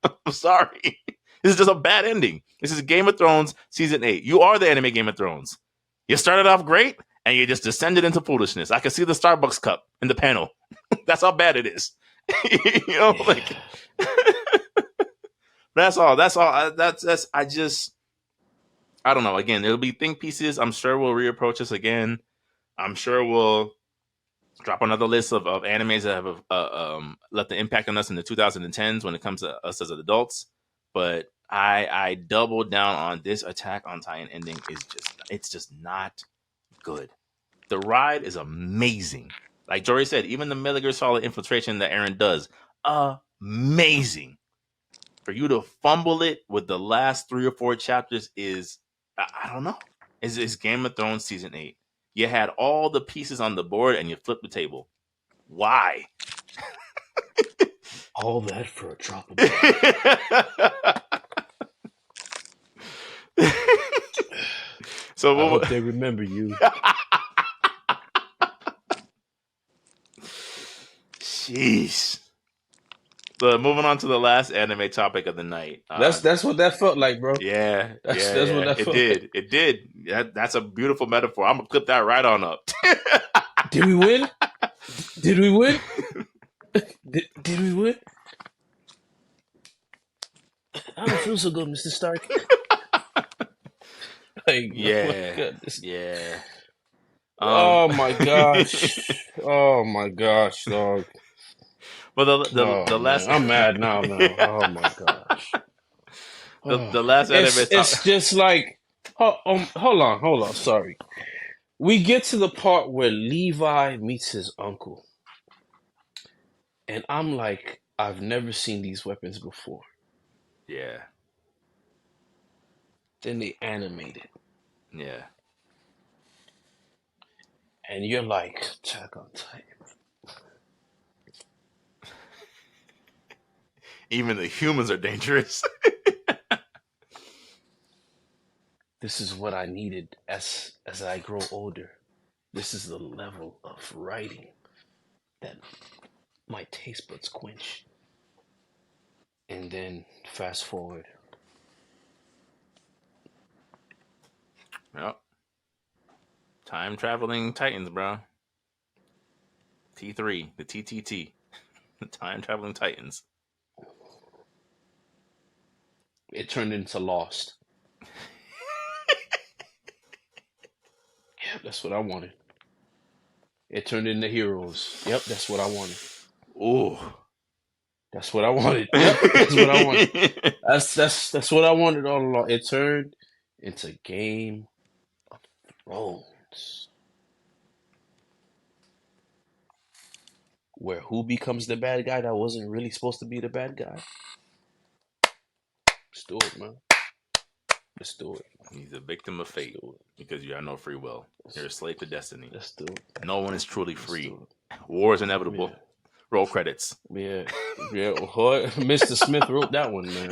I'm sorry. This is just a bad ending. This is Game of Thrones season 8. You are the anime Game of Thrones. You started off great and you just descended into foolishness. I can see the Starbucks cup in the panel. That's how bad it is. Like that's all. I don't know. Again, there'll be think pieces. I'm sure we'll reapproach this again. I'm sure we'll drop another list of animes that have left an impact on us in the 2010s when it comes to us as adults. But I doubled down on this Attack on Titan ending. It's just not good. The ride is amazing. Like Jory said, even the Metal Gear Solid infiltration that Aaron does, amazing. For you to fumble it with the last 3 or 4 chapters is, I don't know. It's Game of Thrones season 8. You had all the pieces on the board and you flipped the table. Why? All that for a drop of blood. So I hope they remember you. Jeez. So moving on to the last anime topic of the night. That's what that felt like, bro. Yeah, That's yeah. what that It felt did. like. It did. That's a beautiful metaphor. I'm gonna clip that right on up. Did we win? Did we win? Did we win? I don't feel so good, Mr. Stark. Like, Yeah, oh yeah. Oh my gosh! Oh my gosh, dog! But the man. last, I'm mad now, man. Oh my gosh! the last anime. It's just like, hold on. Sorry. We get to the part where Levi meets his uncle, and I'm like, I've never seen these weapons before. Yeah. Then they animate it. Yeah. And you're like, Attack on Titan. Even the humans are dangerous. This is what I needed as I grow older. This is the level of writing that my taste buds quench. And then fast forward. Yep. Time traveling Titans, bro. T3, the TTT, the Time Traveling Titans. It turned into Lost. Yeah, that's what I wanted. It turned into Heroes. Yep, that's what I wanted. Ooh. That's what I wanted. Yep, that's what I wanted. That's what I wanted all along. It turned into Game of Thrones. Where who becomes the bad guy that wasn't really supposed to be the bad guy? Let's do it, man. Let's do it. He's a victim of fate because you have no free will. You're a slave to destiny. Let's do it. No one is truly free. War is inevitable. Yeah. Roll credits. Yeah. Mr. Smith wrote that one, man.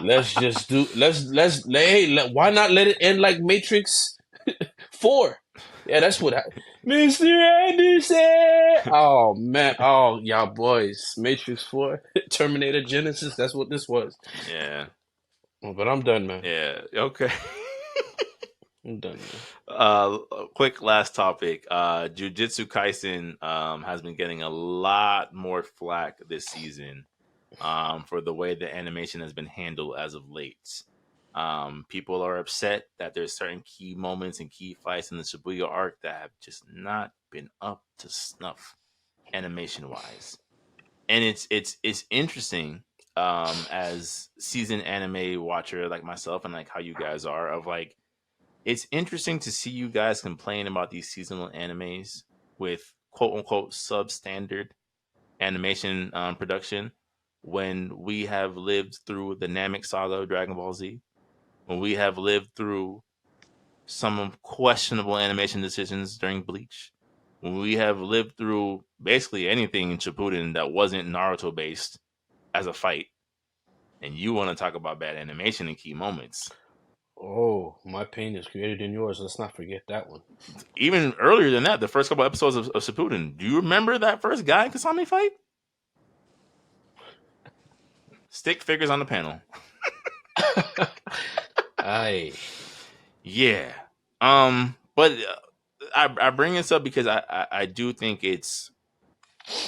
let's just do. Why not let it end like Matrix 4? Yeah, that's what Mr. Anderson. Oh man. Oh y'all boys. Matrix 4, Terminator Genesis. That's what this was. Yeah. But I'm done, man. Yeah. Okay. I'm done, man. Quick last topic. Jujutsu Kaisen has been getting a lot more flack this season for the way the animation has been handled as of late. People are upset that there's certain key moments and key fights in the Shibuya arc that have just not been up to snuff animation wise. And it's interesting as seasoned anime watcher like myself and like how you guys are of like, it's interesting to see you guys complain about these seasonal animes with quote unquote substandard animation production when we have lived through the Namek saga of Dragon Ball Z, when we have lived through some questionable animation decisions during Bleach, when we have lived through basically anything in Shippuden that wasn't Naruto based as a fight, and you want to talk about bad animation in key moments. Oh, my pain is greater than yours. Let's not forget that one. Even earlier than that, the first couple episodes of Shippuden. Do you remember that first guy Kasami fight? Stick figures on the panel. Aye. Yeah. But I bring this up because I do think it's.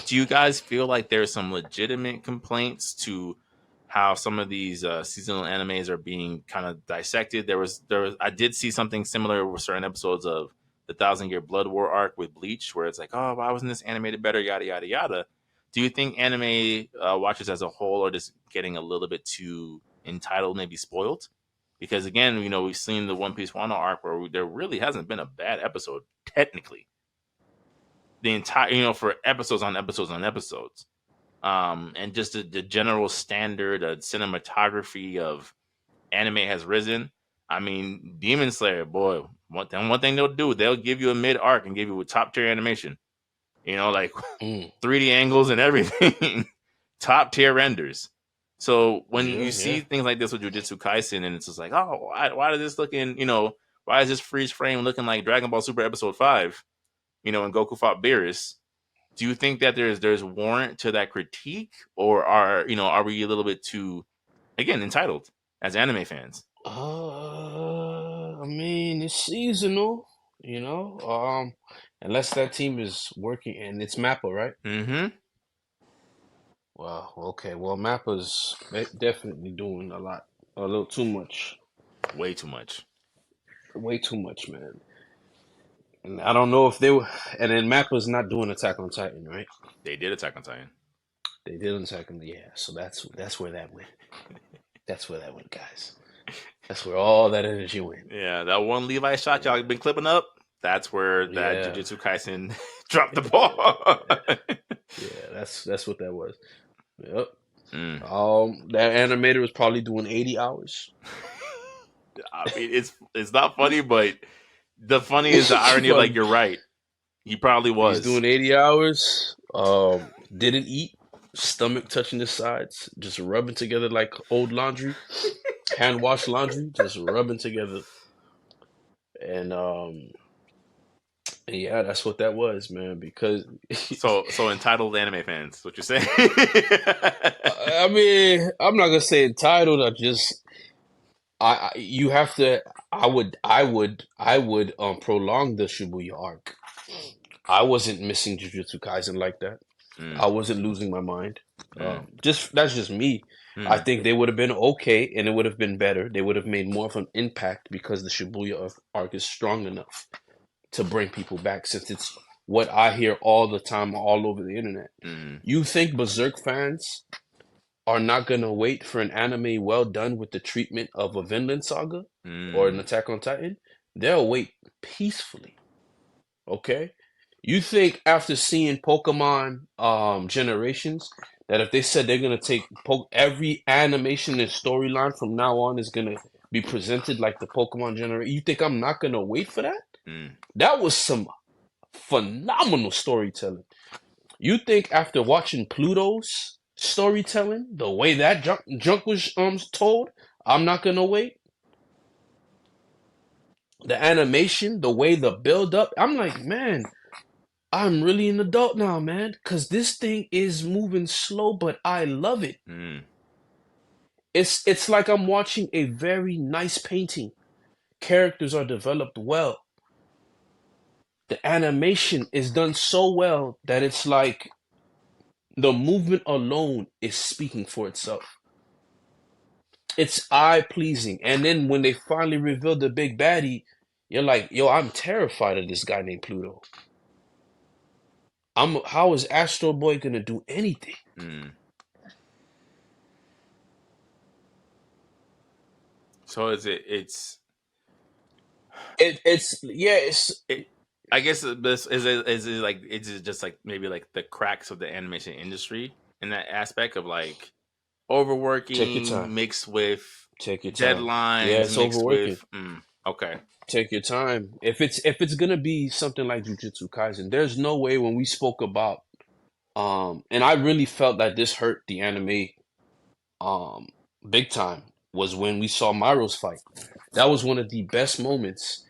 Do you guys feel like there's some legitimate complaints to how some of these seasonal animes are being kind of dissected. There was I did see something similar with certain episodes of the Thousand Year Blood War arc with Bleach, where it's like, oh, why wasn't this animated better? Yada yada yada. Do you think anime watchers as a whole are just getting a little bit too entitled, maybe spoiled? Because again, we've seen the One Piece Wano arc where there really hasn't been a bad episode technically. The entire, for episodes on episodes on episodes, and just the general standard of cinematography of anime has risen. I mean, Demon Slayer, boy, one thing they'll do, they'll give you a mid arc and give you a top tier animation. Like 3D angles and everything, top tier renders. So when you see things like this with Jujutsu Kaisen, and it's just like, oh, why is this looking, why is this freeze frame looking like Dragon Ball Super Episode 5? And Goku fought Beerus. Do you think that there's warrant to that critique, or are we a little bit too, again, entitled as anime fans? I mean, it's seasonal, unless that team is working, and it's Mappa, right? Mm-hmm. Wow. Okay. Well, Mappa's definitely doing a little too much, Way too much. way too much, man. And I don't know if they were, and then Mappa's not doing Attack on Titan, right? They did Attack on Titan. They did Attack on, yeah. So that's where that went. That's where that went, guys. That's where all that energy went. Yeah, that one Levi shot y'all been clipping up. That's where that Jujutsu Kaisen dropped the ball. Yeah, that's what that was. Yep. That animator was probably doing 80 hours. I mean, it's not funny, but the funny is the irony of, like, you're right. He probably was. He's doing 80 hours. Didn't eat. Stomach touching the sides, just rubbing together like old laundry, hand wash laundry, just rubbing together. And yeah, that's what that was, man. Because so entitled anime fans, what you're saying? I mean, I'm not gonna say entitled. You have to. I would prolong the Shibuya arc. I wasn't missing Jujutsu Kaisen like that. I wasn't losing my mind. That's just me. I think they would have been okay, and it would have been better. They would have made more of an impact because the Shibuya arc is strong enough to bring people back, since it's what I hear all the time, all over the internet. You think Berserk fans are not gonna wait for an anime well done with the treatment of a Vinland Saga or an Attack on Titan? They'll wait peacefully. Okay? You think after seeing Pokemon Generations that if they said they're gonna take every animation and storyline from now on is gonna be presented like the Pokemon Generation, you think I'm not gonna wait for that? That was some phenomenal storytelling. You think after watching Pluto's storytelling, the way that junk was told, I'm not gonna wait? The animation, the way the build up, I'm like, man, I'm really an adult now, man, because this thing is moving slow, but I love it. It's like I'm watching a very nice painting. Characters are developed well. The animation is done so well that it's like the movement alone is speaking for itself. It's eye-pleasing. And then when they finally reveal the big baddie, you're like, yo, I'm terrified of this guy named Pluto. How is Astro Boy gonna do anything? So I guess this is it like, it's just like maybe like the cracks of the animation industry in that aspect of like overworking mixed with deadlines. Yeah, it's overworking. Okay. Take your time. If it's gonna be something like Jujutsu Kaisen, there's no way. When we spoke about and I really felt that this hurt the anime big time, was when we saw Myro's fight. That was one of the best moments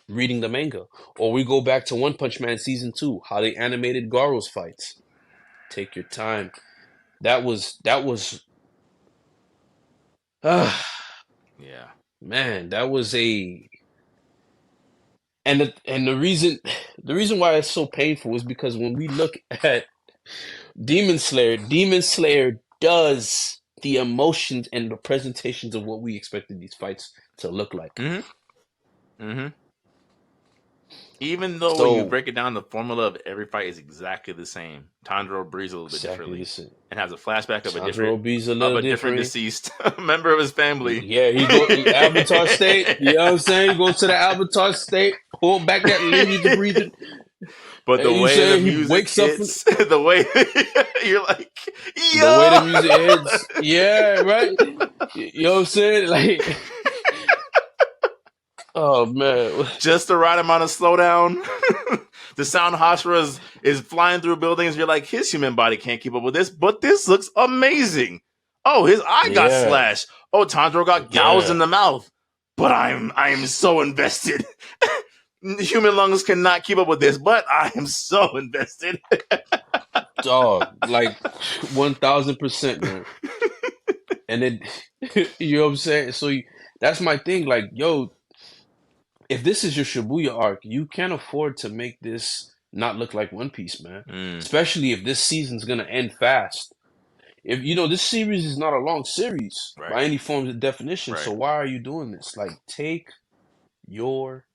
reading the manga. Or we go back to One Punch Man season 2, how they animated Garo's fights. Take your time. That was yeah, man, that was a and the reason why it's so painful is because when we look at Demon Slayer does the emotions and the presentations of what we expected these fights to look like. Mm-hmm. Mm-hmm. Even though when you So break it down, the formula of every fight is exactly the same. Tanjiro breathes a little bit exactly the differently same. and has a flashback Sandro B's a little of a different different. deceased member of his family. Yeah, he go Avatar state. You know what I'm saying? He goes to the Avatar state, pull back that lineage breathing. But And the you way the saying he music wakes up from hits, the way you're like, the way the yo, music hits. Yeah, right. You know what I'm saying? Like, oh man. just the right amount of slowdown. The sound Hashira is flying through buildings. You're like, his human body can't keep up with this, but this looks amazing. Oh, his eye got Yeah, slashed. Oh, Tanjiro got gouged in yeah. the mouth. But I am so invested. Human lungs cannot keep up with this, but I am so invested. Dog, like 1000%, man. And then you know what I'm saying? So that's my thing. Like, yo, if this is your Shibuya arc, you can't afford to make this not look like One Piece, man. Mm, Especially if this season's gonna end fast. If you know this series is not a long series right, by any forms of definition, so right. why are you doing this? Like, take your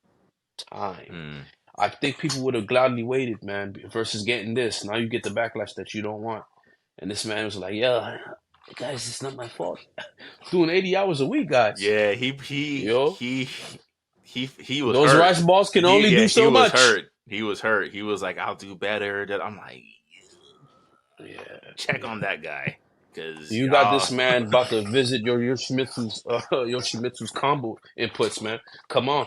time. Mm. I think people would have gladly waited, man, versus getting this. Now you get the backlash that you don't want. And this man was like, "Yeah, guys, it's not my fault. Doing 80 hours a week, guys. Yeah, Yo, he was those hurt. rice balls can only do He so was much." hurt. He was hurt. He was like, I'll do better. That I'm like, Yeah, check on that guy because you got y'all. this man about to visit your Yoshimitsu's combo inputs, man. Come on,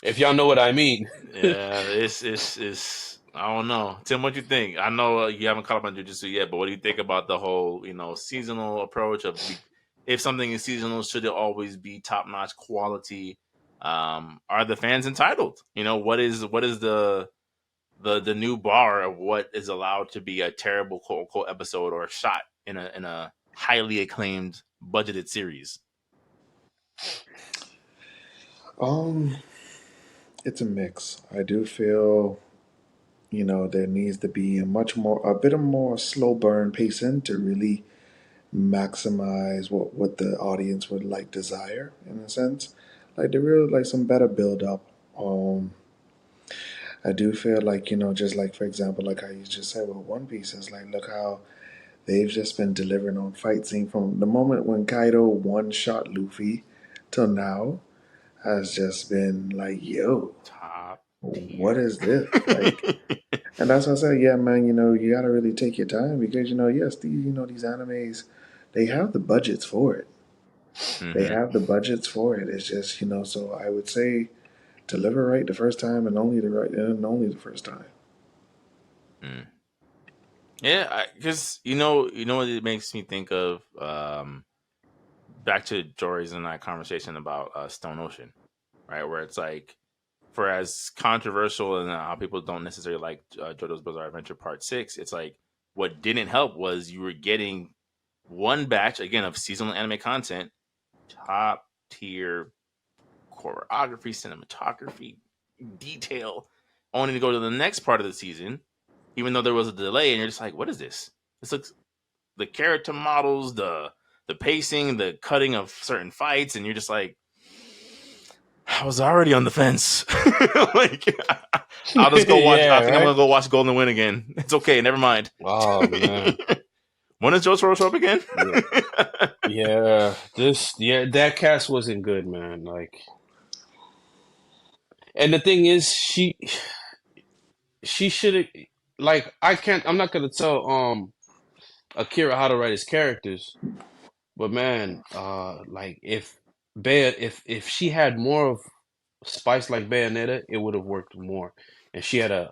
if y'all know what I mean. Yeah, it's I don't know. Tim, what you think? I know you haven't caught up on Jujutsu yet, but what do you think about the whole seasonal approach of if something is seasonal, should it always be top notch quality? Are the fans entitled? What is the new bar of what is allowed to be a terrible quote unquote episode or shot in a highly acclaimed budgeted series? Um, it's a mix. I do feel, there needs to be a bit of more slow burn pacing to really maximize what the audience would like desire in a sense. Like the real like some better build up. I do feel like, just like for example, like how you just said with One Piece, is like look how they've just been delivering on fight scene from the moment when Kaido one shot Luffy till now has just been like, yo, Top what tier. is this? Like, and that's why I say, yeah, man, you gotta really take your time because yes, these animes, they have the budgets for it. They Hmm. have the budgets for it. It's just, so I would say deliver right the first time and only the first time. Mm. Yeah, because you know what it makes me think of. Back to Jory's and I conversation about Stone Ocean, right? Where it's like, for as controversial and how people don't necessarily like JoJo's Bizarre Adventure Part 6, it's like what didn't help was you were getting one batch again of seasonal anime content, top tier choreography, cinematography, detail, only to go to the next part of the season, even though there was a delay, and you're just like, what is this? This looks, the character models, the pacing, the cutting of certain fights, and you're just like, I was already on the fence. Like, I'll just go watch. I Yeah, think I'm right. gonna go watch Golden Wind again. It's okay. Never mind. Oh man. When does Jotaro show up again? Yeah. That cast wasn't good, man. Like, and the thing is, she should have, like, I'm not gonna tell Akira how to write his characters, but man, like if she had more of spice like Bayonetta, it would have worked more, and she had a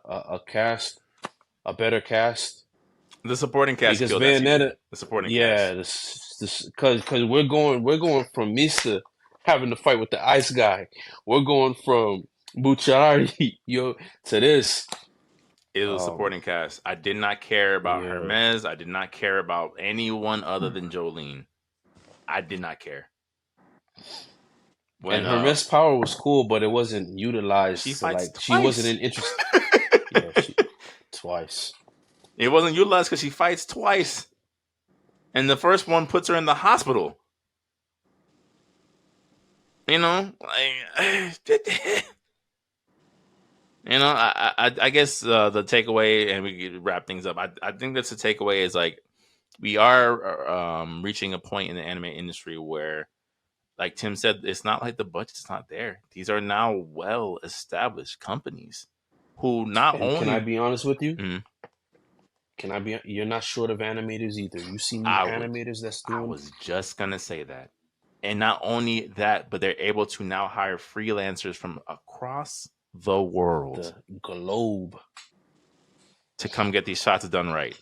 better cast. The supporting cast Because killed that season. Bayonetta, The supporting yeah, cast. this because we're going from Mista having to fight with the ice guy. We're going from Bucciarati, to this. It was Um, supporting cast. I did not care about yeah, Hermes. I did not care about anyone other than Jolene. I did not care. and When her miss power was cool, but it wasn't she utilized to fights like she wasn't twice. in interest. Yeah, she twice. It wasn't utilized because she fights twice. and the first one puts her in the hospital. You know, like, you know, I guess the takeaway, and we could wrap things up. I think that's the takeaway is like we are reaching a point in the anime industry where, like Tim said, it's not like the budget's not there. These are now well established companies who not And can I only be honest with you? Mhm. Can I be? You're not short of animators either. You see new I was animators that's I doing was just gonna say that. And not only that, but they're able to now hire freelancers from across the world the globe. to come get these shots done right.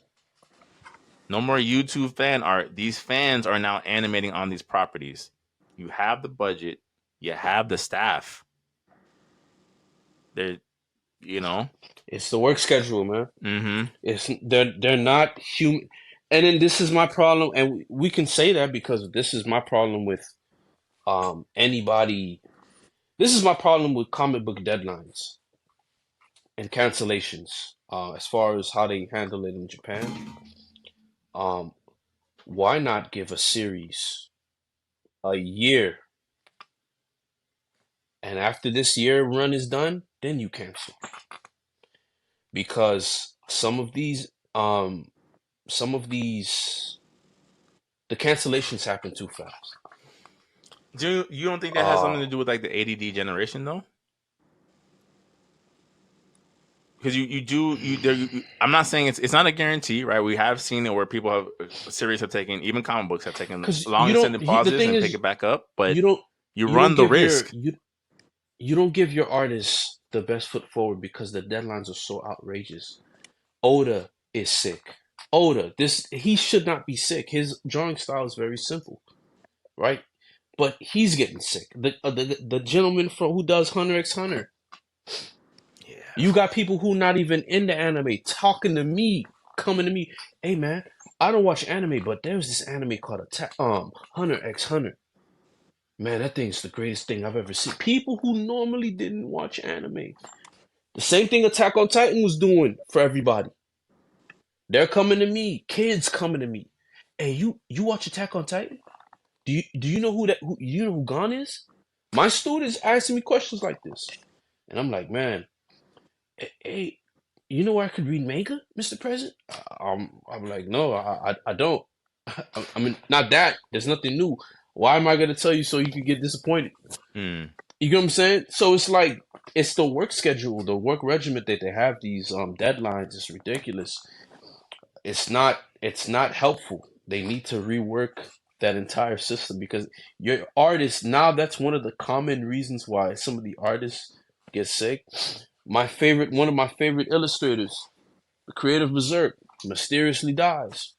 No more YouTube fan art. These fans are now animating on these properties. You have the budget, you have the staff. They're, you know. It's the work schedule, man. Mm-hmm. It's they're not human. And then this is my problem, and we can say that because this is my problem with anybody. This is my problem with comic book deadlines and cancellations. As far as how they handle it in Japan, um, why not give a series a year, and after this year run is done, then you cancel because some of these the cancellations happen too fast. Do you don't think that has Uh something to do with like the ADD generation though? Because you do you there. I'm not saying it's not a guarantee, right? We have seen it where people have series have taken, even comic books have taken because long extended the pauses thing and pick is it back up, but you don't you you don't run the give your risk. you don't give your artists the best foot forward because the deadlines are so outrageous. Oda is sick. Oda, this he should not be sick. His drawing style is very simple, right? But he's getting sick. The gentleman from who does Hunter x Hunter. Yeah. You got people who not even in the anime talking to me, coming to me. Hey man, I don't watch anime, but there's this anime called Hunter x Hunter. Man, that thing's the greatest thing I've ever seen. People who normally didn't watch anime. The same thing Attack on Titan was doing for everybody. They're coming to me. Kids coming to me. Hey, you watch Attack on Titan? Do you know who you know who Gon is? My students asking me questions like this, and I'm like, man, hey, you know where I could read manga, Mr. President? I'm like, no, I don't. I mean, not that. There's nothing new. Why am I gonna tell you so you can get disappointed? Mm. You get what I'm saying? So it's like it's the work schedule, the work regimen that they have. These deadlines is ridiculous. It's not helpful. They need to rework that entire system because your artists now that's one of the common reasons why some of the artists get sick. One of my favorite illustrators, the creative Berserk, mysteriously dies,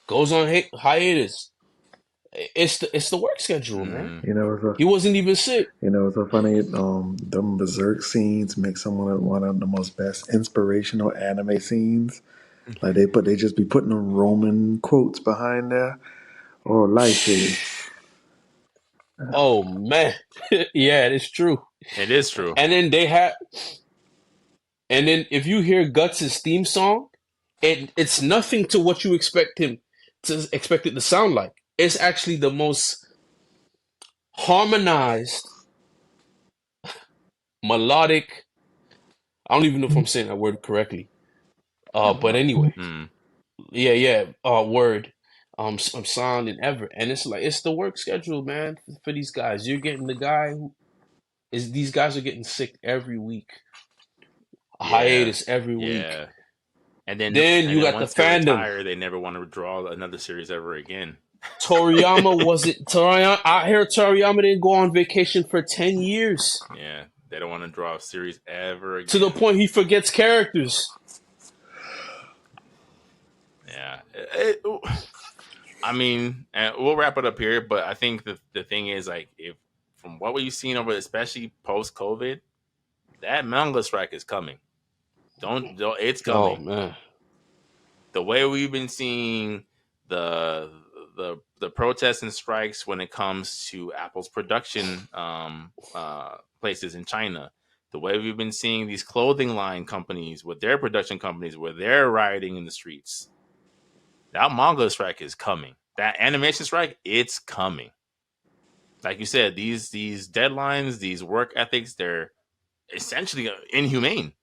goes on hiatus. It's the work schedule, man. Mm. You know, it's a, He wasn't even sick. you know, it's so funny. Them berserk scenes make some one of the most best inspirational anime scenes. Like they just be putting them Roman quotes behind there. Or life is. Oh man, yeah, it's true. It is true. And then if you hear Guts' theme song, it's nothing to what you expect it to sound like. It's actually the most harmonized, melodic. I don't even know if I'm saying that word correctly. But anyway, Mm. yeah. Word. Sound and ever, and it's like it's the work schedule, man. For these guys, you're getting the guy who is. These guys are getting sick every week. A Yeah. hiatus every week. Yeah. And Then you then got the once they fandom. retire, they never want to draw another series ever again. Toriyama wasn't Toriyama. I heard Toriyama didn't go on vacation for 10 years Yeah. They don't want to draw a series ever to the again. point he forgets characters. Yeah. I mean, and we'll wrap it up here, but I think the thing is like if from what we've seen over, especially post COVID, that manga strike is coming. Don't it's Oh coming. man. The way we've been seeing the the protests and strikes when it comes to Apple's production places in China, the way we've been seeing these clothing line companies with their production companies where they're rioting in the streets, That manga strike is coming. That animation strike, it's coming. Like you said, these deadlines, these work ethics, they're essentially inhumane.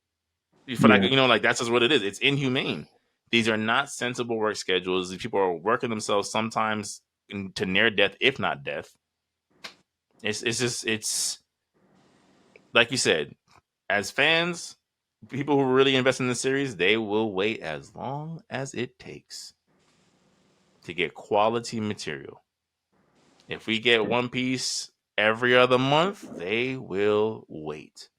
For like, Yeah. like that's just what it is. It's inhumane. These are not sensible work schedules. These people are working themselves sometimes to near death, if not death. It's like you said, as fans, people who really invest in the series, they will wait as long as it takes to get quality material. If we get One Piece every other month, they will wait.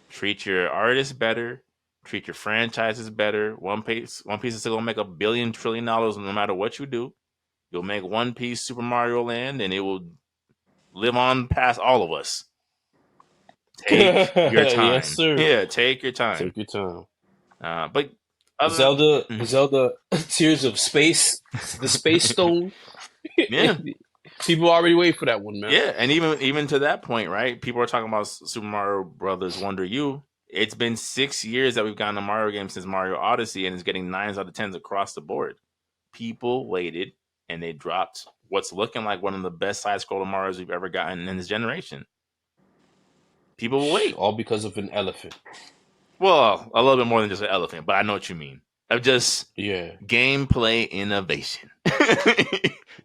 Treat your artists better. Treat your franchises better. One Piece is still gonna make $1 billion trillion no matter what you do. You'll make One Piece Super Mario Land, and it will live on past all of us. Take your time. Yes, sir. Yeah, take your time. Take your time. But Zelda, Tears of Space, the Space Stone. Yeah. People already wait for that one, man. Yeah, and even to that point, right? People are talking about Super Mario Brothers Wonder U. It's been 6 years that we've gotten a Mario game since Mario Odyssey, and it's getting 9s out of 10s across the board. People waited, and they dropped what's looking like one of the best side-scroller Marios we've ever gotten in this generation. People will wait. All because of an elephant. Well, a little bit more than just an elephant, but I know what you mean. Of just gameplay innovation.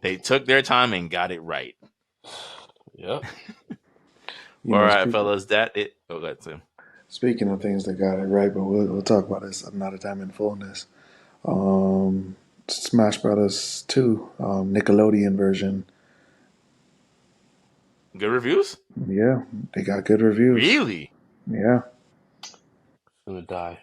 They took their time and got it right. Yep. All right, fellas, that it. Oh, that's him. Speaking of things that got it right, but we'll talk about this another time in fullness. Smash Brothers 2, Nickelodeon version. Good reviews? Yeah, they got good reviews. Really? Yeah. Gonna die.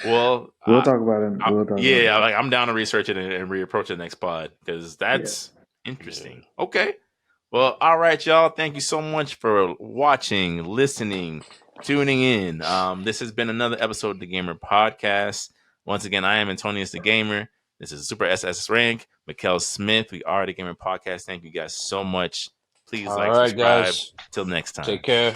Well, we'll talk about it. I'm down to research it and reapproach the next pod because that's interesting. Yeah. Okay. Well, all right, y'all. Thank you so much for watching, listening, tuning in. This has been another episode of the Gamer Podcast. Once again, I am Antonius the Gamer. This is Super SS Rank, Mykale Smith. We are the Gamer Podcast. Thank you guys so much. Please subscribe. Guys. Till next time. Take care.